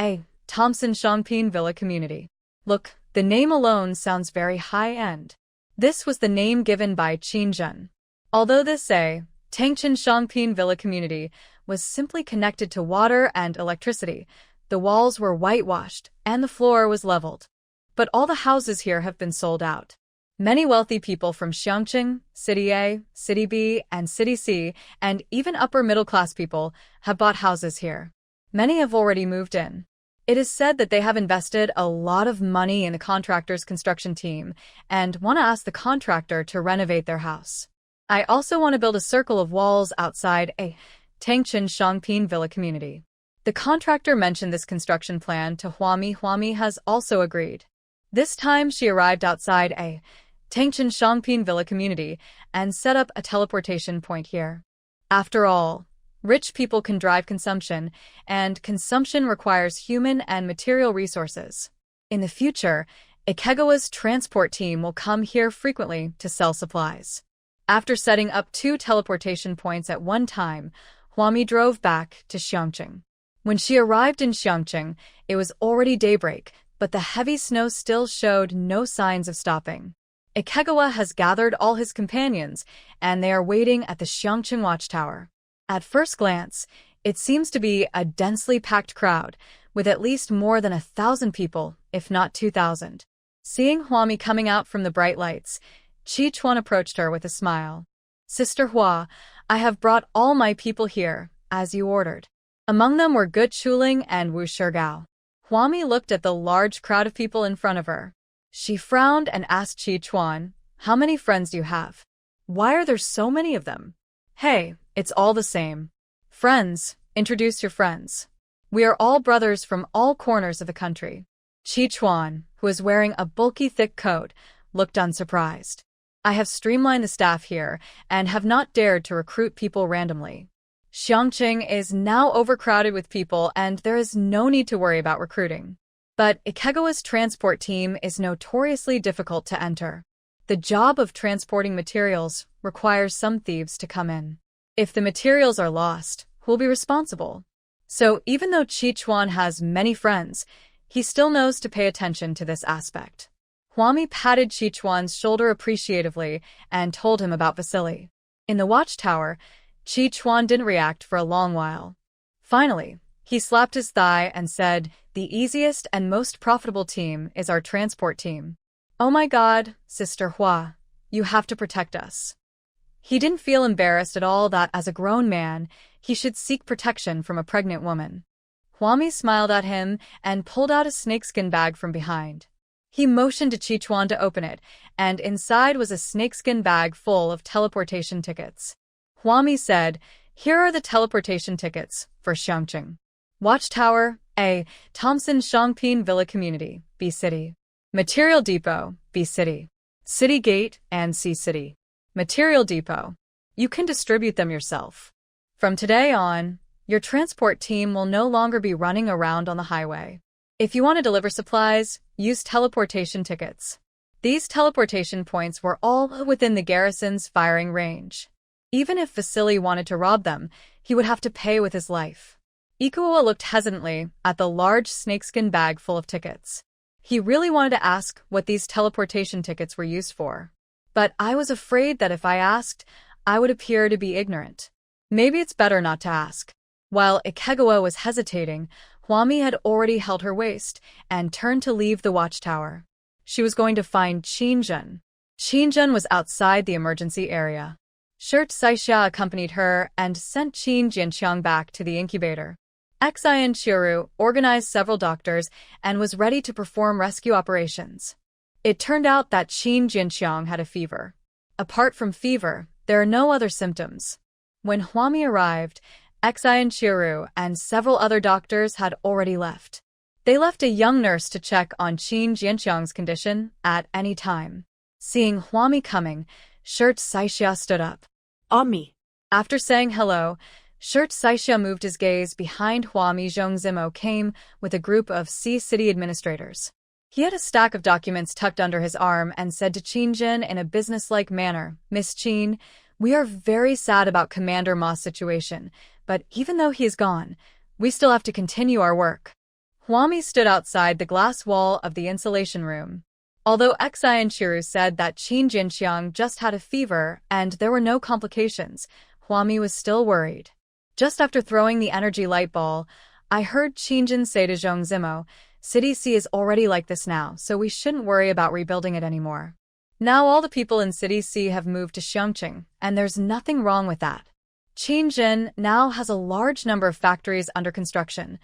A: A Thompson Shangping Villa Community. Look, the name alone sounds very high-end. This was the name given by Qin Zhen. Although this A Tangchen Shangping Villa Community was simply connected to water and electricity, the walls were whitewashed and the floor was leveled. But all the houses here have been sold out. Many wealthy people from Xiangqing, City A, City B, and City C, and even upper-middle-class people have bought houses here. Many have already moved in. It is said that they have invested a lot of money in the contractor's construction team and want to ask the contractor to renovate their house. I also want to build a circle of walls outside a Tangchen Shangping Villa Community. The contractor mentioned this construction plan to Huami. Huami has also agreed. This time she arrived outside a Tangchen Shangping Villa Community and set up a teleportation point here. After all, rich people can drive consumption, and consumption requires human and material resources. In the future, Ikegawa's transport team will come here frequently to sell supplies. After setting up 2 teleportation points at one time, Huami drove back to Xiangqing. When she arrived in Xiangqing, it was already daybreak, but the heavy snow still showed no signs of stopping. Ikegawa has gathered all his companions, and they are waiting at the Xiangqing Watchtower. At first glance, it seems to be a densely packed crowd, with at least more than 1,000 people, if not 2,000. Seeing Huami coming out from the bright lights, Qi Chuan approached her with a smile. Sister Hua, I have brought all my people here, as you ordered. Among them were Gu Chuling and Wu Shigao. Huami looked at the large crowd of people in front of her. She frowned and asked Qi Chuan, how many friends do you have? Why are there so many of them? Hey, it's all the same. Friends, introduce your friends. We are all brothers from all corners of the country. Qi Chuan, who was wearing a bulky thick coat, looked unsurprised. I have streamlined the staff here and have not dared to recruit people randomly. Xiangqing is now overcrowded with people and there is no need to worry about recruiting. But Ikegawa's transport team is notoriously difficult to enter. The job of transporting materials requires some thieves to come in. If the materials are lost, who will be responsible? So even though Chichuan has many friends, he still knows to pay attention to this aspect. Huami patted Chichuan's shoulder appreciatively and told him about Vasily. In the watchtower, Chichuan didn't react for a long while. Finally, he slapped his thigh and said, "The easiest and most profitable team is our transport team. Oh my God, Sister Hua, you have to protect us." He didn't feel embarrassed at all that as a grown man, he should seek protection from a pregnant woman. Huami smiled at him and pulled out a snakeskin bag from behind. He motioned to Chichuan to open it, and inside was a snakeskin bag full of teleportation tickets. Huami said, "Here are the teleportation tickets for Xiangqing. Watchtower, A. Thompson Shangpin Villa Community, B City. Material Depot, B City. City Gate, and C City. Material Depot. You can distribute them yourself. From today on, your transport team will no longer be running around on the highway. If you want to deliver supplies, use teleportation tickets." These teleportation points were all within the garrison's firing range. Even if Vasily wanted to rob them, he would have to pay with his life. Ikuo looked hesitantly at the large snakeskin bag full of tickets. He really wanted to ask what these teleportation tickets were used for. But I was afraid that if I asked, I would appear to be ignorant. Maybe it's better not to ask. While Ikegawa was hesitating, Huami had already held her waist and turned to leave the watchtower. She was going to find Qingjun. Qingjun was outside the emergency area. Shirt Saixia accompanied her and sent Qin Jianqiang back to the incubator. Xian Chiru organized several doctors and was ready to perform rescue operations. It turned out that Qin Jianqiang had a fever. Apart from fever, there are no other symptoms. When Huami arrived, Xian Chiru and several other doctors had already left. They left a young nurse to check on Qin Jianqiang's condition at any time. Seeing Huami coming, Shirt Saixia stood up.
B: Ami.
A: After saying hello, Shirt Saixia moved his gaze behind Huami. Zhongzimo came with a group of C-City administrators. He had a stack of documents tucked under his arm and said to Qingjun in a businesslike manner, "Miss Qin, we are very sad about Commander Ma's situation, but even though he is gone, we still have to continue our work." Huami stood outside the glass wall of the insulation room. Although Xian Chiru said that Qin Jianqiang just had a fever and there were no complications, Huami was still worried. Just after throwing the energy light ball, I heard Qingjun say to Zhongzimo, "City C is already like this now, so we shouldn't worry about rebuilding it anymore. Now all the people in City C have moved to Xiangqing, and there's nothing wrong with that. Qingjun now has a large number of factories under construction,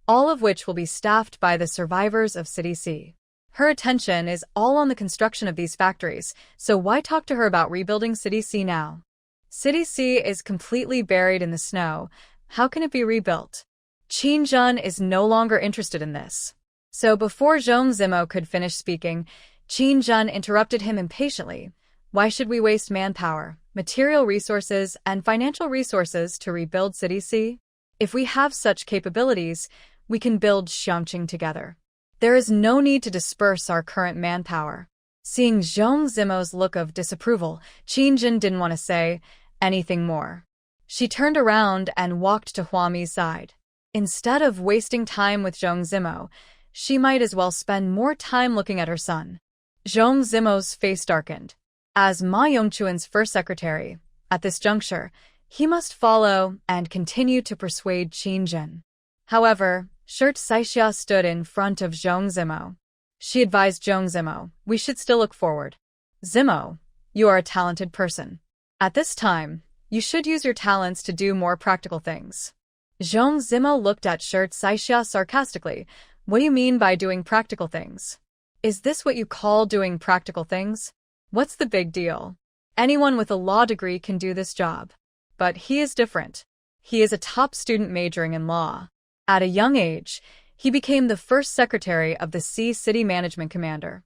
A: all of which will be staffed by the survivors of City C. Her attention is all on the construction of these factories, so why talk to her about rebuilding City C now? City C is completely buried in the snow. How can it be rebuilt?" Qingjun is no longer interested in this. So before Zhongzimo could finish speaking, Qingjun interrupted him impatiently. "Why should we waste manpower, material resources, and financial resources to rebuild City C? If we have such capabilities, we can build Xiangqing together. There is no need to disperse our current manpower." Seeing Zhongzimo's look of disapproval, Qingjun didn't want to say anything more. She turned around and walked to Huami's side. Instead of wasting time with Zhongzimo, she might as well spend more time looking at her son. Zhongzimo's face darkened. As Ma Yongchuan's first secretary, at this juncture, he must follow and continue to persuade Qingjun. However, Shirt Saixia stood in front of Zhongzimo. She advised Zhongzimo, "We should still look forward. Zimo, you are a talented person. At this time, you should use your talents to do more practical things." Zhongzimo looked at Shirt Saixia sarcastically. "What do you mean by doing practical things? Is this what you call doing practical things? What's the big deal? Anyone with a law degree can do this job. But he is different. He is a top student majoring in law. At a young age, he became the first secretary of the C-City Management Commander.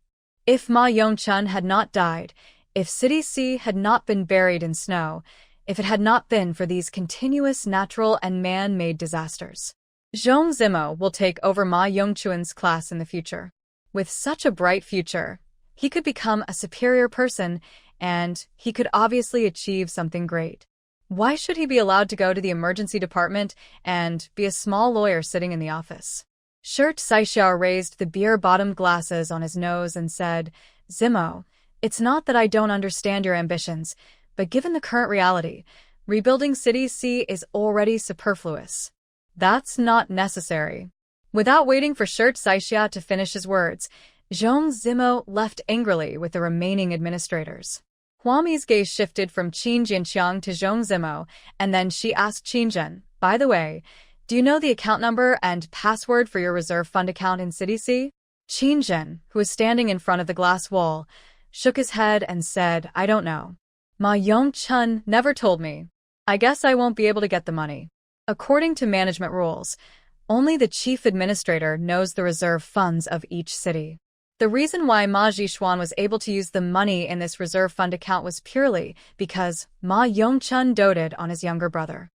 A: If Ma Yongchun had not died, if City C had not been buried in snow, if it had not been for these continuous natural and man-made disasters, Zhong Zimo will take over Ma Yongchuan's class in the future. With such a bright future, he could become a superior person, and he could obviously achieve something great. Why should he be allowed to go to the emergency department and be a small lawyer sitting in the office? Shirt Saixiao raised the beer-bottomed glasses on his nose and said, Zimo, it's not that I don't understand your ambitions, but given the current reality, rebuilding City C is already superfluous. That's not necessary. Without waiting for Shirt Saixiao to finish his words, Zhong Zimo left angrily with the remaining administrators. Huami's gaze shifted from Qin Jianqiang to Zhong Zimo, and then she asked Qinzhen, by the way, do you know the account number and password for your reserve fund account in City C? Qinzhen, who was standing in front of the glass wall, shook his head and said, I don't know. Ma Yongchun never told me. I guess I won't be able to get the money. According to management rules, only the chief administrator knows the reserve funds of each city. The reason why Ma Zhishuan was able to use the money in this reserve fund account was purely because Ma Yongchun doted on his younger brother.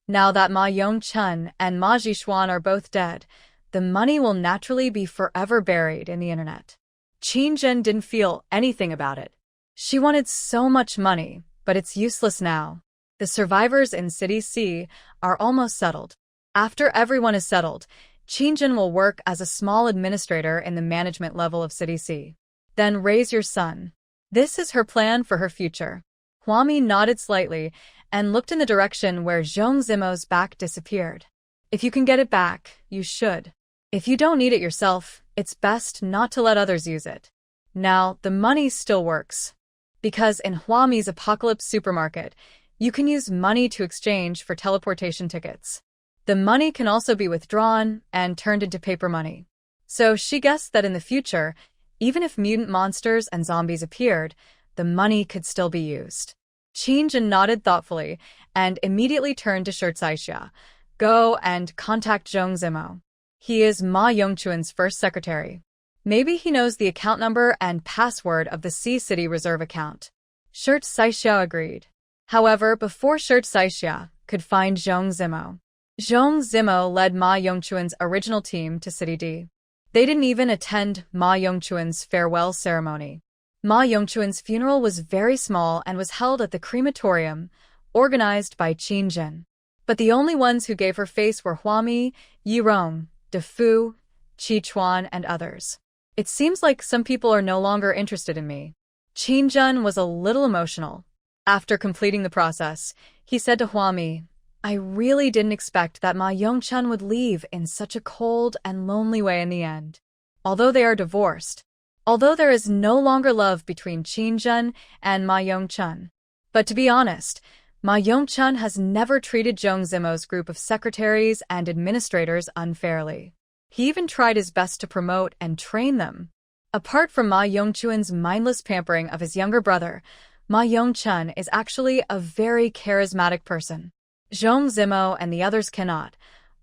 A: Now that Ma Yongchun and Ma Zhishuan are both dead, the money will naturally be forever buried in the internet. Qinzhen didn't feel anything about it. She wanted so much money, but it's useless now. The survivors in City C are almost settled. After everyone is settled, Qinzhen will work as a small administrator in the management level of City C. Then raise your son. This is her plan for her future. Huami nodded slightly and looked in the direction where Zhong Zimo's back disappeared. If you can get it back, you should. If you don't need it yourself, it's best not to let others use it. Now, the money still works. Because in Huami's Apocalypse supermarket, you can use money to exchange for teleportation tickets. The money can also be withdrawn and turned into paper money. So she guessed that in the future, even if mutant monsters and zombies appeared, the money could still be used. Qinzhen nodded thoughtfully and immediately turned to Shirt Saixiao. Go and contact Zhong Zimo. He is Ma Yongchuan's first secretary. Maybe he knows the account number and password of the C City Reserve account. Shirt Saixiao agreed. However, before Shirt Saixiao could find Zhong Zimo led Ma Yongchuan's original team to City D. They didn't even attend Ma Yongchuan's farewell ceremony. Ma Yongchuan's funeral was very small and was held at the crematorium, organized by Qinzhen. But the only ones who gave her face were Huami, Yirong, Defu, Qichuan, and others. It seems like some people are no longer interested in me. Qinzhen was a little emotional. After completing the process, he said to Huami, I really didn't expect that Ma Yongchun would leave in such a cold and lonely way in the end. Although they are divorced. Although there is no longer love between Qinzhen and Ma Yongchun. But to be honest, Ma Yongchun has never treated Zhong Zimo's group of secretaries and administrators unfairly. He even tried his best to promote and train them. Apart from Ma Yongchuan's mindless pampering of his younger brother, Ma Yongchun is actually a very charismatic person. Zhong Zimo and the others cannot,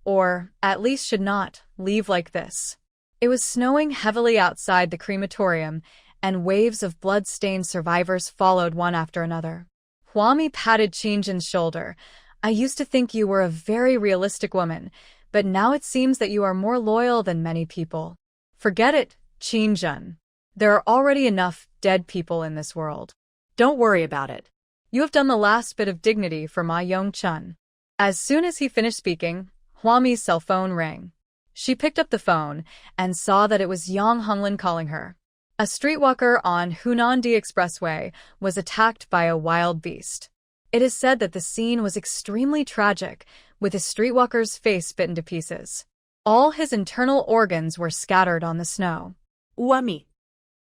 A: or at least should not, leave like this. It was snowing heavily outside the crematorium, and waves of blood-stained survivors followed one after another. Huami patted Qinzhen's shoulder. I used to think you were a very realistic woman, but now it seems that you are more loyal than many people. Forget it, Qinzhen. There are already enough dead people in this world. Don't worry about it. You have done the last bit of dignity for Ma Yongchun. As soon as he finished speaking, Huami's cell phone rang. She picked up the phone and saw that it was Yang Honglin calling her. A streetwalker on Hunandi Expressway was attacked by a wild beast. It is said that the scene was extremely tragic, with the streetwalker's face bitten to pieces. All his internal organs were scattered on the snow.
B: Huami.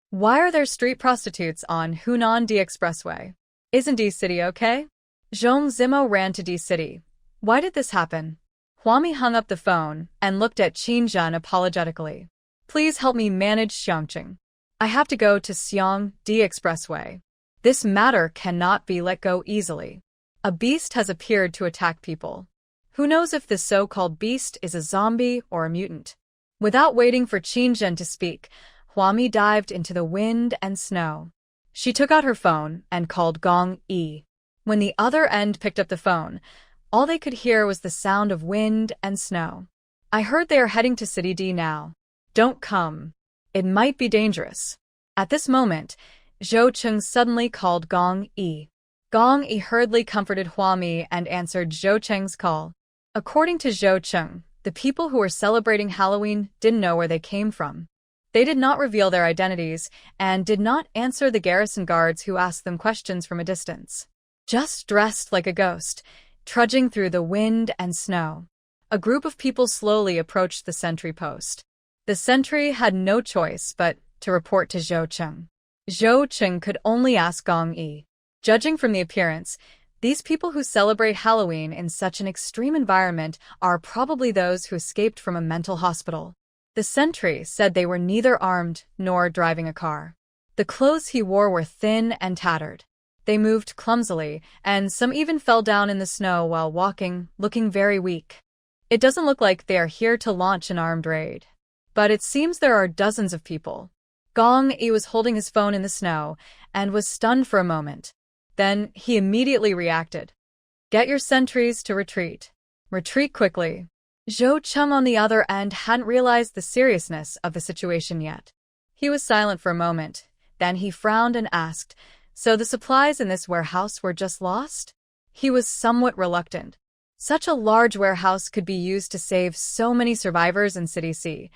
A: Why are there street prostitutes on Hunandi Expressway? Isn't D-City okay? Zhong Zimo ran to D-City. Why did this happen? Huami hung up the phone and looked at Qinzhen apologetically. Please help me manage Xiangqing. I have to go to Xiangdi Expressway. This matter cannot be let go easily. A beast has appeared to attack people. Who knows if this so-called beast is a zombie or a mutant? Without waiting for Qinzhen to speak, Huami dived into the wind and snow. She took out her phone and called Gong Yi. When the other end picked up the phone, all they could hear was the sound of wind and snow. I heard they are heading to City D now. Don't come. It might be dangerous. At this moment, Zhou Cheng suddenly called Gong Yi. Gong Yi hurriedly comforted Hua Mi and answered Zhou Cheng's call. According to Zhou Cheng, the people who were celebrating Halloween didn't know where they came from. They did not reveal their identities and did not answer the garrison guards who asked them questions from a distance. Just dressed like a ghost, trudging through the wind and snow, a group of people slowly approached the sentry post. The sentry had no choice but to report to Zhou Cheng. Zhou Cheng could only ask Gong Yi. Judging from the appearance, these people who celebrate Halloween in such an extreme environment are probably those who escaped from a mental hospital. The sentry said they were neither armed nor driving a car. The clothes he wore were thin and tattered. They moved clumsily, and some even fell down in the snow while walking, looking very weak. It doesn't look like they are here to launch an armed raid. But it seems there are dozens of people. Gong Yi was holding his phone in the snow and was stunned for a moment. Then he immediately reacted. Get your sentries to retreat. Retreat quickly. Zhou Cheng on the other end hadn't realized the seriousness of the situation yet. He was silent for a moment. Then he frowned and asked, so the supplies in this warehouse were just lost? He was somewhat reluctant. Such a large warehouse could be used to save so many survivors in City C.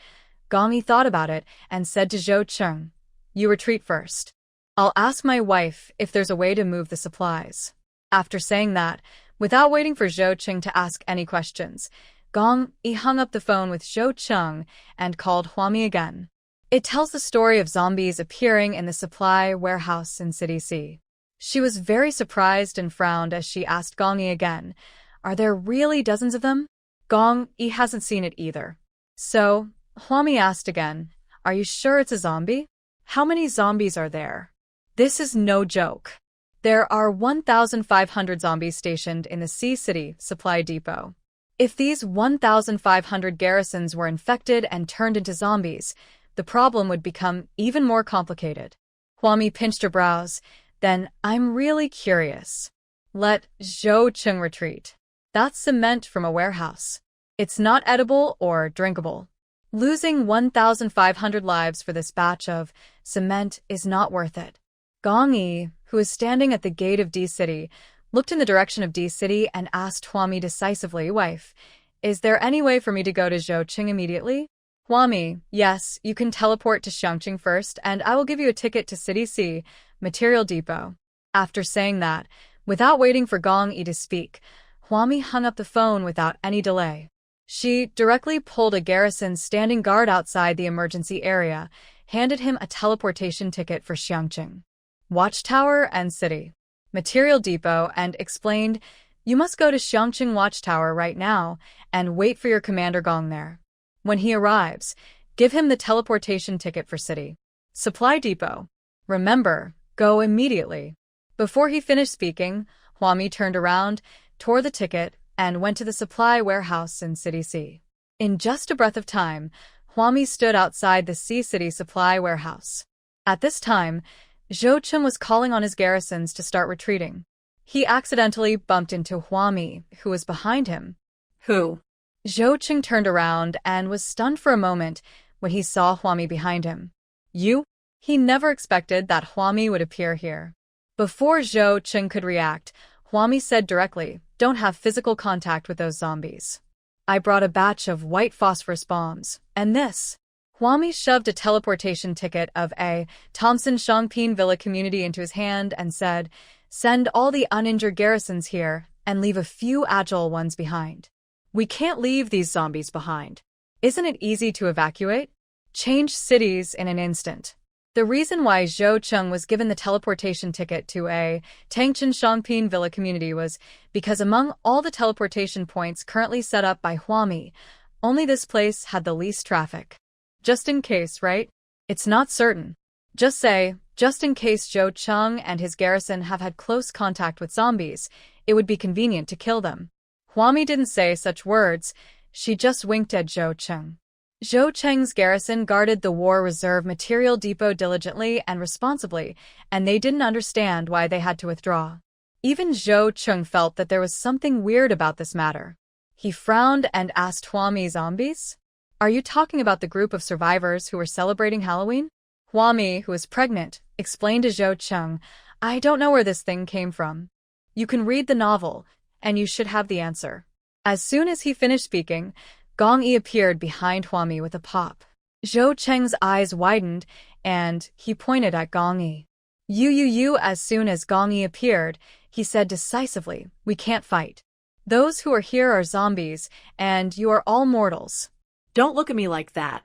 A: Gong Yi thought about it and said to Zhou Cheng, you retreat first. I'll ask my wife if there's a way to move the supplies. After saying that, without waiting for Zhou Cheng to ask any questions, Gong Yi hung up the phone with Zhou Cheng and called Hua Mi again. It tells the story of zombies appearing in the supply warehouse in City C. She was very surprised and frowned as she asked Gong Yi again, are there really dozens of them? Gong Yi hasn't seen it either. So, Hua Mi asked again, are you sure it's a zombie? How many zombies are there? This is no joke. There are 1,500 zombies stationed in the Sea City Supply Depot. If these 1,500 garrisons were infected and turned into zombies, the problem would become even more complicated. Hua Mi pinched her brows. Then, I'm really curious. Let Zhou Cheng retreat. That's cement from a warehouse. It's not edible or drinkable. Losing 1,500 lives for this batch of cement is not worth it. Gong Yi, who was standing at the gate of D City, looked in the direction of D City and asked Hua Mi decisively, wife, is there any way for me to go to Zhou Cheng immediately? Hua Mi, yes, you can teleport to Xiangqing first, and I will give you a ticket to City C, Material Depot. After saying that, without waiting for Gong Yi to speak, Hua Mi hung up the phone without any delay. She directly pulled a garrison standing guard outside the emergency area, handed him a teleportation ticket for Xiangqing, Watchtower and City, Material Depot, and explained, you must go to Xiangqing Watchtower right now and wait for your commander Gong there. When he arrives, give him the teleportation ticket for City Supply Depot. Remember, go immediately. Before he finished speaking, Hua Mi turned around, tore the ticket, and went to the supply warehouse in City C. In just a breath of time, Hua Mi stood outside the Sea City supply warehouse. At this time, Zhou Cheng was calling on his garrisons to start retreating. He accidentally bumped into Hua Mi, who was behind him. Who? Zhou Cheng turned around and was stunned for a moment when he saw Hua Mi behind him. You? He never expected that Hua Mi would appear here. Before Zhou Cheng could react, Hua Mi said directly, don't have physical contact with those zombies. I brought a batch of white phosphorus bombs, and this. Hua Mi shoved a teleportation ticket of a Thompson Shangping Villa community into his hand and said, send all the uninjured garrisons here and leave a few agile ones behind. We can't leave these zombies behind. Isn't it easy to evacuate? Change cities in an instant. The reason why Zhou Cheng was given the teleportation ticket to a Tangchen Shangping Villa community was because among all the teleportation points currently set up by Hua Mi, only this place had the least traffic. Just in case, right? It's not certain. Just say, just in case Zhou Cheng and his garrison have had close contact with zombies, it would be convenient to kill them. Hua Mi didn't say such words, she just winked at Zhou Cheng. Zhou Cheng's garrison guarded the War Reserve Material Depot diligently and responsibly, and they didn't understand why they had to withdraw. Even Zhou Cheng felt that there was something weird about this matter. He frowned and asked Huami, zombies? Are you talking about the group of survivors who were celebrating Halloween? Huami, who was pregnant, explained to Zhou Cheng, I don't know where this thing came from. You can read the novel, and you should have the answer. As soon as he finished speaking, Gong Yi appeared behind Huami with a pop. Zhou Cheng's eyes widened, and he pointed at Gong Yi. You. As soon as Gong Yi appeared, he said decisively, we can't fight. Those who are here are zombies, and you are all mortals.
B: Don't look at me like that.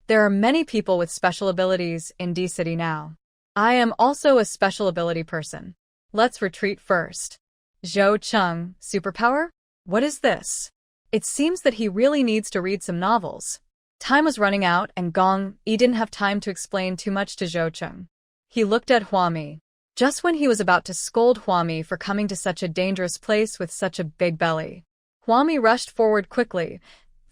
A: There are many people with special abilities in D-City now. I am also a special ability person. Let's retreat first. Zhou Cheng, superpower? What is this? It seems that he really needs to read some novels. Time was running out, and Gong Yi didn't have time to explain too much to Zhou Cheng. He looked at Huami. Just when he was about to scold Huami for coming to such a dangerous place with such a big belly, Huami rushed forward quickly,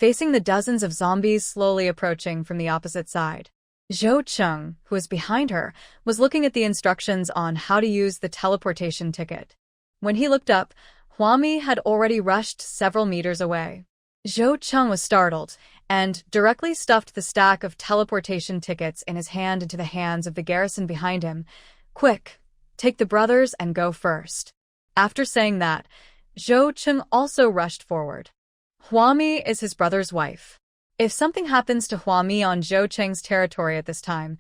A: facing the dozens of zombies slowly approaching from the opposite side. Zhou Cheng, who was behind her, was looking at the instructions on how to use the teleportation ticket. When he looked up, Huami had already rushed several meters away. Zhou Cheng was startled, and directly stuffed the stack of teleportation tickets in his hand into the hands of the garrison behind him. Quick, take the brothers and go first. After saying that, Zhou Cheng also rushed forward. Huami is his brother's wife. If something happens to Huami on Zhou Cheng's territory at this time,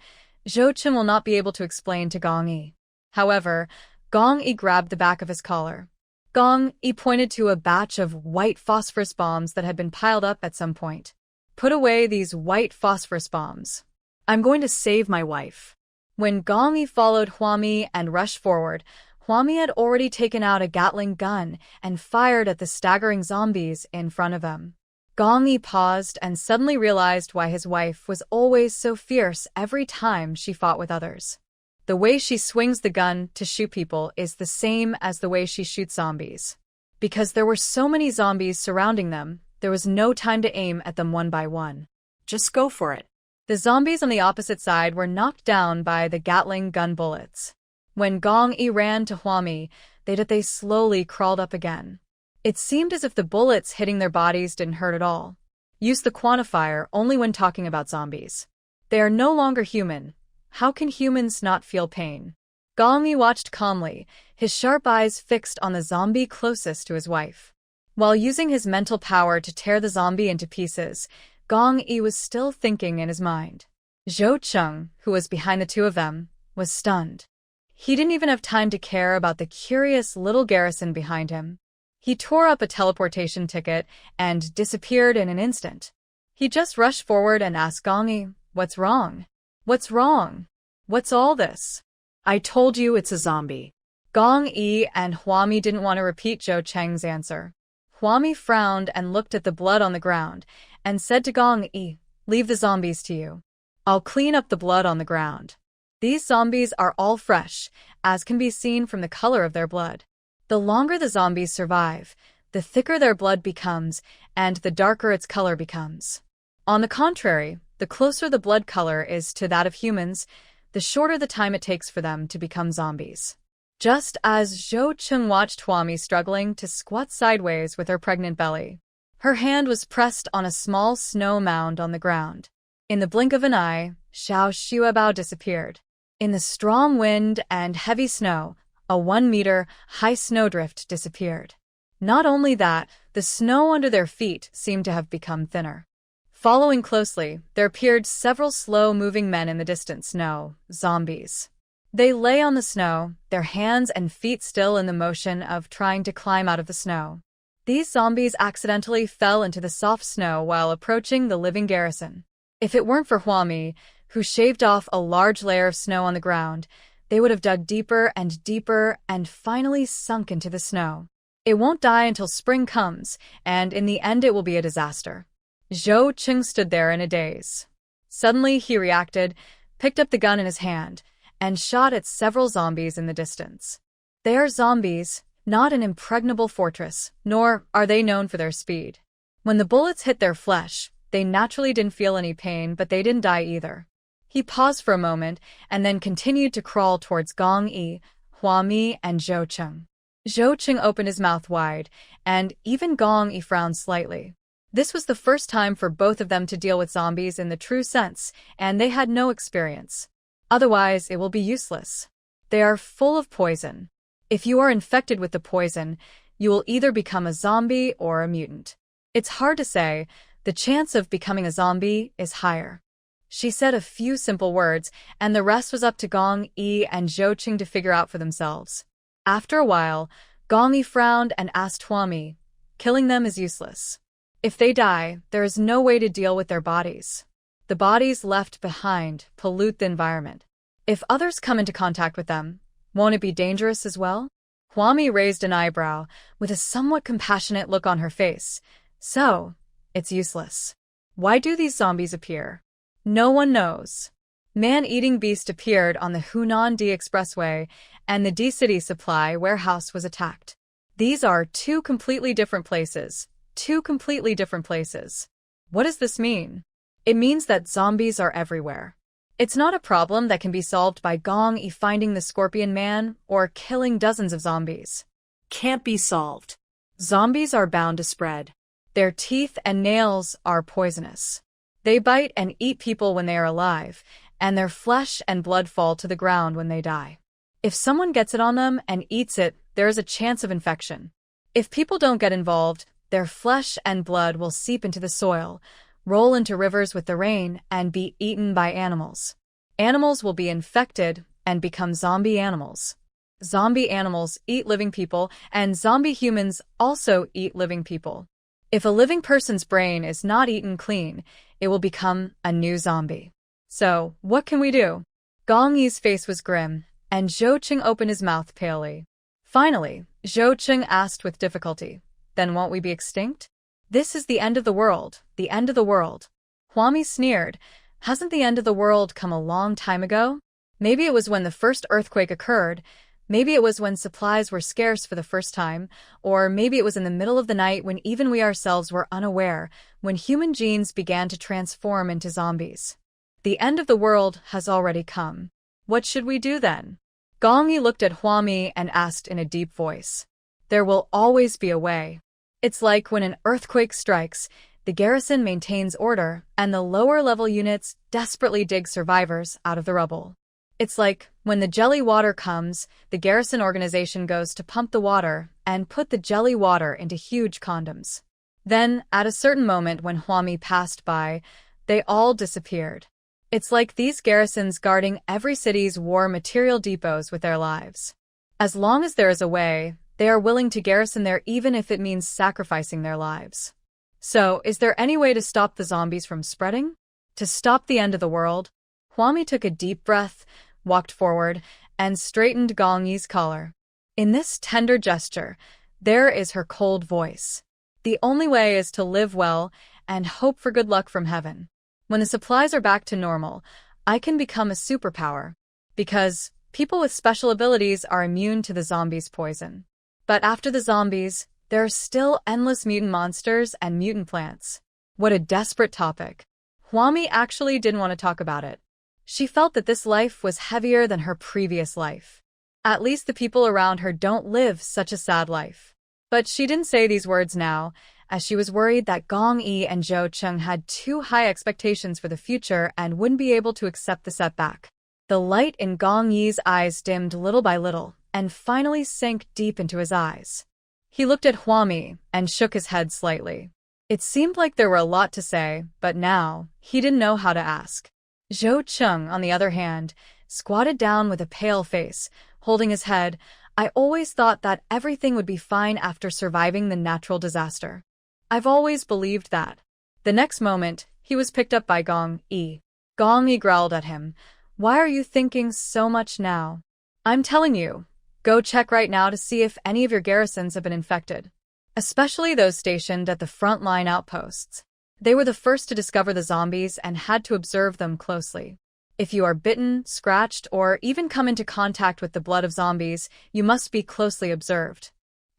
A: Zhou Cheng will not be able to explain to Gong Yi. However, Gong Yi grabbed the back of his collar. Gong Yi pointed to a batch of white phosphorus bombs that had been piled up at some point. Put away these white phosphorus bombs. I'm going to save my wife. When Gong Yi followed Huami and rushed forward, Huami had already taken out a Gatling gun and fired at the staggering zombies in front of him. Gong Yi paused and suddenly realized why his wife was always so fierce every time she fought with others. The way she swings the gun to shoot people is the same as the way she shoots zombies. Because there were so many zombies surrounding them, there was no time to aim at them one by one.
B: Just go for it.
A: The zombies on the opposite side were knocked down by the Gatling gun bullets. When Gong Yi ran to Huami, they slowly crawled up again. It seemed as if the bullets hitting their bodies didn't hurt at all. Use the quantifier only when talking about zombies. They are no longer human. How can humans not feel pain? Gong Yi watched calmly, his sharp eyes fixed on the zombie closest to his wife. While using his mental power to tear the zombie into pieces, Gong Yi was still thinking in his mind. Zhou Cheng, who was behind the two of them, was stunned. He didn't even have time to care about the curious little garrison behind him. He tore up a teleportation ticket and disappeared in an instant. He just rushed forward and asked Gong Yi, "What's wrong? What's wrong? What's all this?"
B: I told you it's a zombie.
A: Gong Yi and Huami didn't want to repeat Zhou Cheng's answer. Huami frowned and looked at the blood on the ground and said to Gong Yi, "Leave the zombies to you. I'll clean up the blood on the ground." These zombies are all fresh, as can be seen from the color of their blood. The longer the zombies survive, the thicker their blood becomes and the darker its color becomes. On the contrary, the closer the blood color is to that of humans, the shorter the time it takes for them to become zombies. Just as Zhou Cheng watched Huami struggling to squat sideways with her pregnant belly, her hand was pressed on a small snow mound on the ground. In the blink of an eye, Xiao Xuebao disappeared. In the strong wind and heavy snow, a 1-meter high snowdrift disappeared. Not only that, the snow under their feet seemed to have become thinner. Following closely, there appeared several slow-moving men in the distant snow, zombies. They lay on the snow, their hands and feet still in the motion of trying to climb out of the snow. These zombies accidentally fell into the soft snow while approaching the living garrison. If it weren't for Huami, who shaved off a large layer of snow on the ground, they would have dug deeper and deeper and finally sunk into the snow. It won't die until spring comes, and in the end it will be a disaster. Zhou Cheng stood there in a daze. Suddenly he reacted, picked up the gun in his hand, and shot at several zombies in the distance. They are zombies, not an impregnable fortress, nor are they known for their speed. When the bullets hit their flesh, they naturally didn't feel any pain, but they didn't die either. He paused for a moment and then continued to crawl towards Gong Yi, Huami, and Zhou Cheng. Zhou Qing opened his mouth wide, and even Gong Yi frowned slightly. This was the first time for both of them to deal with zombies in the true sense, and they had no experience. Otherwise, it will be useless. They are full of poison. If you are infected with the poison, you will either become a zombie or a mutant. It's hard to say. The chance of becoming a zombie is higher. She said a few simple words, and the rest was up to Gong Yi and Zhou Qing to figure out for themselves. After a while, Gong Yi frowned and asked Huami, "Killing them is useless. If they die, there is no way to deal with their bodies. The bodies left behind pollute the environment. If others come into contact with them, won't it be dangerous as well?" Huami raised an eyebrow, with a somewhat compassionate look on her face. "So, it's useless. Why do these zombies appear? No one knows." Man-eating beast appeared on the Hunan D Expressway, and the D-City supply warehouse was attacked. These are two completely different places. Two completely different places. What does this mean? It means that zombies are everywhere. It's not a problem that can be solved by Gong Yi finding the Scorpion Man or killing dozens of zombies.
B: Can't be solved.
A: Zombies are bound to spread. Their teeth and nails are poisonous. They bite and eat people when they are alive, and their flesh and blood fall to the ground when they die. If someone gets it on them and eats it, there is a chance of infection. If people don't get involved, their flesh and blood will seep into the soil, roll into rivers with the rain, and be eaten by animals. Animals will be infected and become zombie animals. Zombie animals eat living people, and zombie humans also eat living people. If a living person's brain is not eaten clean, it will become a new zombie. So, what can we do? Gong Yi's face was grim, and Zhou Qing opened his mouth palely. Finally, Zhou Qing asked with difficulty, "Then won't we be extinct?" "This is the end of the world, the end of the world." Huami sneered. "Hasn't the end of the world come a long time ago? Maybe it was when the first earthquake occurred, maybe it was when supplies were scarce for the first time, or maybe it was in the middle of the night when even we ourselves were unaware, when human genes began to transform into zombies. The end of the world has already come. What should we do then?" Gong Yi looked at Huami and asked in a deep voice. "There will always be a way. It's like when an earthquake strikes, the garrison maintains order, and the lower-level units desperately dig survivors out of the rubble. It's like when the jelly water comes, the garrison organization goes to pump the water and put the jelly water into huge condoms. Then, at a certain moment when Huami passed by, they all disappeared. It's like these garrisons guarding every city's war material depots with their lives. As long as there is a way, they are willing to garrison there even if it means sacrificing their lives. So, is there any way to stop the zombies from spreading? To stop the end of the world?" Huami took a deep breath, walked forward, and straightened Gong Yi's collar. In this tender gesture, there is her cold voice. "The only way is to live well and hope for good luck from heaven. When the supplies are back to normal, I can become a superpower. Because people with special abilities are immune to the zombies' poison. But after the zombies, there are still endless mutant monsters and mutant plants." What a desperate topic. Huami actually didn't want to talk about it. She felt that this life was heavier than her previous life. At least the people around her don't live such a sad life. But she didn't say these words now, as she was worried that Gong Yi and Zhou Qing had too high expectations for the future and wouldn't be able to accept the setback. The light in Gong Yi's eyes dimmed little by little, and finally sank deep into his eyes. He looked at Huami and shook his head slightly. It seemed like there were a lot to say, but now, he didn't know how to ask. Zhou Qing, on the other hand, squatted down with a pale face, holding his head. "I always thought that everything would be fine after surviving the natural disaster. I've always believed that." The next moment, he was picked up by Gong Yi. Gong Yi growled at him. "Why are you thinking so much now? I'm telling you, go check right now to see if any of your garrisons have been infected. Especially those stationed at the front-line outposts. They were the first to discover the zombies and had to observe them closely. If you are bitten, scratched, or even come into contact with the blood of zombies, you must be closely observed."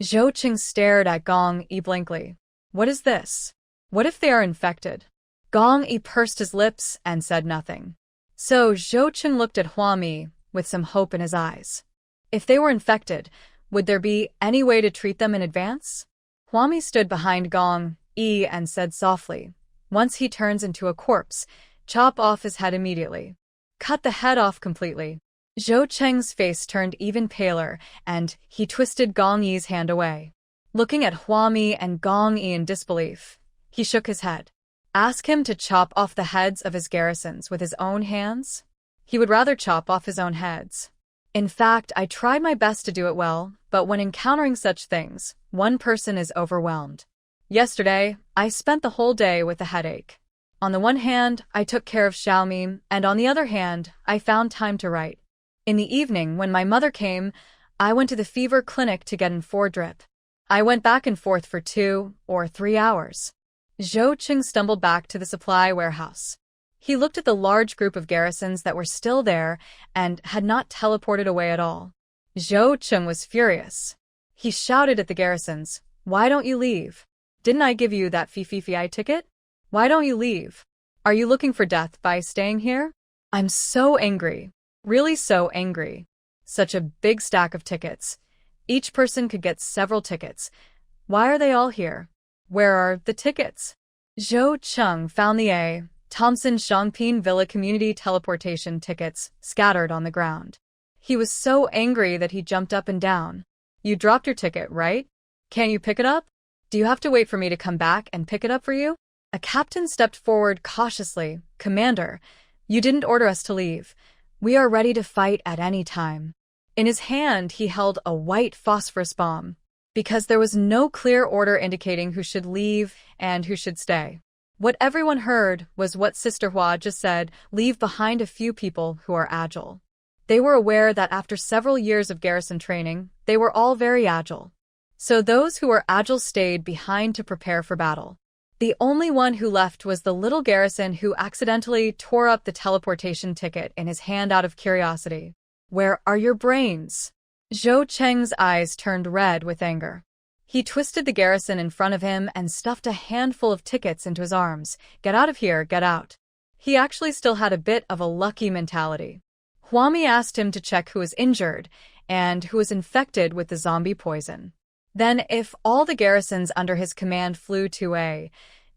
A: Zhou Qing stared at Gong Yi blankly. "What is this? What if they are infected?" Gong Yi pursed his lips and said nothing. So Zhou Qing looked at Huami with some hope in his eyes. "If they were infected, Would there be any way to treat them in advance? Huami stood behind Gong Yi and said softly, "Once he turns into a corpse, chop off his head immediately. Cut the head off completely." Zhou Cheng's face turned even paler, and he twisted Gong Yi's hand away. Looking at Huami and Gong Yi in disbelief, he shook his head. Ask him to chop off the heads of his garrisons with his own hands? He would rather chop off his own heads. In fact, I tried my best to do it well, but when encountering such things, one person is overwhelmed. Yesterday, I spent the whole day with a headache. On the one hand, I took care of Xiaomi, and on the other hand, I found time to write. In the evening, when my mother came, I went to the fever clinic to get an 4-drip. I went back and forth for 2 or 3 hours. Zhou Cheng stumbled back to the supply warehouse. He looked at the large group of garrisons that were still there and had not teleported away at all. Zhou Cheng was furious. He shouted at the garrisons, "Why don't you leave? Didn't I give you that fee ticket? Why don't you leave? Are you looking for death by staying here? I'm so angry. Really so angry. Such a big stack of tickets. Each person could get several tickets. Why are they all here? Where are the tickets?" Zhou Cheng found the A. Thompson Shangping Villa Community teleportation tickets scattered on the ground. He was so angry that he jumped up and down. "You dropped your ticket, right? Can't you pick it up? Do you have to wait for me to come back and pick it up for you?" A captain stepped forward cautiously. "Commander, you didn't order us to leave. We are ready to fight at any time." In his hand, he held a white phosphorus bomb, because there was no clear order indicating who should leave and who should stay. What everyone heard was what Sister Hua just said, "Leave behind a few people who are agile." They were aware that after several years of garrison training, they were all very agile. So those who were agile stayed behind to prepare for battle. The only one who left was the little garrison who accidentally tore up the teleportation ticket in his hand out of curiosity. "Where are your brains?" Zhou Cheng's eyes turned red with anger. He twisted the garrison in front of him and stuffed a handful of tickets into his arms. "Get out of here, get out." He actually still had a bit of a lucky mentality. Huami asked him to check who was injured and who was infected with the zombie poison. Then, if all the garrisons under his command flew to a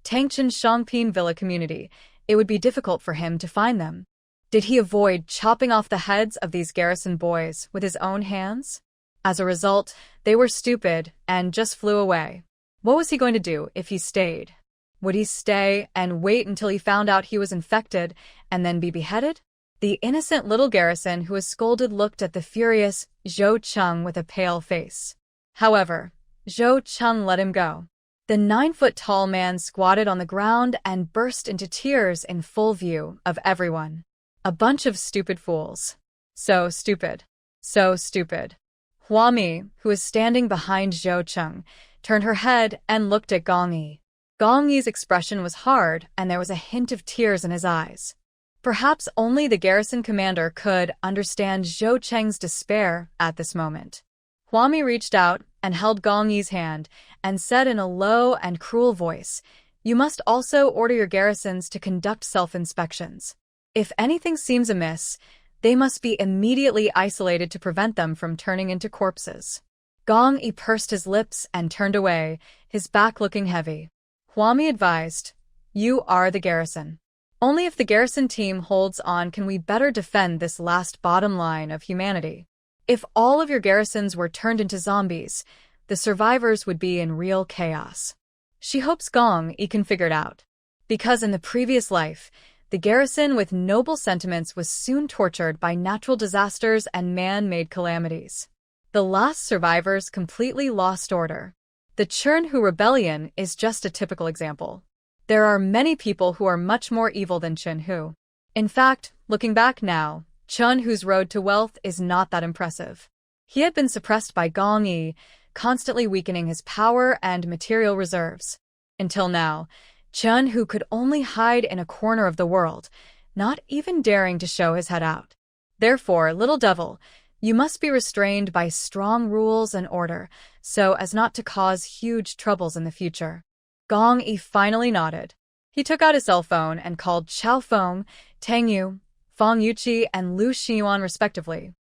A: Tangchen Shangping Villa community, it would be difficult for him to find them. Did he avoid chopping off the heads of these garrison boys with his own hands? As a result, they were stupid and just flew away. What was he going to do if he stayed? Would he stay and wait until he found out he was infected and then be beheaded? The innocent little garrison who was scolded looked at the furious Zhou Cheng with a pale face. However, Zhou Cheng let him go. The 9-foot-tall man squatted on the ground and burst into tears in full view of everyone. A bunch of stupid fools. So stupid. So stupid. Huami, who was standing behind Zhou Cheng, turned her head and looked at Gong Yi. Gong Yi's expression was hard, and there was a hint of tears in his eyes. Perhaps only the garrison commander could understand Zhou Cheng's despair at this moment. Huami reached out and held Gong Yi's hand and said in a low and cruel voice, "You must also order your garrisons to conduct self-inspections. If anything seems amiss, they must be immediately isolated to prevent them from turning into corpses." Gong Yi pursed his lips and turned away, his back looking heavy. Huami advised, "You are the garrison. Only if the garrison team holds on can we better defend this last bottom line of humanity. If all of your garrisons were turned into zombies, the survivors would be in real chaos." She hopes Gong Yi can figure it out. Because in the previous life, the garrison with noble sentiments was soon tortured by natural disasters and man-made calamities. The last survivors completely lost order. The Chernhu rebellion is just a typical example. There are many people who are much more evil than Chernhu. In fact, looking back now, Chernhu's road to wealth is not that impressive. He had been suppressed by Gong Yi, constantly weakening his power and material reserves. Until now, Chernhu could only hide in a corner of the world, not even daring to show his head out. Therefore, little devil, you must be restrained by strong rules and order, so as not to cause huge troubles in the future. Gong Yi finally nodded. He took out his cell phone and called Chao Feng, Tang Yu, Fang Yuqi, and Lu Xinyuan respectively.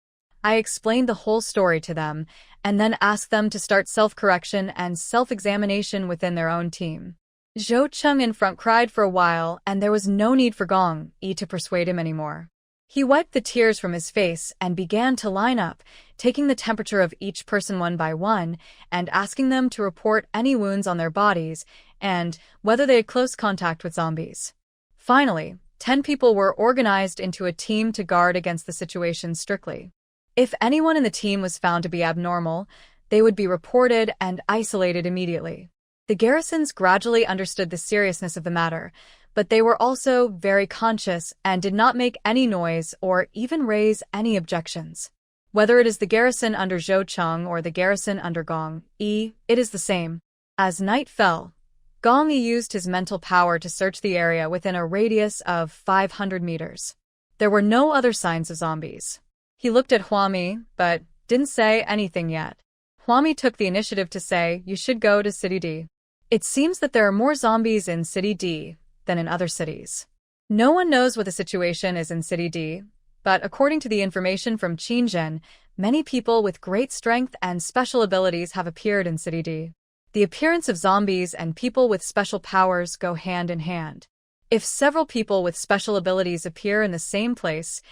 A: I explained the whole story to them, and then asked them to start self-correction and self-examination within their own team. Zhou Cheng in front cried for a while, and there was no need for Gong Yi to persuade him anymore. He wiped the tears from his face and began to line up, taking the temperature of each person one by one and asking them to report any wounds on their bodies and whether they had close contact with zombies. Finally, 10 people were organized into a team to guard against the situation strictly. If anyone in the team was found to be abnormal, they would be reported and isolated immediately. The garrisons gradually understood the seriousness of the matter, but they were also very conscious and did not make any noise or even raise any objections. Whether it is the garrison under Zhou Cheng or the garrison under Gong Yi, it is the same. As night fell, Gong Yi used his mental power to search the area within a radius of 500 meters. There were no other signs of zombies. He looked at Huami, but didn't say anything yet. Huami took the initiative to say, "You should go to City D. It seems that there are more zombies in City D than in other cities." No one knows what the situation is in City D, but according to the information from Qinzhen, many people with great strength and special abilities have appeared in City D. The appearance of zombies and people with special powers go hand in hand. If several people with special abilities appear in the same place,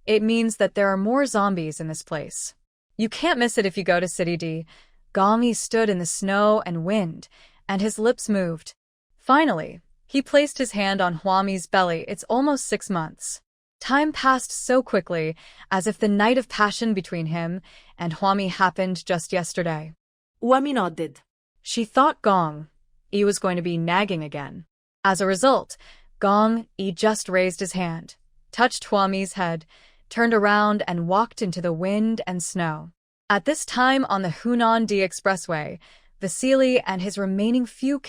A: it means that there are more zombies in this place. You can't miss it if you go to City D. Gong Yi stood in the snow and wind, and his lips moved. Finally, he placed his hand on Huami's belly. It's almost 6 months. Time passed so quickly, as if the night of passion between him and Huami happened just yesterday.
B: Huami nodded.
A: She thought Gong Yi was going to be nagging again. As a result, Gong Yi just raised his hand, touched Huami's head, turned around and walked into the wind and snow. At this time on the Hunan D Expressway, Vasily and his remaining few